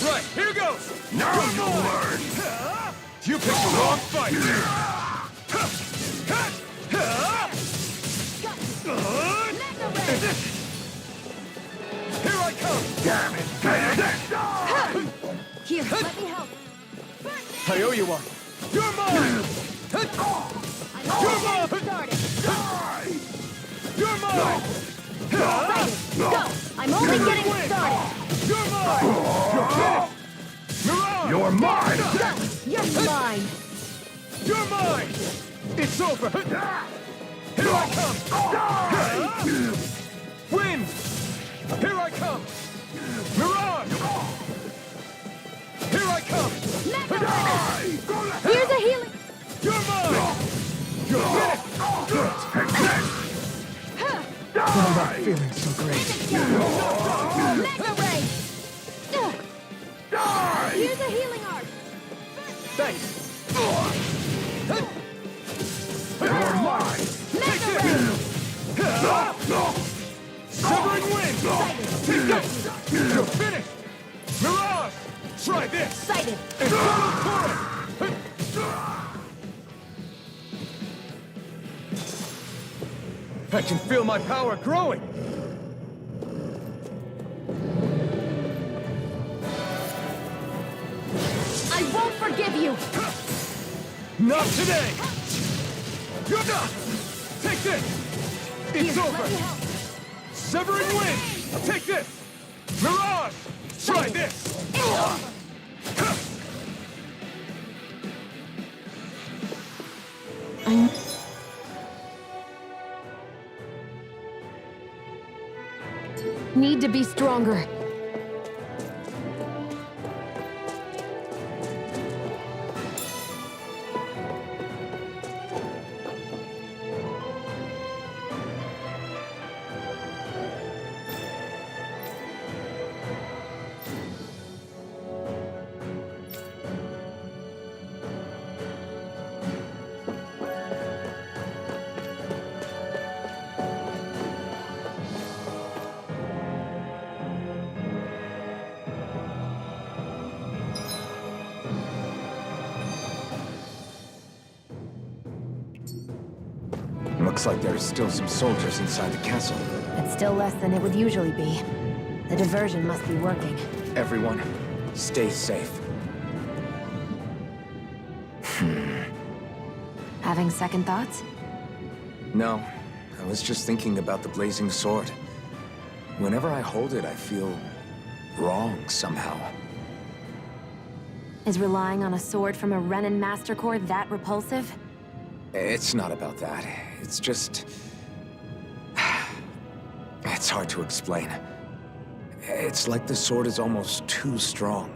Right, here goes! Now you learn! You picked the wrong fight! Here I come! Damn it! Here, let me help. I owe you one! You're mine! You're mine! You're mine! Go! I'm only getting started! You're mine! You're finished! Mirage! You're mine! Go! You're mine! You're mine! It's over! Here I come! Wind! Here I come! Mirage! Here I come! Here's a healing! You're mine! You're finished! I'm not feeling so great. Magna Ray! Here's a healing art! Thanks! You're mine! Magna Ray! Severing wind! Take this! You're finished! Mirage! Try this! Sighted! Infernal turret! I can feel my power growing! I won't forgive you! Not today! You're not! Take this! It's Here, over! let me help. Severing wind! Take this! Mirage! Try this! Need to be stronger. Looks like there are still some soldiers inside the castle. It's still less than it would usually be. The diversion must be working. Everyone, stay safe. Having second thoughts? No, I was just thinking about the blazing sword. Whenever I hold it, I feel wrong somehow. Is relying on a sword from a Renin Master Core that repulsive? It's not about that. It's just... It's hard to explain. It's like the sword is almost too strong.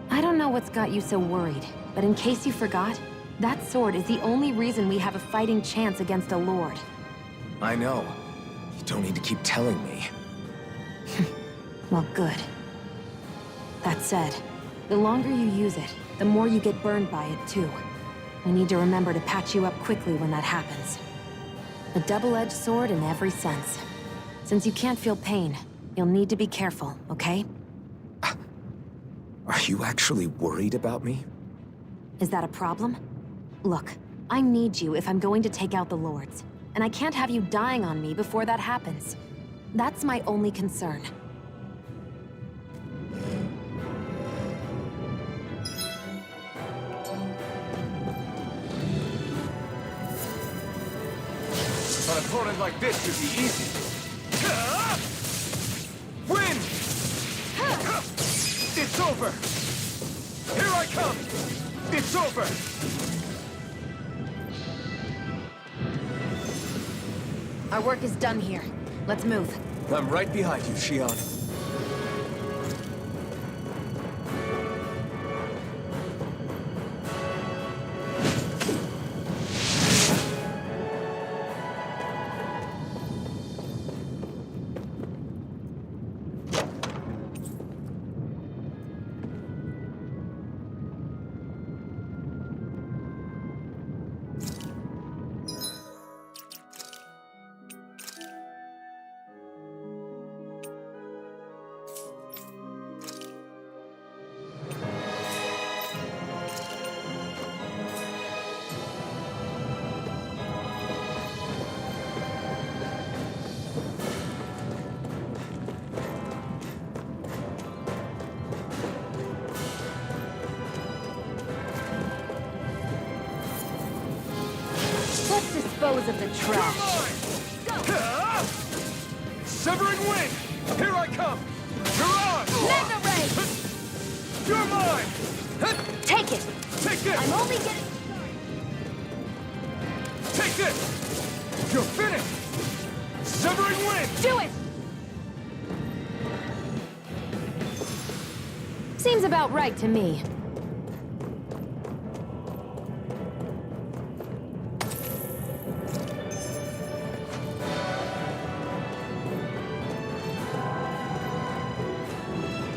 I don't know what's got you so worried, but in case you forgot, that sword is the only reason we have a fighting chance against a Lord. I know. You don't need to keep telling me. Well, good. That said, the longer you use it, the more you get burned by it, too. We need to remember to patch you up quickly when that happens. A double-edged sword in every sense. Since you can't feel pain, you'll need to be careful, okay? Are you actually worried about me? Is that a problem? Look, I need you if I'm going to take out the Lords. And I can't have you dying on me before that happens. That's my only concern. An opponent like this should be easy. Win! It's over! Here I come! It's over! Our work is done here. Let's move. I'm right behind you, Shion. Let's dispose of the trash. Severing wind! Here I come! Mirage! Mega Ray! You're mine! Take it! Take this! I'm only getting... Take this! You're finished! Severing wind! Do it! Seems about right to me.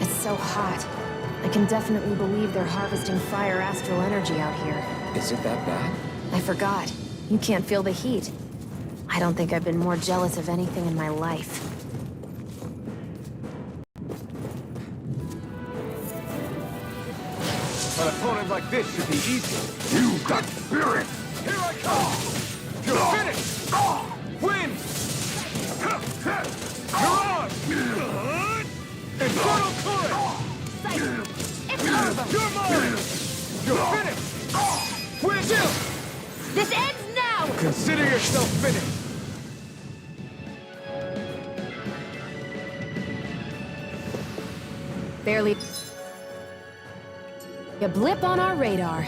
It's so hot. I can definitely believe they're harvesting fire astral energy out here. Is it that bad? I forgot. You can't feel the heat. I don't think I've been more jealous of anything in my life. An opponent like this should be easy. You got spirit! Here I come! You're finished! Win! Mirage! Infernal current! It's over! You're mine! You're finished! Win! This ends now! Consider yourself finished! Barely... a blip on our radar.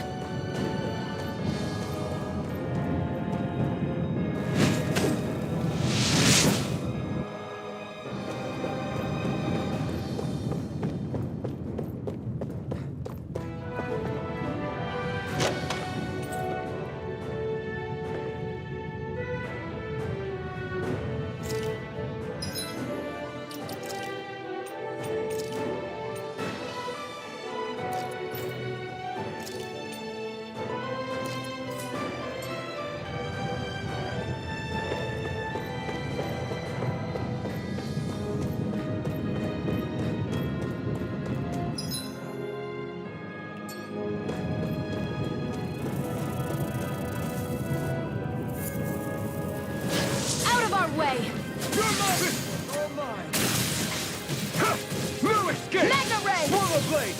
blade!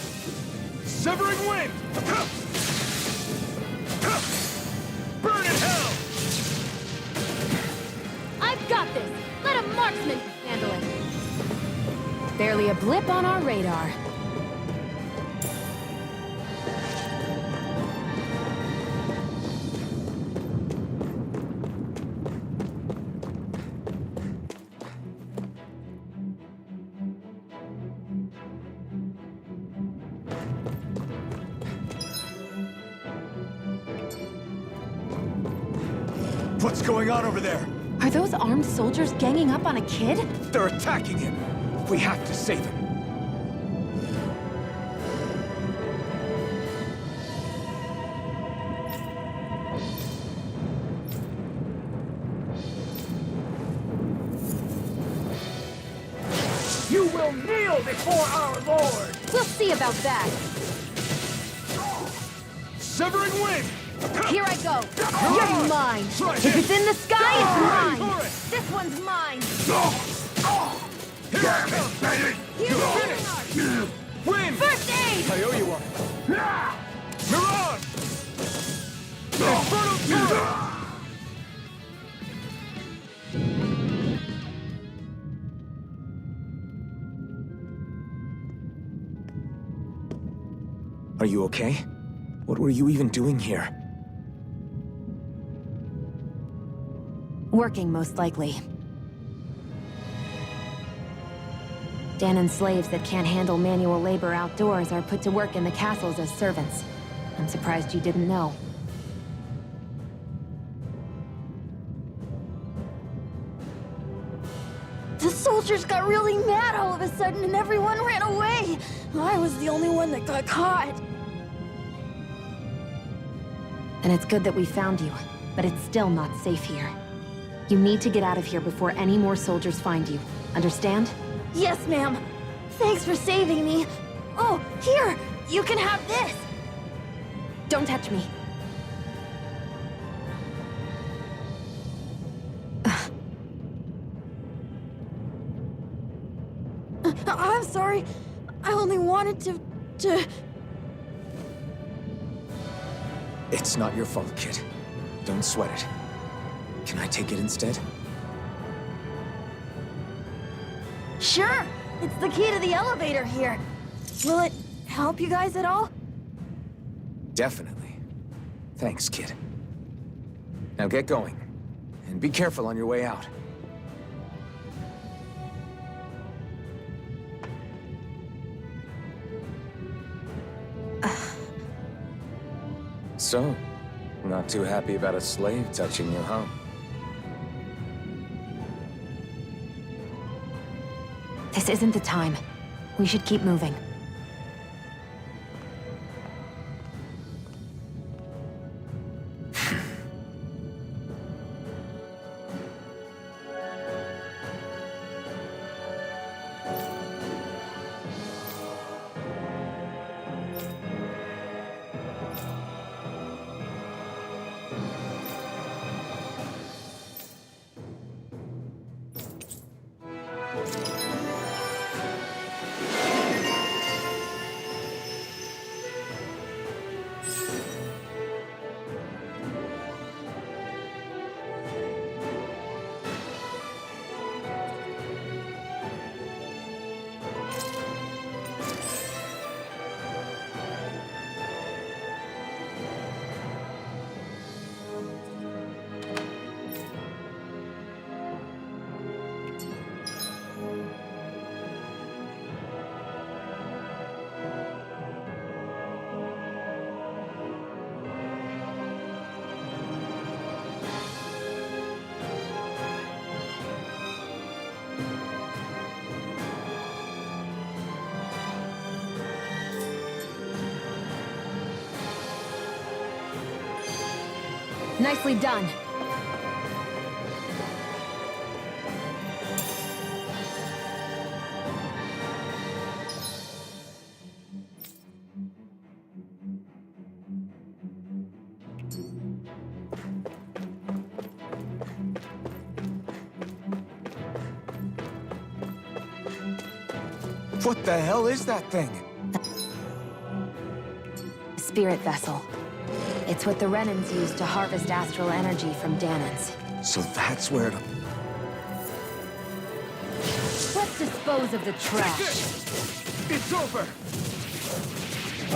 Severing wind! Burn in hell! I've got this! Let a marksman handle it! Barely a blip on our radar. What's going on over there? Are those armed soldiers ganging up on a kid? They're attacking him. We have to save him. You will kneel before our Lord! We'll see about that. Severing wind! Here I go. You're mine. If it's in the sky, it's mine. This one's mine. Here I come! Here's Wind! first aid. I owe you one. Miran! Infernal Torrent! Are you okay? What were you even doing here? Working, most likely. Danon slaves that can't handle manual labor outdoors are put to work in the castles as servants. I'm surprised you didn't know. The soldiers got really mad all of a sudden and everyone ran away. I was the only one that got caught. And it's good that we found you, but it's still not safe here. You need to get out of here before any more soldiers find you. Understand? Yes, ma'am. Thanks for saving me. Oh, here! You can have this! Don't touch me. I'm sorry. I only wanted to... It's not your fault, kid. Don't sweat it. Can I take it instead? Sure! It's the key to the elevator here. Will it help you guys at all? Definitely. Thanks, kid. Now get going. And be careful on your way out. So, not too happy about a slave touching you, huh? This isn't the time. We should keep moving. Nicely done. What the hell is that thing? spirit vessel. It's what the Renans use to harvest astral energy from Danans. So that's where it... Let's dispose of the trash. It's over!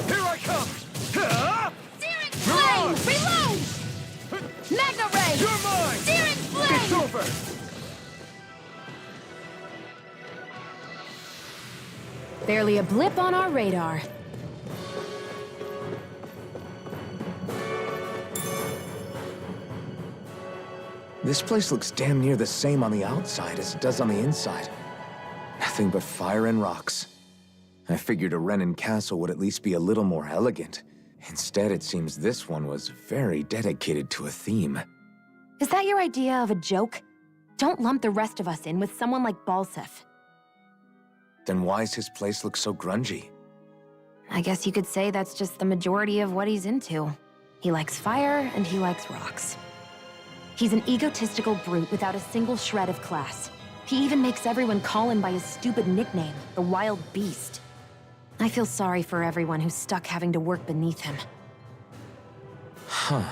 Here I come! Searing flame! Reload! Magna ray! You're mine! Searing flame! It's over! Barely a blip on our radar. This place looks damn near the same on the outside as it does on the inside. Nothing but fire and rocks. I figured a Renan castle would at least be a little more elegant. Instead, it seems this one was very dedicated to a theme. Is that your idea of a joke? Don't lump the rest of us in with someone like Balsef. Then why's his place look so grungy? I guess you could say that's just the majority of what he's into. He likes fire and he likes rocks. He's an egotistical brute without a single shred of class. He even makes everyone call him by his stupid nickname, the Wild Beast. I feel sorry for everyone who's stuck having to work beneath him. Huh.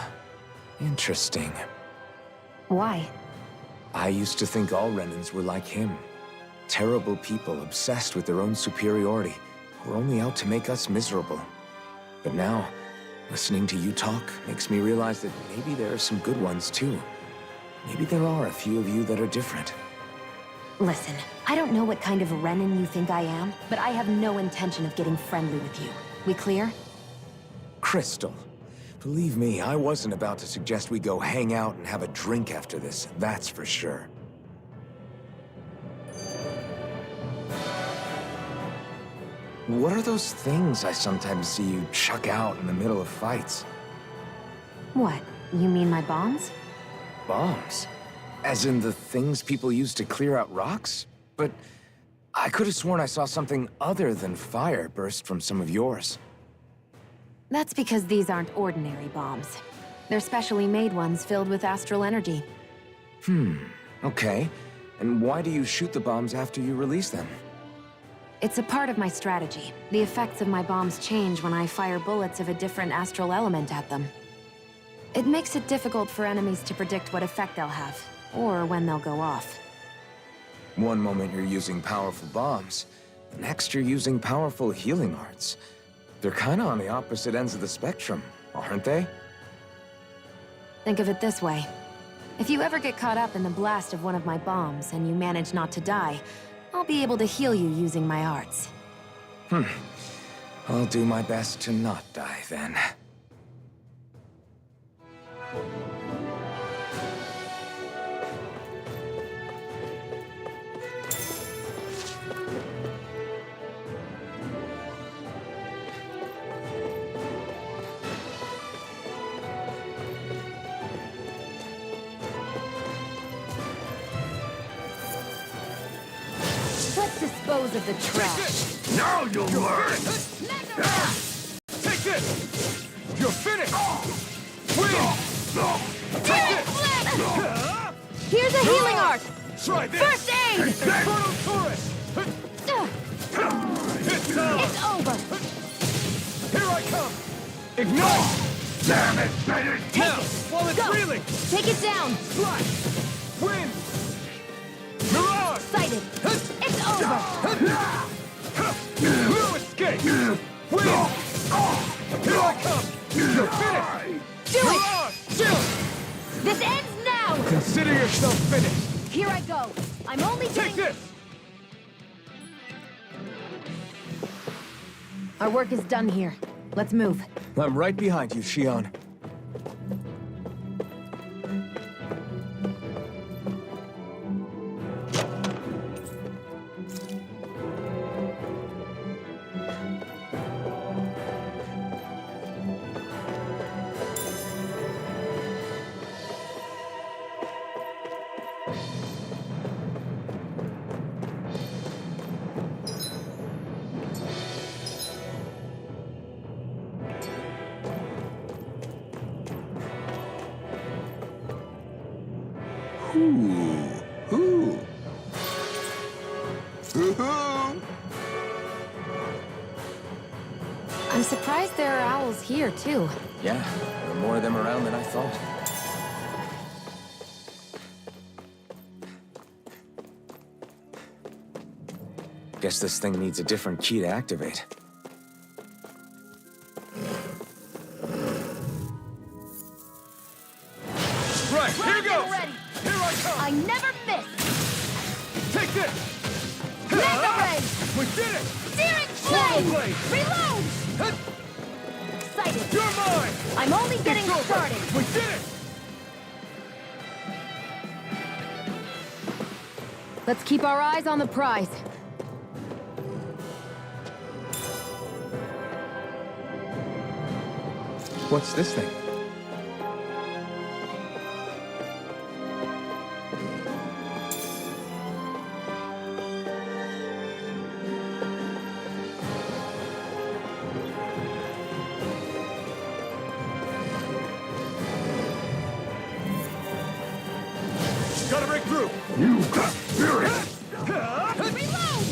Interesting. Why? I used to think all Renans were like him. Terrible people obsessed with their own superiority, who are only out to make us miserable. But now, listening to you talk makes me realize that maybe there are some good ones too. Maybe there are a few of you that are different. Listen, I don't know what kind of Renan you think I am, but I have no intention of getting friendly with you. We clear? Crystal, believe me, I wasn't about to suggest we go hang out and have a drink after this, that's for sure. What are those things I sometimes see you chuck out in the middle of fights? What? You mean my bombs? Bombs? As in the things people use to clear out rocks? But I could have sworn I saw something other than fire burst from some of yours. That's because these aren't ordinary bombs. They're specially made ones filled with astral energy. Okay. And why do you shoot the bombs after you release them? It's a part of my strategy. The effects of my bombs change when I fire bullets of a different astral element at them. It makes it difficult for enemies to predict what effect they'll have, or when they'll go off. One moment you're using powerful bombs, the next you're using powerful healing arts. They're kinda on the opposite ends of the spectrum, aren't they? Think of it this way. If you ever get caught up in the blast of one of my bombs and you manage not to die, I'll be able to heal you using my arts. I'll do my best to not die then. Let's dispose of the trash. Now you'll learn! Take this! You're finished! Win! Take this! Here's a healing art. Try this! First aid. Inferno Taurus! It's It's over. Here I come! Ignite! Damn it, Bennett! Now, while it's Go. reeling! Take it down. Flash! Win! Mirage! Sighted. It's over. No escape! Win! Here I come! You're finished! Do it. Mirage! This ends now. Consider yourself finished! Here I go. I'm only Take getting... this! Our work is done here. Let's move. I'm right behind you, Shion. I'm surprised there are owls here, too. Yeah, there are more of them around than I thought. Guess this thing needs a different key to activate. Right, here goes! Ready. Here I come! I never miss. Take this! Mega Ray! We did it! Steering Swallow flame! blade! Reload! Hut! Excited. You're mine! I'm only getting It's over. started. We did it! Let's keep our eyes on the prize. What's this thing? Gotta break through! You got spirit! Reload!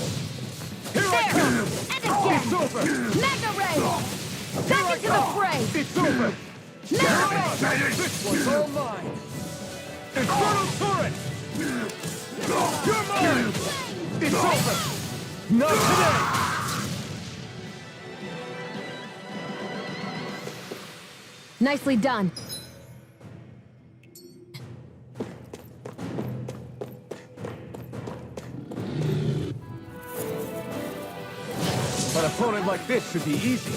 Here I There! come! And again! It's over! Mega Ray! Back into the fray! It's over! Mega Ray! This one's all mine! Infernal turret! You're mine! It's over! Not today! Nicely done. An opponent like this should be easy.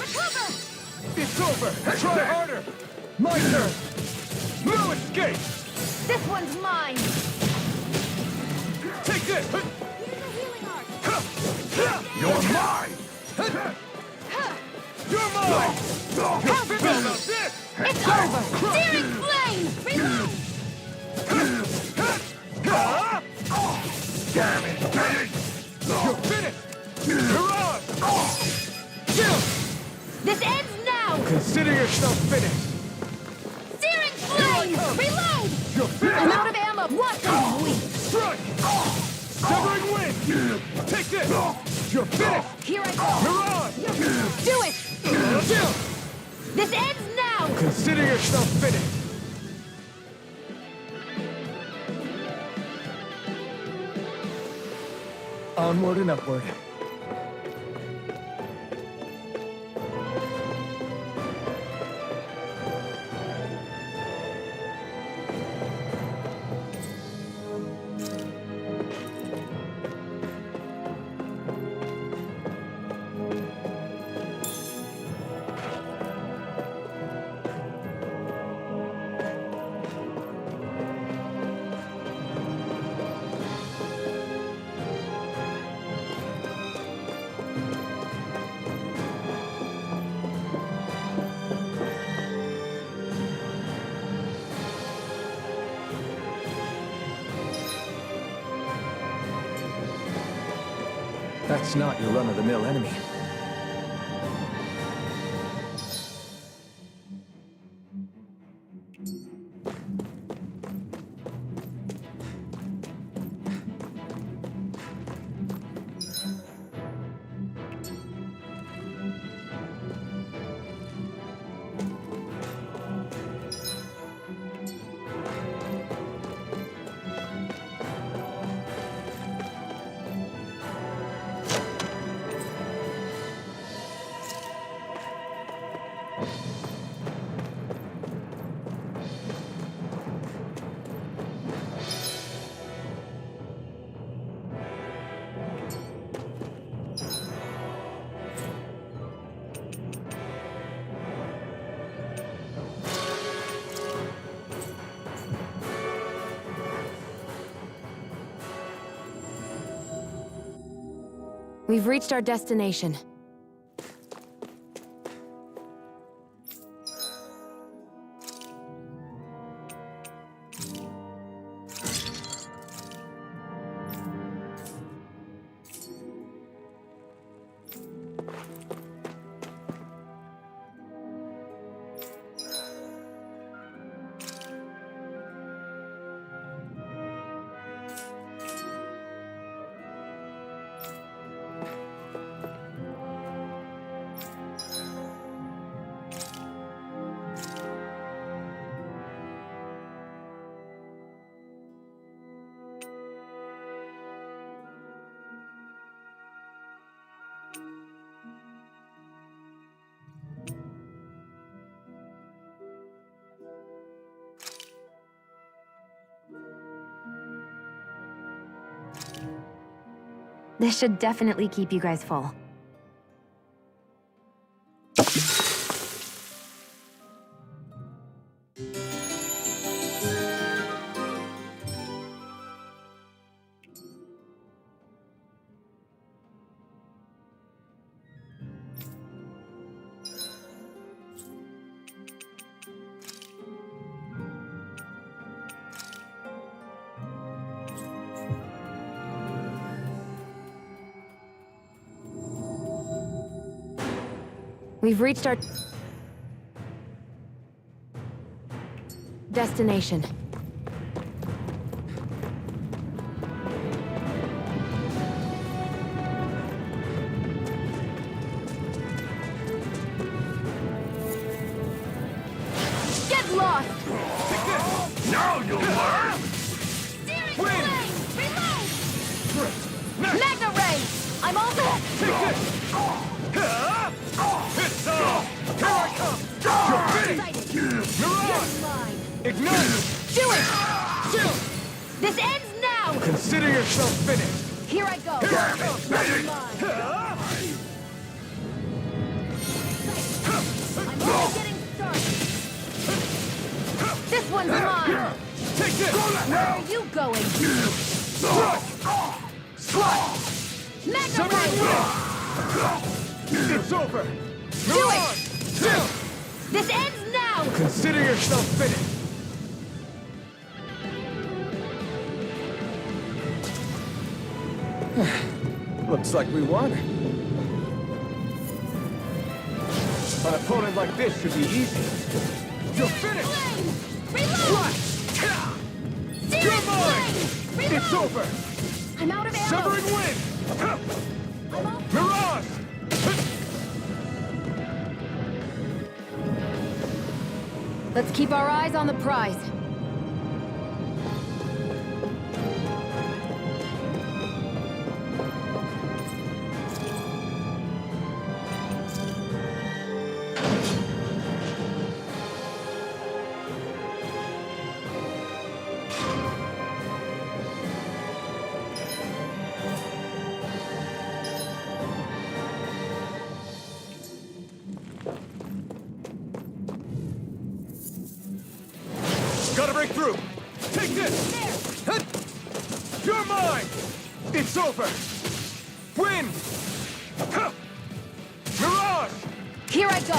Recover! It's over! Try harder! My turn! No escape! This one's mine! Take this! Here's a healing art! You're mine! You're mine! Counter Feel about this! this! It's over! Steering flame! Reload! Damn it! You're finished! You're on! Kill! This ends now! Consider yourself finished! Steering flame! Reload! You're finished! I'm out of ammo! What a weak! Strike! Severing wind! Take this! You're finished! Here I go! You're on! Do it! Kill! This ends now! Consider yourself finished! Onward and upward. That's not your run-of-the-mill enemy. We've reached our destination. This should definitely keep you guys full. We've reached our destination. Get lost! Now you'll learn! Magna Ray! I'm all set! It's on! Here I come! You're finished! Mirage! Ignite! Do it! Shoot! This ends now! Consider yourself finished! Here I go! Here I come! I'm only getting started! This one's mine! Take this! Where are you going? Slide! Magna Ray! It's over! Do it! Still! This ends now! Consider yourself finished! Looks like we won. An opponent like this should be easy. You're finished! Reload! You're mine! It's over! I'm out of ammo! Severing wind! Mirage! Let's keep our eyes on the prize. Gotta break through! Take this! There! You're mine! It's over! Win! Mirage! Here I go!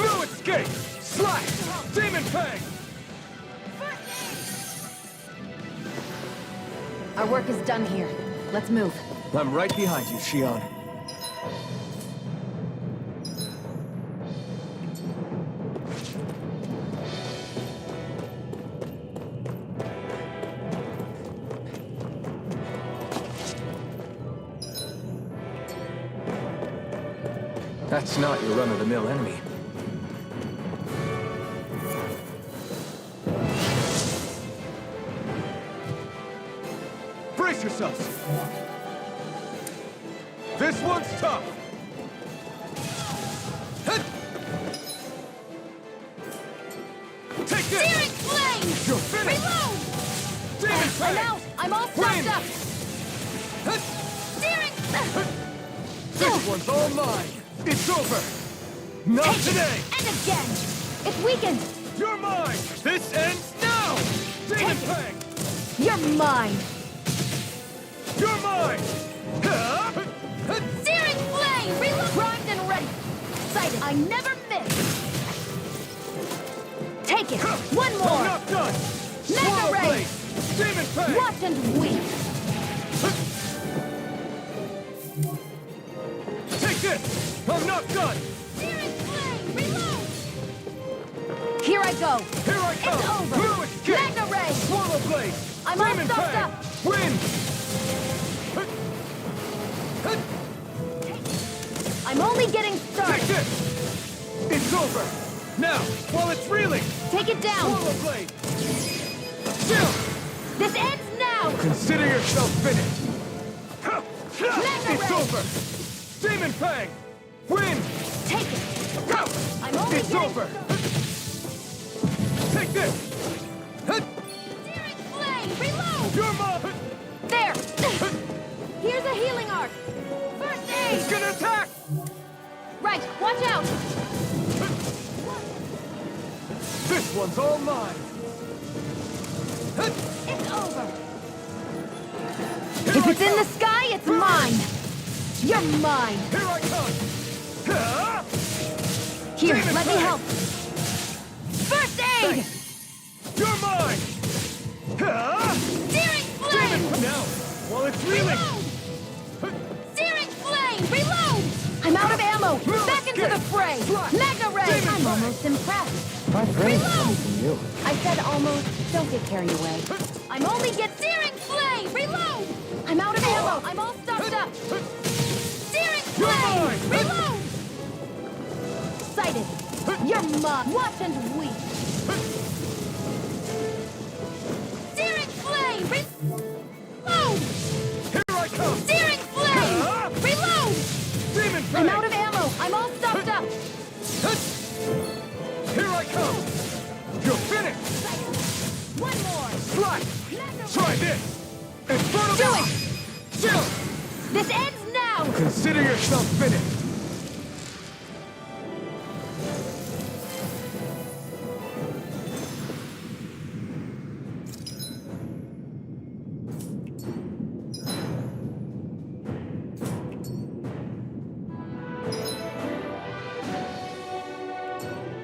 No escape! Slash! Demon Fang! Our work is done here. Let's move. I'm right behind you, Shion. That's not your run-of-the-mill enemy. Brace yourselves! This one's tough! Take this! Searing flame! You're finished! Reload! Demon I'm Fang! out! I'm all Win! stopped up! Searing... This one's all mine! It's over! Not Take it. today! And again! It's weakened! You're mine! This ends now! Demon Fang! You're mine! You're mine! Searing flame! Reload! Primed and ready! Sighted! I never miss! Take it! One I'm more! not done! Mega Swallow Ray! blade! Demon Fang! Watch and weep! Take this! I'm not done! Searing flame! Reload! Here I go! Here I come! It's over! No escape! Mega Ray! Swallow blade! I'm all Demon stopped Fang! up! Win! I'm only getting Take started! this! It's over! Now, while it's reeling! Take it down! Swallow blade! Still! This ends now! Consider yourself finished! Mega It's Ray! over! Demon Fang! Win! Take it! I'm only It's getting over! started! Take this! Searing flame! Reload! You're mine! There! start! First aid! It's gonna attack! Right, watch out! This one's all mine! It's over! If it's in the sky, it's mine! You're mine! Here I come! Here, Demon let me Blade! help! First aid! You're mine! Searing flame! Now, while it's reeling! Reload! Searing flame! Reload! I'm out of ammo! Back into the fray! Mega ray! Demon I'm Blade! almost impressed. My friend, Reload! coming from you. I said almost. Don't get carried away. I'm only get searing flame! Reload! I'm out of ammo! I'm all stocked up! Searing You're flame! mine! Reload! Sighted! You're mine! Watch and weep! Searing flame! Reload! Here I come! Searing flame! Reload! Demon I'm Blade! out of ammo! I'm all stocked up! Here I come! You're finished! One more! Slide! Try this! Inferno! Do it! Chill! This ends now! Consider yourself finished!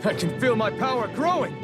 I can feel my power growing!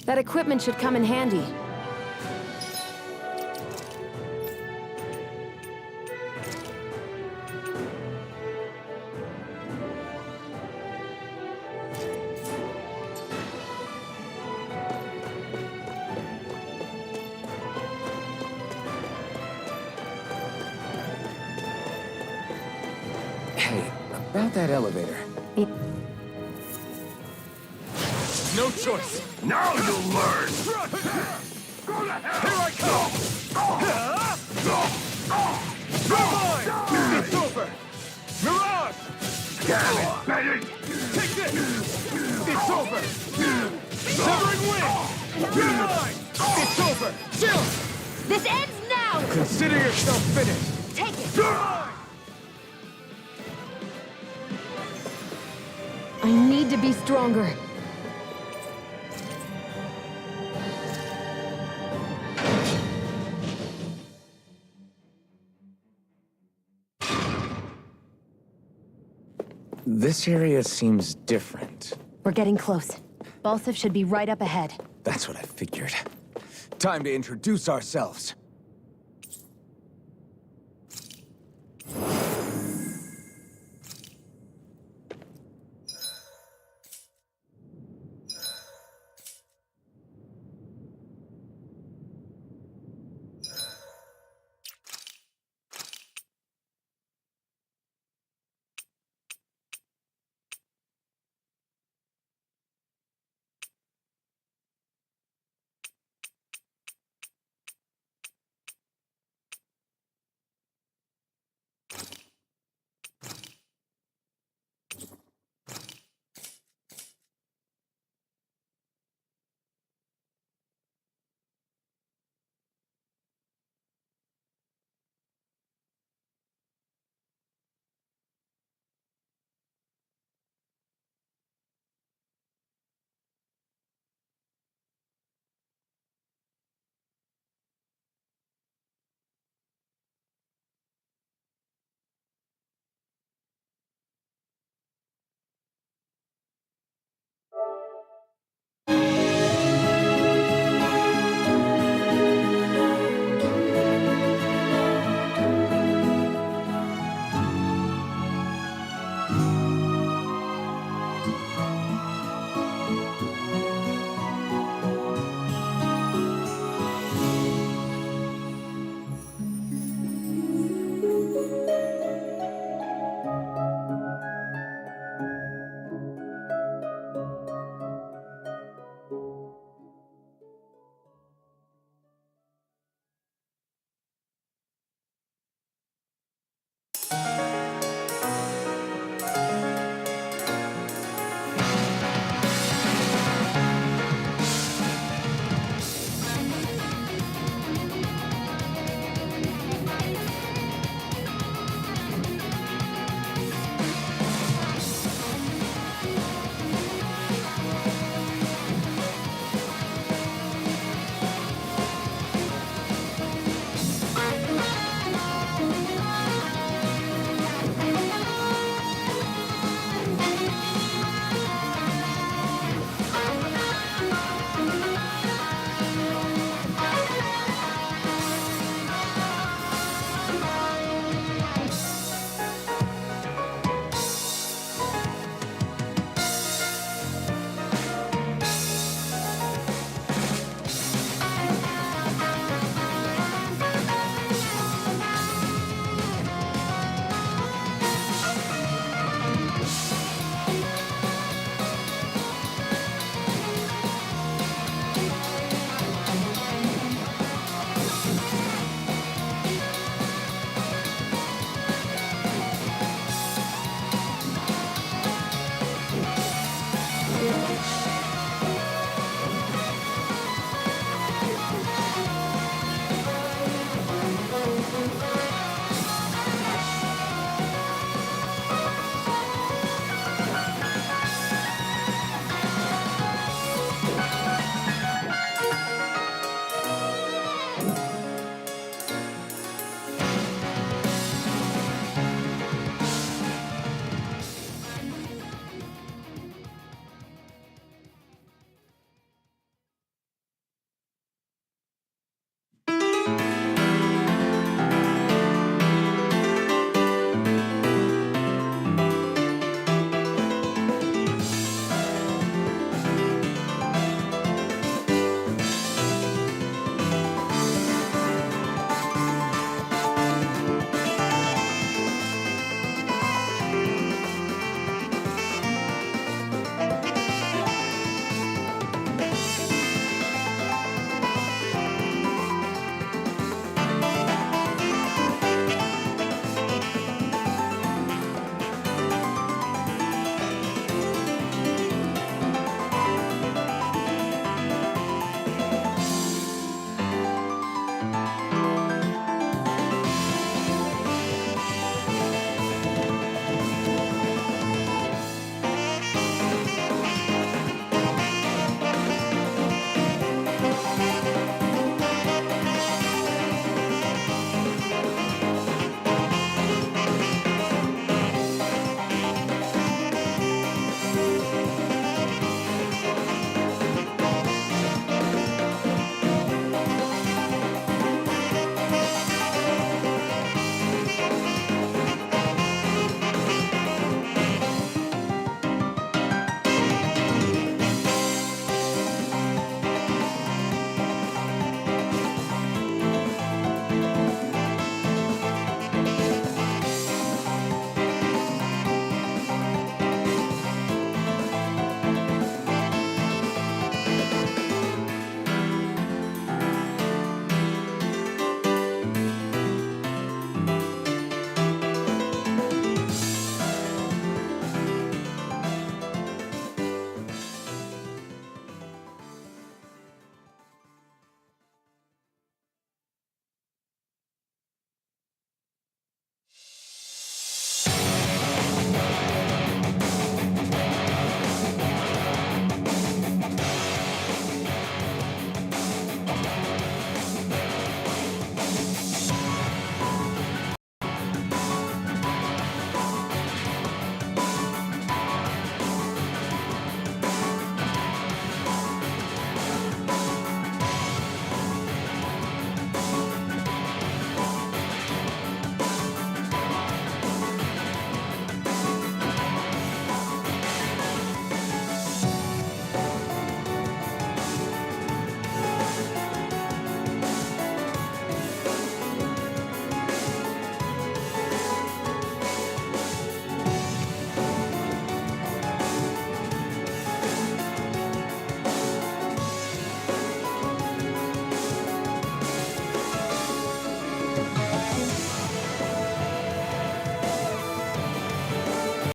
That equipment should come in handy. Hey, about that elevator. No choice. Now you'll learn! Here I come! You're mine! It's over! Mirage! Damn it, Bennett! Take this! It's over! Severing wind! You're mine! It's over! Chill! This ends now! Consider yourself finished! Take it! You're mine! I need to be stronger. This area seems different. We're getting close. Balsif should be right up ahead. That's what I figured. Time to introduce ourselves. Bye.